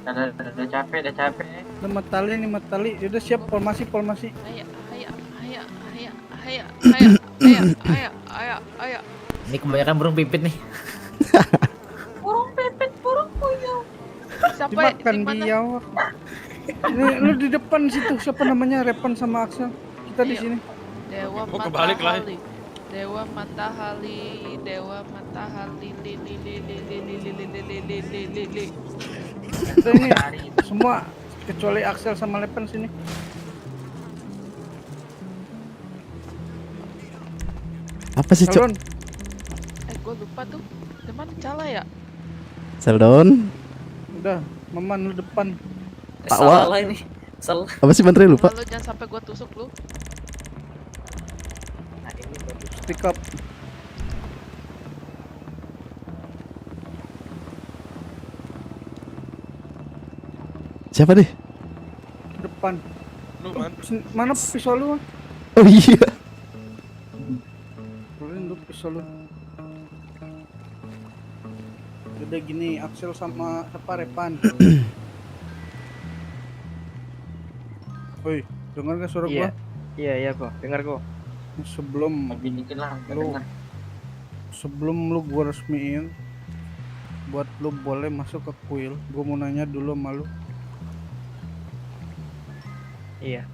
Udah capek, udah capek. Udah matali nih matali. Udah siap formasi. Ayo. Ini kebanyakan burung pipit nih. Burung pipit, burung puyuh. Siapa Dimakan dia. Ini lu di depan situ. Siapa namanya? Repan sama Axel. Kita di sini. Dewa Oh, kebalik lah. Matahari. Dewa Matahari. Li. Kita ini semua kecuali Axel sama Repan sini. Apa sih Cok? Salon. Gue lupa tuh. Teman Cala ya? Seldon. Udah, Maman lu depan. Pak Wa. Salah ini. Salah. Apa sih menteri lupa? Lu jangan sampai gue tusuk lu. Speak up. Siapa deh? Depan. Lu man. Mana pisau lu? Oh iya. Keluarin lu pisau lu. Udah gini, Axel sama siapa Repan. Woi, dengar gak suara gua? Iya kok, dengar kok. Sebelum Dikit lah, lu sebelum lu gua resmiin buat lu boleh masuk ke kuil, gua mau nanya dulu sama lu. Iya.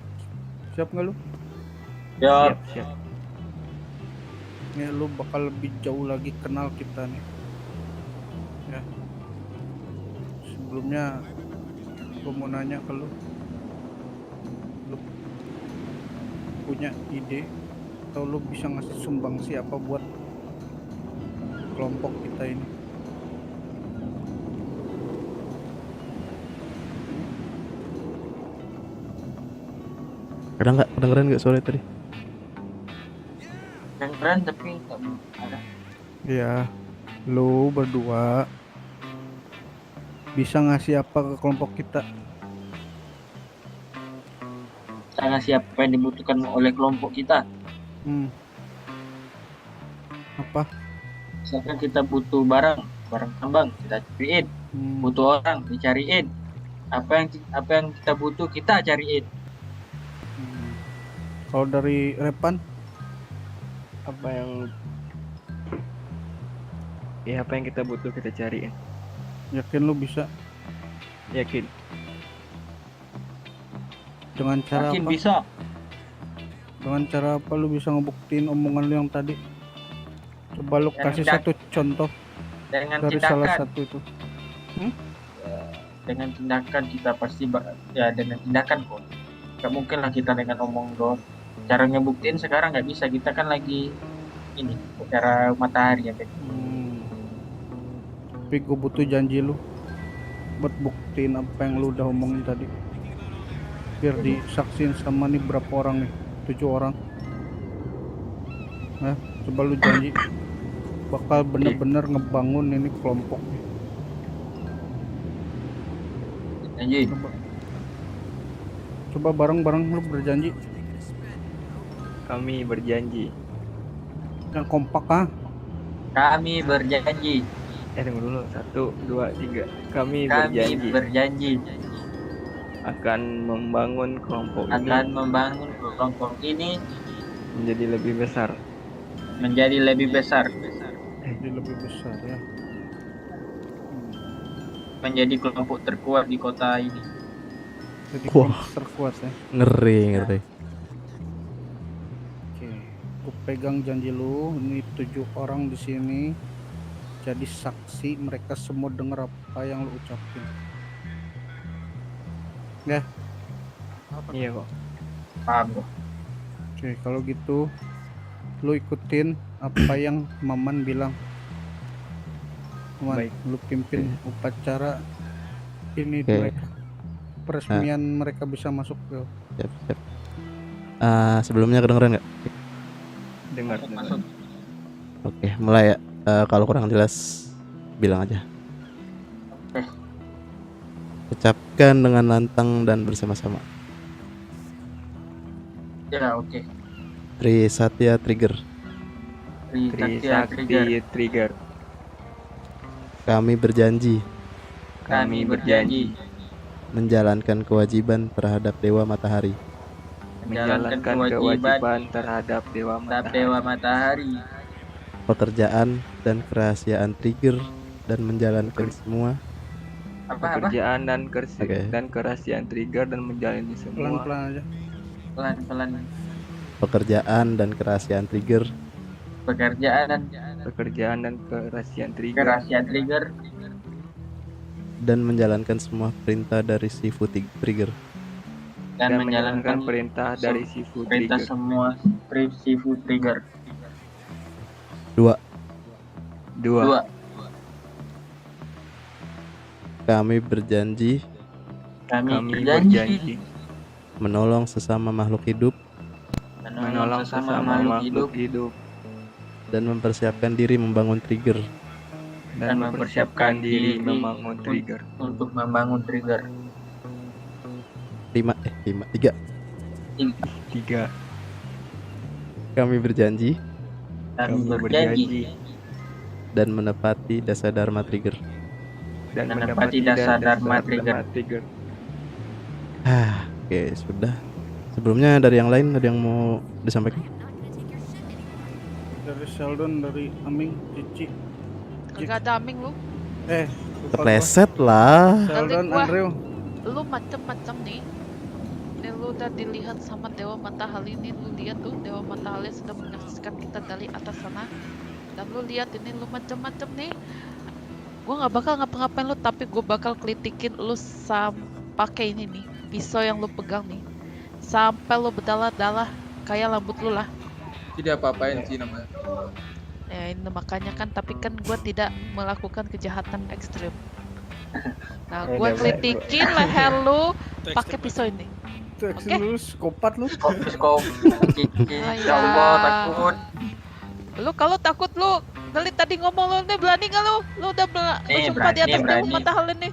Siap nggak lu? Siap. Nih lu bakal lebih jauh lagi kenal kita nih. Ya. Sebelumnya gua mau nanya ke lu. Lu punya ide atau lu bisa ngasih sumbangsi apa buat kelompok kita ini? Kedengeran nggak suara tadi? Keren tapi nggak ada. Ya, lu berdua bisa ngasih apa ke kelompok kita? Kita ngasih apa yang dibutuhkan oleh kelompok kita. Apa? Misalkan kita butuh barang tambang, kita cariin. Butuh orang, dicariin. Apa yang kita butuh, kita cariin. Kalau dari Repan? Apa yang kita butuh kita cariin. Yakin lu bisa? Yakin. Dengan cara Yakin apa? bisa. Dengan cara apa lu bisa ngebuktiin omongan lu yang tadi? Coba lu kasih satu contoh Dengan dari tindakan. salah satu itu. Dengan tindakan kita pasti dengan tindakan kok. Gak mungkin lah kita dengan omong doang. Cara ngebuktiin sekarang nggak bisa, kita kan lagi ini cara matahari ya. Tapi gue butuh janji lu buat buktiin apa yang lu udah omongin tadi. Biar disaksin sama nih berapa orang nih? 7 orang. Nah, coba lu janji bakal bener-bener ngebangun ini kelompok. Janji. Coba bareng-bareng lu berjanji. Kami berjanji. Yang kompak ah. Kami berjanji. Tunggu dulu. 1, 2, 3. Kami berjanji akan membangun kelompok ini menjadi lebih besar. menjadi lebih besar. Jadi lebih besar ya. Menjadi kelompok terkuat di kota ini. Jadi Wah. terkuat ya. Ngeri. Oke, aku pegang janji lu. Ini 7 orang di sini. Jadi saksi, mereka semua dengar apa yang lu ucapin. Ya. Iya kok. Paham kok. Oke, kalau gitu lu ikutin apa yang Maman bilang. Maman, Baik. lu pimpin upacara ini Oke. mereka. Peresmian mereka bisa masuk ke Siap. Sebelumnya kedengeran nggak? Dengar. Masuk. Oke, mulai ya. Kalau kurang jelas bilang aja. Oke. Ucapkan dengan lantang dan bersama-sama. Ya, oke. Tri Satya Trigger. Trisakti Trigger. Kami berjanji Kami berjanji menjalankan kewajiban terhadap Dewa Matahari, Menjalankan kewajiban terhadap Dewa Matahari. pekerjaan dan kerahasiaan Trigger, dan menjalankan semua pekerjaan Oke. dan kerahasiaan Trigger dan menjalani semua pelan-pelan aja. Pelan-pelan. pekerjaan dan kerahasiaan Trigger, pekerjaan dan kerahasiaan Trigger Kerahasiaan Trigger dan menjalankan semua perintah dari Sifu Trigger. dan menjalankan menjalankan perintah dari Sifu perintah Trigger. semua Sifu Trigger. 2. 2. Kami berjanji Kami berjanji menolong sesama makhluk hidup Menolong sesama makhluk hidup dan mempersiapkan diri membangun Trigger. dan mempersiapkan diri membangun Trigger. untuk membangun Trigger. 3. 3. Kami berjanji Kami berjanji dan menepati dasar Dharma Trigger. dan menepati dasar Dharma Trigger. Oke, sudah. Sebelumnya dari yang lain ada yang mau disampaikan? Dari Sheldon, dari Aming, Cici. Gak ada aming lu. Lupa Kepleset lah. gua. Sheldon, Gua. Andrew. Lu macem-macem nih. Nih lu udah dilihat sama Dewa Matahari nih. Lu lihat tuh Dewa Matahari sudah menyaksikan kita dari atas sana. Dan lu lihat ini lu macem-macem nih. Gua nggak bakal ngapa-ngapain lu, tapi gue bakal kritikin lu pakai ini nih, pisau yang lu pegang nih, sampai lu berdarah-darah kayak rambut lu lah. Tidak apa-apain sih namanya. Ya ini makanya kan, tapi kan gue tidak melakukan kejahatan ekstrim. Nah gue kritikin leher lu pakai pisau ini. Itu ekstrim lu, psikopat lu. Ya Allah, takut. Lu kalau takut lu dari tadi ngomong lu nih, berani gak lu? Lu udah bersumpah di atas Dewa Matahari nih.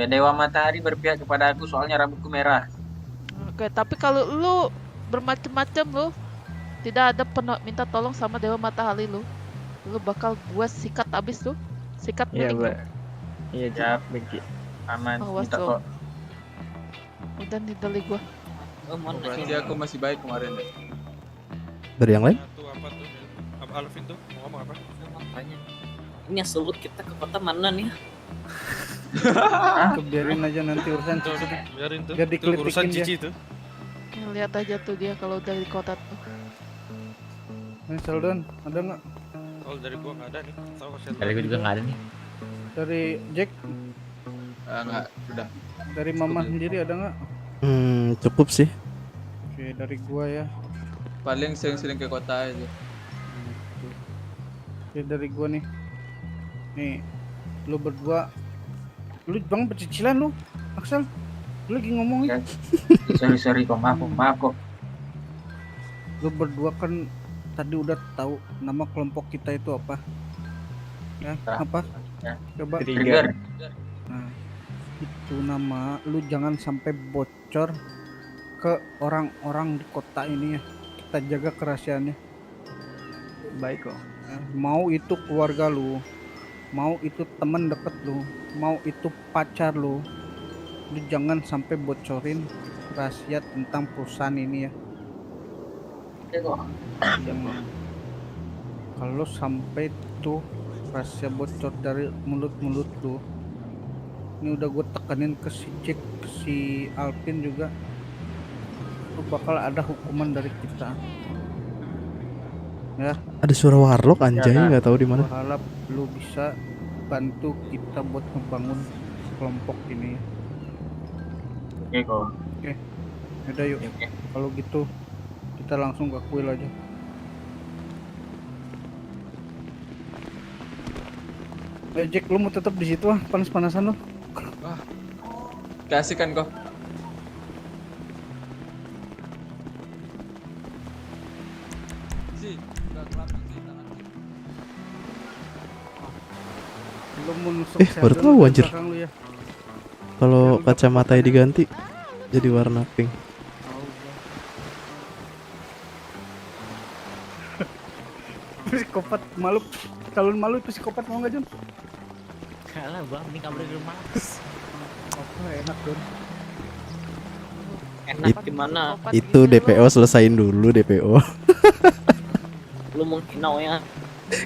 Dewa Matahari berpihak kepada aku soalnya rambutku merah. Oke, tapi kalau lu bermacam-macam lu tidak ada minta tolong sama Dewa Matahari lu bakal gua sikat abis tuh. Sikat Iya, milik lu. Mbak. Iya, Siap. benci. Aman. Awas Minta tuh. kok. Udah nih dari gua. Berarti aku masih baik kemarin deh. Dari yang lain? Tuh apa tuh? Apa Alvin tuh? Mau ngomong apa? Makanya ini sebut kita ke kota mana nih? Biarin aja nanti urusan Cici. Biarin tuh. Biar Itu urusan dikelitikin dia. Cici tuh. Ya, lihat aja tuh dia kalau udah di kota tuh. Sheldon, ada nggak? Kalau dari gua nggak ada nih. Tahu Sheldon. Dari gue juga nggak ada nih. Dari Jack, Enggak, udah. dari Mama sendiri ada nggak? Cukup sih. Oke, dari gua ya. Paling sering-sering ke kota aja. Oke, dari gua nih. Nih, lu berdua, lu bang pecicilan lu, Axel. Lu lagi ngomong nih. Sorry kok, maaf kok. Lu berdua kan tadi udah tahu nama kelompok kita itu apa? Ya, apa? Ya. Coba. Trigger. Nah, itu nama lu jangan sampai bocor ke orang-orang di kota ini ya. Kita jaga kerahasiaannya. Baik kok. Mau itu keluarga lu, mau itu teman deket lu, mau itu pacar lu jangan sampai bocorin rahasia tentang perusahaan ini ya. Kalau sampai tuh rahasia bocor dari mulut-mulut lu, ini udah gue tekanin ke si Jack, ke si Alvin juga, lu bakal ada hukuman dari kita. Ya. Ada suara warlock anjay, Ya, nggak tahu di mana. Gua harap lu bisa bantu kita buat ngebangun kelompok ini. Oke kok. Oke. Yaudah yuk. Kalau gitu kita langsung ke kuil aja. Jack, lu mau tetap di situ ah, panas-panasan lu. Kasih kan kok. Si, udah kelapa sih tangan. Lu mau nusuk Baru Sheldon tahu di anjir. belakang lu ya. Kalau kacamatanya diganti jadi warna pink. Psikopat malu, calon malu itu psikopat mau nggak Jon? Kalah bang, ini kabar di rumah. Apa enak Don? Enak gimana? Itu DPO selesain dulu DPO. Lu menghina ya.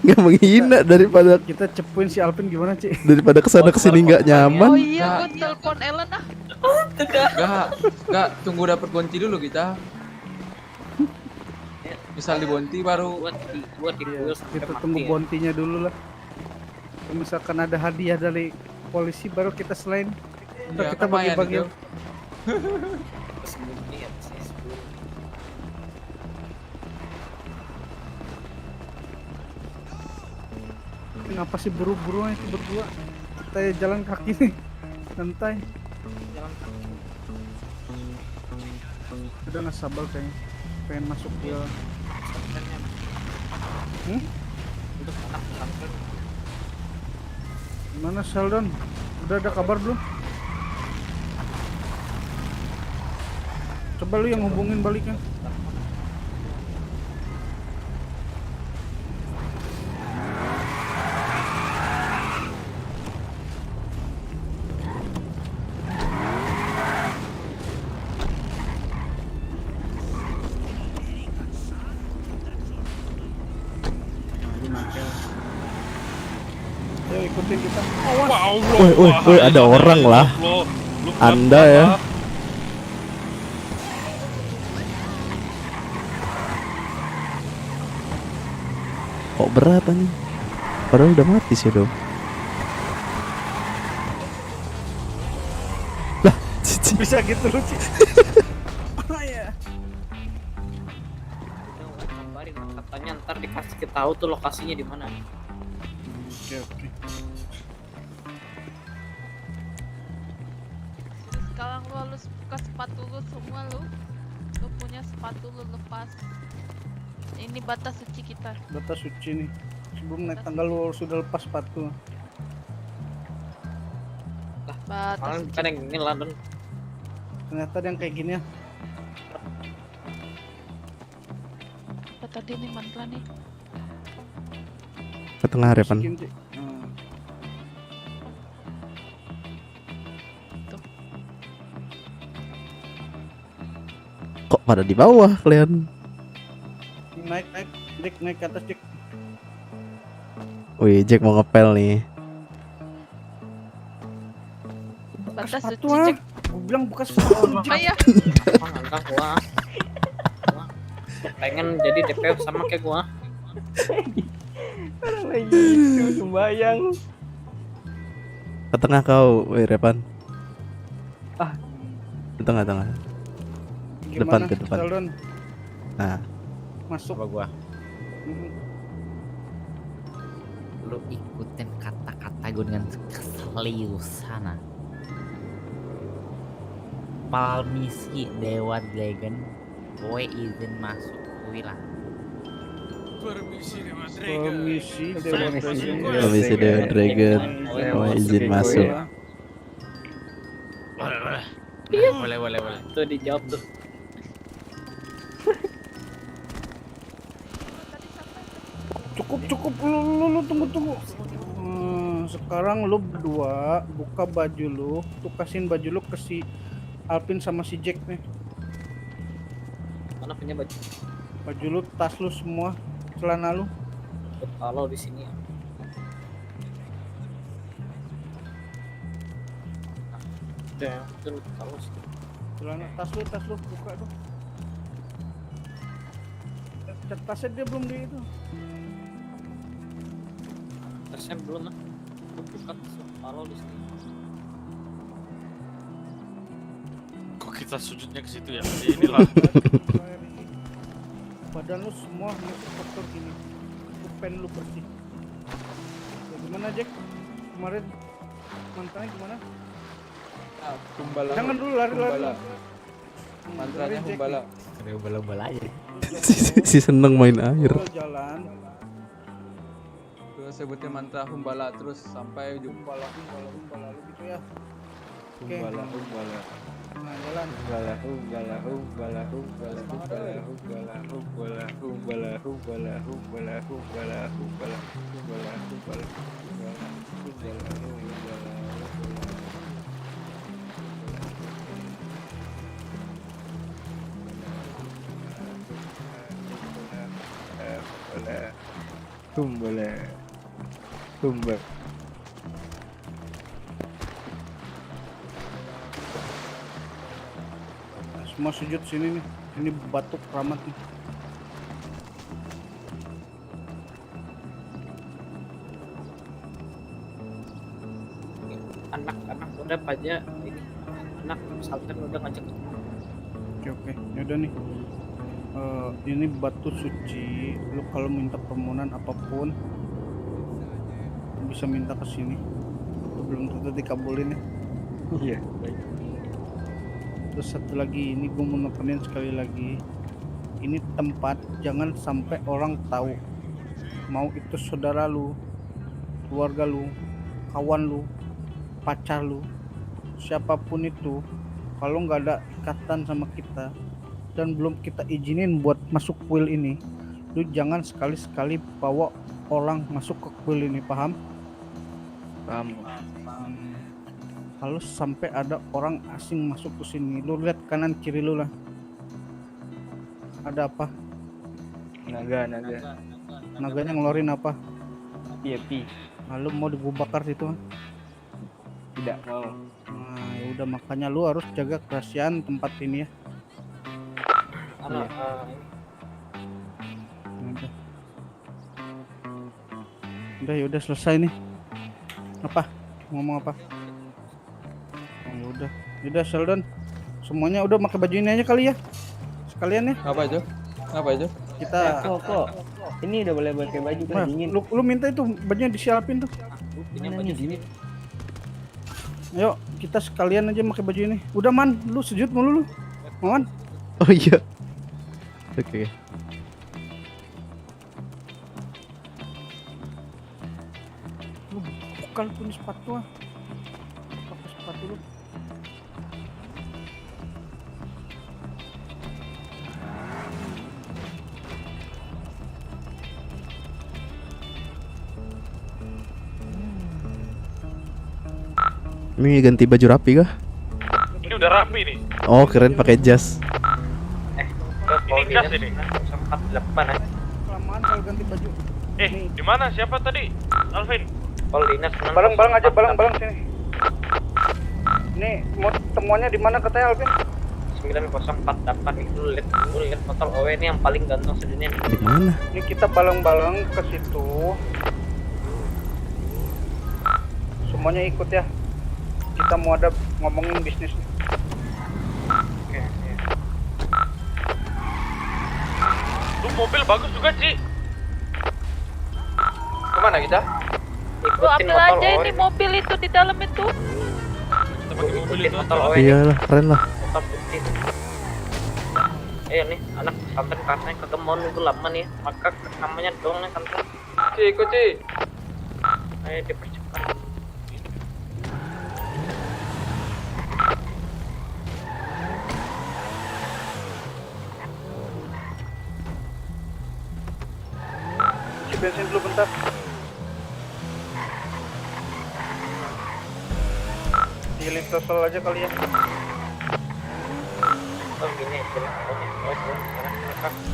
Nggak menghina, daripada kita cepuin si Alvin gimana Ci? daripada kesana kesini nggak nyaman. Oh iya, gue telepon Ellen ah. Enggak, tunggu dapat kunci dulu kita. Misal dibonti baru buat Kita tunggu bontinya dulu lah. Kalau misalkan ada hadiah dari polisi baru kita selain. Ya, Kita lumayan bagi-bagi. itu. Kenapa sih buru-buru itu berdua? Kita jalan kaki nih, santai. Udah nggak sabar kayaknya, pengen masuk ke. Gimana Sheldon? Udah ada kabar belum? Coba lu yang hubungin baliknya. Ayo ikutin kita. Awas. Woi, ada orang lah. Anda ya. Kok berat anjing? Padahal udah mati sih dong. Lah, bisa gitu lu Ci. Ya. Kabarin, katanya ntar dikasih tahu tuh lokasinya di mana. Oke. Sekarang lu harus buka sepatu lu semua lu. Lu punya sepatu lu lepas. Ini batas suci kita. Batas suci nih. Sebelum naik tangga lu sudah lepas sepatu. Batas suci. Kan yang ini London. Ternyata ada yang kayak gini ya. Apa tadi nih mantra nih? ke tengah Repan. Kok pada di bawah kalian? Naik, Jack, naik ke atas, Jack. Wih, Jack mau ngepel nih. Batas Sepatu suci, ah. Jack. Gue bilang buka sepatu. Ayah. Enggak gua. Pengen jadi DPO sama kayak gua. Lagi itu sembayang. Ke tengah kau, wih Repan. Ah. Ke tengah. Gimana, Depan ke depan. Sheldon? Nah, Masuk. Coba gua. Lu ikutin kata-kata gue dengan keseriusan. Permisi Dewa Dragon, gue izin masuk kuil lah. Permisi Dewa Permisi Dewa Dragon, mau izin masuk. Boleh. Tuh dijawab tuh. Cukup lu tunggu. Sekarang lu berdua buka baju lu, tuh kasihin baju lu ke si Alvin sama si Jack nih. Mana punya baju? Baju lu, tas lu semua, celana lu. Kalau di sini ya. Ya, itu kalau sih. Celana, tas lu buka tuh. Tasnya dia belum di itu. Tasnya belum lah. Buka kalau di sini. Kok kita sujudnya ke situ ya? Inilah. Badan lu semua masuk kotor gini. Pen lu bersih. Ya, gimana Jack? Kemarin mantannya gimana? Humbala. Jangan dulu lari-lari. Mantranya Humbala. Ada bola-bola aja. Si seneng main air. Jalan. Terus sebutin mantra Humbala terus sampai ujung. Humbala lu gitu ya. Oke. Humbala. Nah, jalan. Humbala. Semua sujud sini nih. Ini batu keramat nih. Anak-anak udah aja ini. Anak Sultan udah ngajak. Oke. Ya udah nih. Ini batu suci. Lu kalau minta permohonan apapun bisa minta ke sini. Belum tentu dikabulin ya. Iya, baik. Terus satu lagi, ini gue mau nekenin sekali lagi, ini tempat jangan sampai orang tahu, mau itu saudara lu, keluarga lu, kawan lu, pacar lu, siapapun itu, kalau nggak ada ikatan sama kita dan belum kita izinin buat masuk kuil ini, lu jangan sekali-sekali bawa orang masuk ke kuil ini, paham? Paham. Kalau sampai ada orang asing masuk ke sini, lu lihat kanan kiri lu lah. Ada apa? Naga. Naganya ngeluarin apa? Api. Lalu mau dibakar situ? Tidak mau. Nah, ya udah makanya lu harus jaga kerahasiaan tempat ini ya. Anak, Udah selesai nih. Apa? Ngomong apa? Udah Sheldon, semuanya udah pakai baju ini aja kali ya, sekalian ya. Apa itu? Kita kok ini udah boleh pakai baju kan dingin. Lu minta itu bajunya disiapin tuh. ini baju sini. Ayo kita sekalian aja pakai baju ini. Udah Man, lu sujud mulu lu. Man. Oh iya. Oke. Lu bukan punya sepatu ah. Pakai sepatu lu. Ini ganti baju rapi kah? Ini udah rapi nih. Oh keren pakai jas. Ini jas ini. 48 Kelamaan kalau ganti baju. Di mana? Siapa tadi? Alvin. Kalau dinas Bareng sini. Ini mau temuannya di mana katanya Alvin? 9048 itu lihat motor OW ini yang paling ganteng sedunia. Di mana? Ini kita bareng-bareng ke situ. Semuanya ikut ya. Kita mau ada ngomongin bisnis. Oke. Lu mobil bagus juga, Ci. Kemana kita? Lu ambil aja ini mobil itu di dalam itu. Kita pakai mobil itu. Motor OW. Iyalah keren lah. Motor putih. Nih anak pesantren katanya kagak mau nunggu lama nih, maka namanya doang nih kantor. Ci. Ayo dipercepat. bensin dulu bentar. Di Litosol aja kali ya. Oh gini,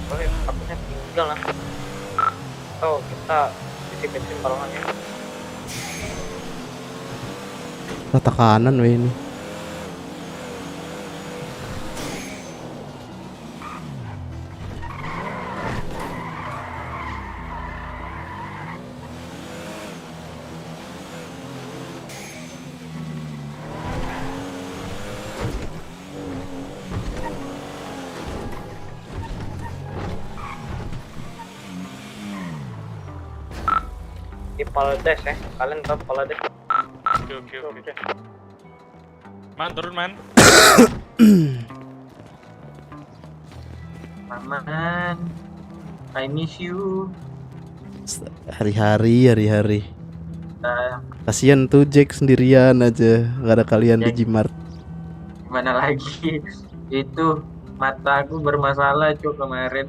boleh takutnya tinggal lah. Oh kita isi bensin barengan ya. Rata kanan weh ini. Di Palades ya, kalian tahu Palades? Oke. Man, turun man. Maman, I miss you. Hari-hari. Nah, Kasian tuh Jack sendirian aja, nggak ada kalian di Gmart. gimana lagi? Itu mata aku bermasalah cuk kemarin.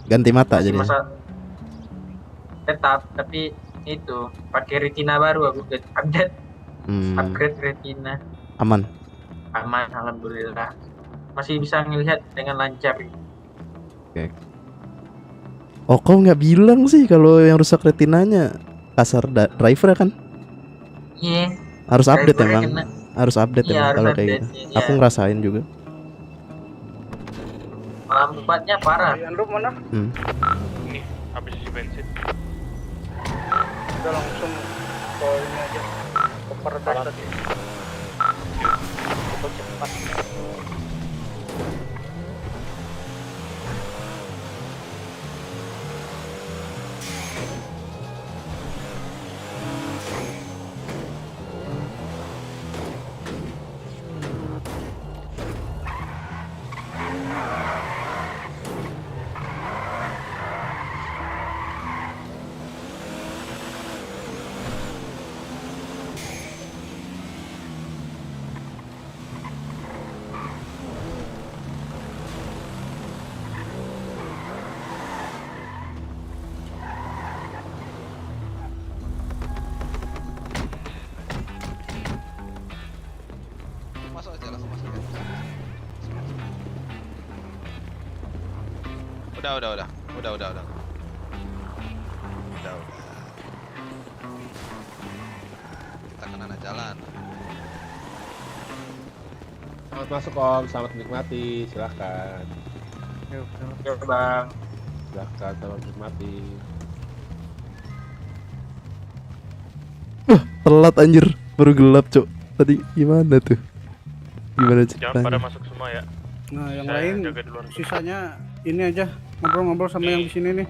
Ganti mata jadi. Tetap, tapi itu pakai retina baru aku update. Upgrade retina. Aman. Aman, alhamdulillah. Masih bisa ngelihat dengan lancar. Oke. Oh, kau nggak bilang sih kalau yang rusak retinanya kasar driver kan? Iya. Harus update Drivernya emang. kena. Harus update Iya, emang harus kalau kayak update, gitu. iya. Aku ngerasain juga. Lambatnya parah. Lu mana? Nih, habis isi bensin. Udah langsung ke ini aja. Ke Paradise tadi. Itu cepat. Udah. Kita kan anak jalan. Selamat masuk Om, selamat menikmati, silahkan. Ya bang. Silahkan, selamat menikmati. Telat anjir, baru gelap cok. Tadi gimana tuh? Gimana Jangan pada ceritanya? masuk semua ya. Nah, yang Saya lain jaga di luar. sisanya ini aja ngobrol-ngobrol sama yang di sini nih.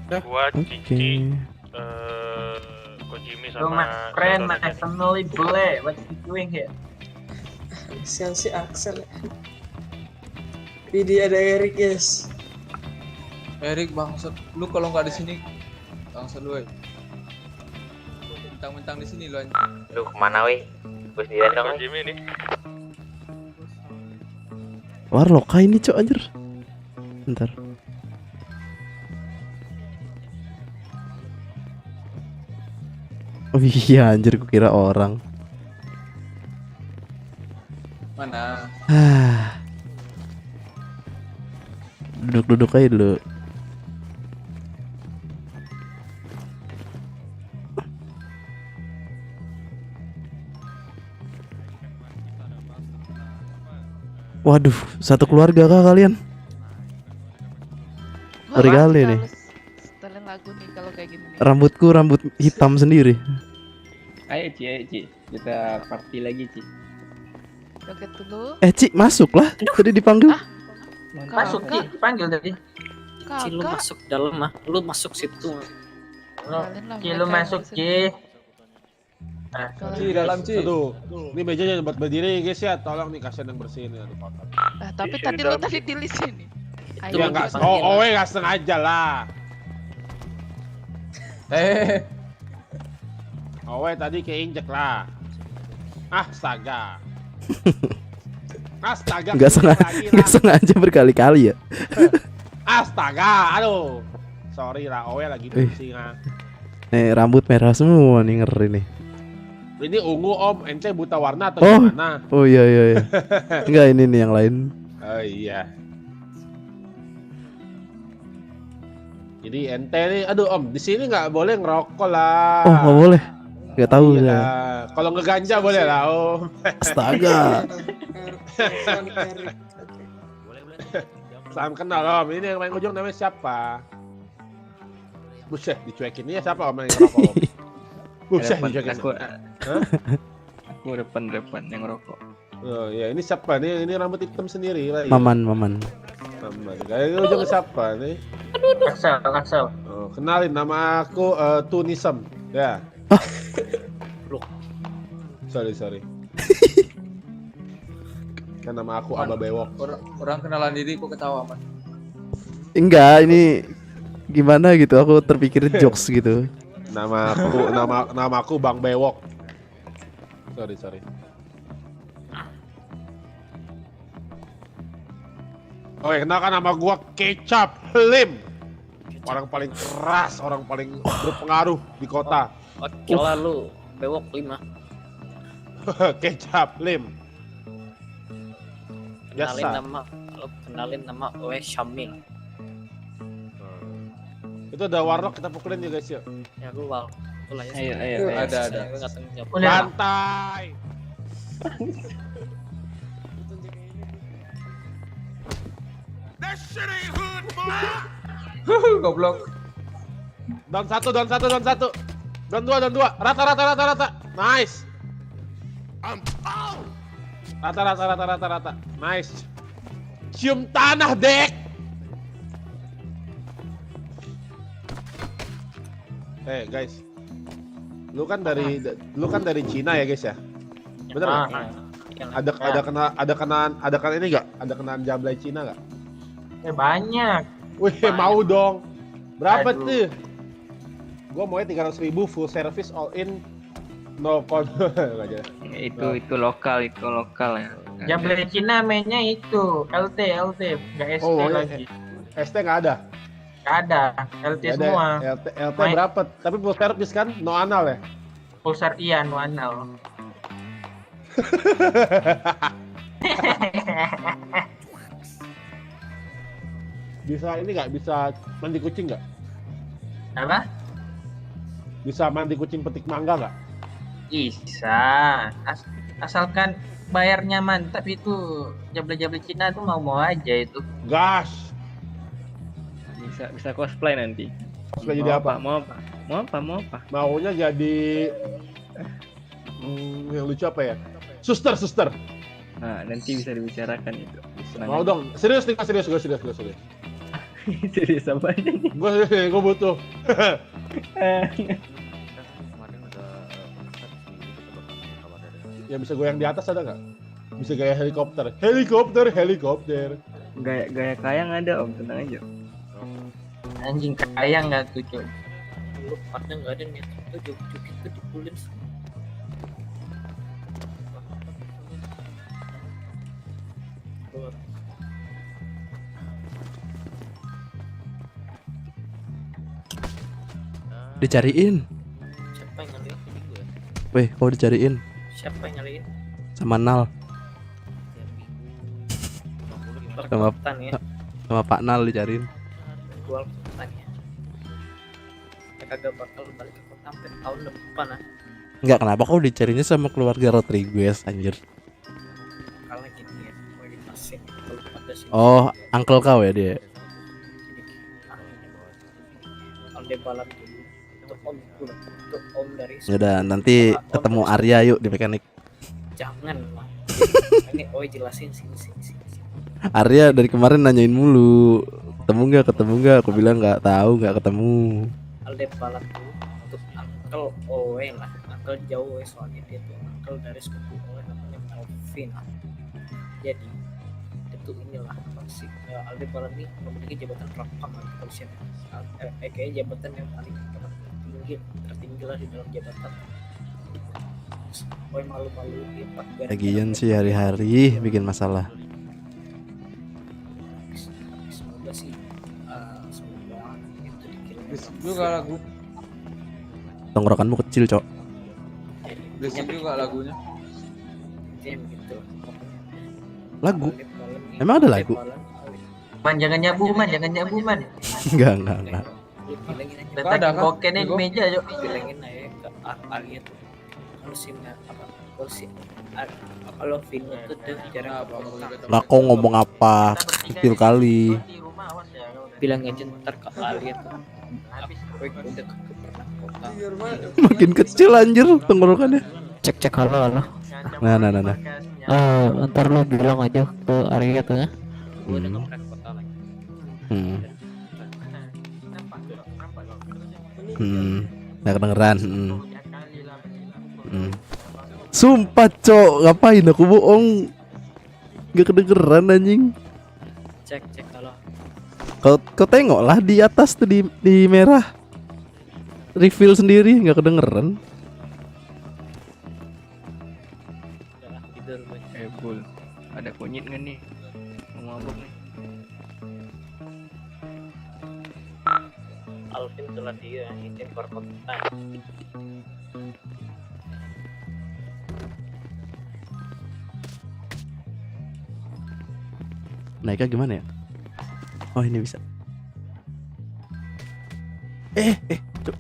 Dah. Gua Oke. Cici, Kojimi Yo, my sama friend, my saudara family bule. What you doing here? Siang si Axel. Widih ada Erik guys. Erik bangsat, lu kalau nggak di sini bangsat lu. Mentang-mentang di sini lu anjing. Lu kemana weh? Gue sendirian dong. Kojimi nih. Warlock ini cok anjir. Bentar. Oh iya anjir, kukira orang. Mana? Duduk-duduk aja dulu. Waduh, satu keluarga kah kalian? Ngeri kali nih. Setelin lagu nih kalau kayak gini nih. Rambutku rambut hitam sendiri. Ayo Ci, kita party lagi Ci. Joget dulu. Cik masuk lah. Tadi dipanggil. Masuk Ci, dipanggil tadi. Ci lu masuk dalam mah, lu masuk situ. Ci lu masuk Ci. Ci dalam Ci. Aduh, ini mejanya buat berdiri guys ya, tolong nih kasihan yang bersihin ya. Tapi tadi lu tadi di sini. Ya enggak, enggak sengaja lah. Owe tadi keinjek lah. Astaga. Astaga. Nggak sengaja berkali-kali ya. Astaga, aduh. sorry lah, Owe lagi Ih. pusing ah. Nih rambut merah semua nih, ngeri nih. Ini ungu om, ente buta warna atau Oh, gimana? oh iya. Enggak, ini nih yang lain. Oh iya. Jadi ente nih, aduh om, di sini nggak boleh ngerokok lah. Oh, nggak boleh. Nggak tahu Iya. saya. Kalau ngeganja boleh lah om. Astaga. Salam kenal om, ini yang main ujung namanya siapa? Buset, dicuekin ini siapa om yang ngerokok om? Buset, dicuekin. Hah? Aku depan yang ngerokok. Oh ya, ini siapa nih? Ini rambut hitam sendiri lah. Maman. Maman. Kayak ujung siapa nih? Axel. Oh, kenalin, nama aku Tunisem. Ya. Sorry. Kan nama aku Aba Bewok. Orang kenalan diri kok ketawa man. Enggak, ini gimana gitu, aku terpikir jokes gitu. Nama aku Bang Bewok. Sorry. Oke, kenalkan nama gua Kecap Lim. Orang paling keras, orang paling berpengaruh di kota. Oke lah lu, bewok 5. Kecap Lim. Kenalin nama Owe Syamil. Itu ada warlock, kita pukulin ya guys yuk. Ya gue wal. Ayo. Ada. Santai. Goblok. Down satu. Down dua. Rata. Nice. Rata. Nice. Cium tanah, Dek. Guys. Lu kan dari Cina ya, guys ya? Bener nggak? Ada kenaan ini nggak? Ada kenaan jablay Cina nggak? Banyak. Wih, mau dong. Berapa Aduh. tuh? Gua maunya 300.000 full service all in, no con. Itu lokal ya. Jablay Cina mainnya itu LT nggak ST Oh, lagi. ST nggak ada. Nggak ada LT Nggak ada. semua. LT berapa? Tapi full service kan, no anal ya? Pulsar Ian Wanal. Bisa ini nggak? Bisa mandi kucing nggak? Apa? Bisa mandi kucing petik mangga nggak? Bisa. Asalkan bayarnya mantap itu. Jablay Cina tuh mau aja itu. Gas. Bisa cosplay nanti. Cosplay jadi apa? Mau apa? Maunya jadi yang lucu apa ya? Suster. Nah, nanti bisa dibicarakan itu. Mau dong. Serius. Serius apa ini? Gue butuh. Yang bisa goyang di atas ada nggak? Bisa gaya helikopter. Gaya kayang ada om, tenang aja. Anjing kaya nggak tuh cuy. Lu partnya nggak ada nih. Itu joget itu dipulin. Dicariin. Siapa yang ngeliat ini gue? Weh, kau dicariin Siapa yang ngeliat? sama Nal. Sama Perkotaan ya. sama Pak Nal dicariin. Jual perkotaannya. Ya kagak bakal balik ke kota sampai tahun depan ah. Enggak, kenapa kau dicarinya sama keluarga Rodriguez anjir? Kalau gini ya, gue dikasih kalau ada sih. Oh, uncle kau ya dia. Aldebaran dulu. Itu om dari. Yaudah, nanti ketemu Arya yuk di mekanik. Jangan lah. Ini jelasin sini. Arya dari kemarin nanyain mulu, ketemu nggak? Aku bilang nggak tahu, nggak ketemu. Aldebaran dulu untuk uncle Owe lah. Uncle jauh soalnya dia tuh uncle dari sepupu Owe namanya Melvin. Jadi itu inilah apa sih? Aldebaran ini memiliki jabatan rakam di kepolisian. Kayak jabatan yang paling tertinggi lah di dalam jabatan. Owe malu-malu di Lagian sih hari-hari bikin masalah. Semoga sih semoga itu dikira Juga lagu. Tenggorokanmu kecil, Cok. Berisik juga lagunya. Gitu. Lagu? Emang ada lagu? Man jangan nyabu man, jangan nyabu man. Enggak. Letak kokennya di meja yuk. Bilangin aja ke Arya tuh. Kalau simnya apa? Kalau film tuh jarang Lah kok ngomong apa? Kecil kali. bilang aja ntar ke Arya tuh. Gue udah pernah kota. Makin kecil anjir tenggorokannya. Cek halo. Nah. Ntar lo bilang aja ke Arya tuh ya. Nggak kedengeran. Sumpah Cok, ngapain aku bohong? Gak kedengeran anjing. Cek kalau. Kau tengok lah di atas tuh di merah. Refill sendiri nggak kedengeran. Bul, ada kunyit nggak nih? Mau mabuk nih. Alvin telah dia izin perkotaan. Naiknya gimana ya? Oh ini bisa. Cok.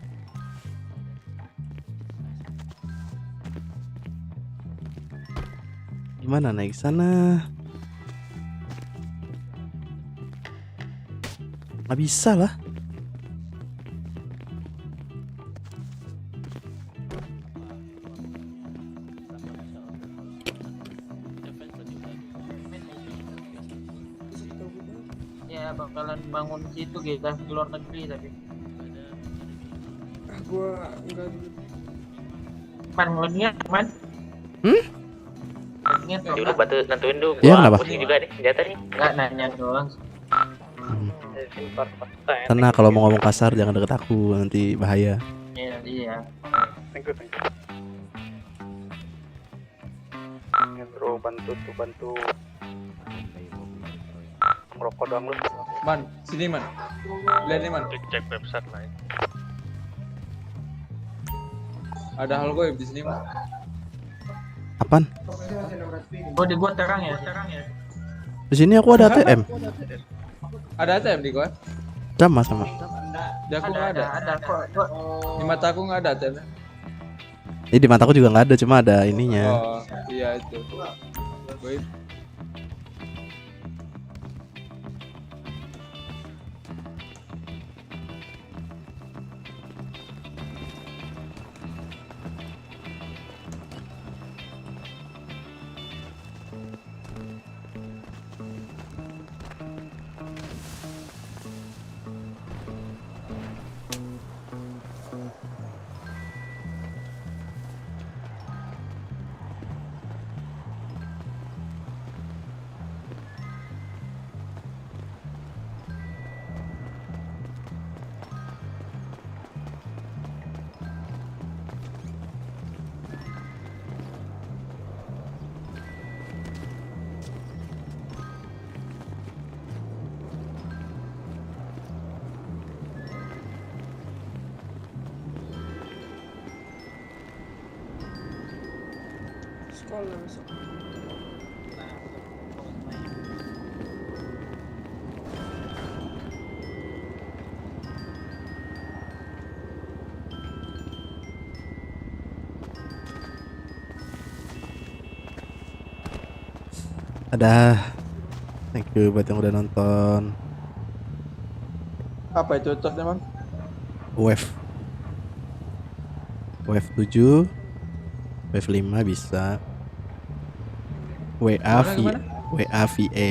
Gimana naik sana? Nggak bisa lah. Ya bakalan bangun situ kita di luar negeri tapi. Gua enggak. Man ngeliat man. Nanti udah batu nentuin dulu. Iya, kenapa? Pusing juga nih senjata nih. Enggak nanya doang. Tenang, kalau mau ngomong kasar jangan deket aku, nanti bahaya. Iya. Thank you. Bro, bantu. Ngerokok doang lu. Man, sini man. Lihat nih man. Cek website lain. Ada hal gue di sini man. Apaan? Oh di gua terang ya. Di sini aku ada ATM. Ada ATM di gua? Sama. Di aku nggak ada. Ada kok. Di mata aku nggak ada ATM. Di mataku juga nggak ada, cuma ada ininya. Oh iya itu. Gue Sekolah besok. Ada. Thank you buat yang udah nonton. apa itu cocoknya man? Wave 7, Wave 5 bisa. Gimana? WAVE.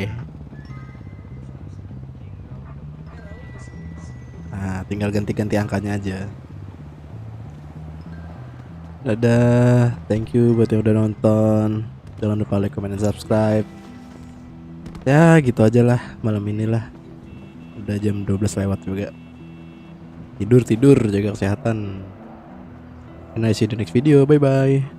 Nah, tinggal ganti-ganti angkanya aja. Dadah, thank you buat yang udah nonton. Jangan lupa like, comment, dan subscribe. Ya gitu aja lah malam inilah. Udah jam 12 lewat juga. Tidur, jaga kesehatan. And I see you in the next video, bye bye.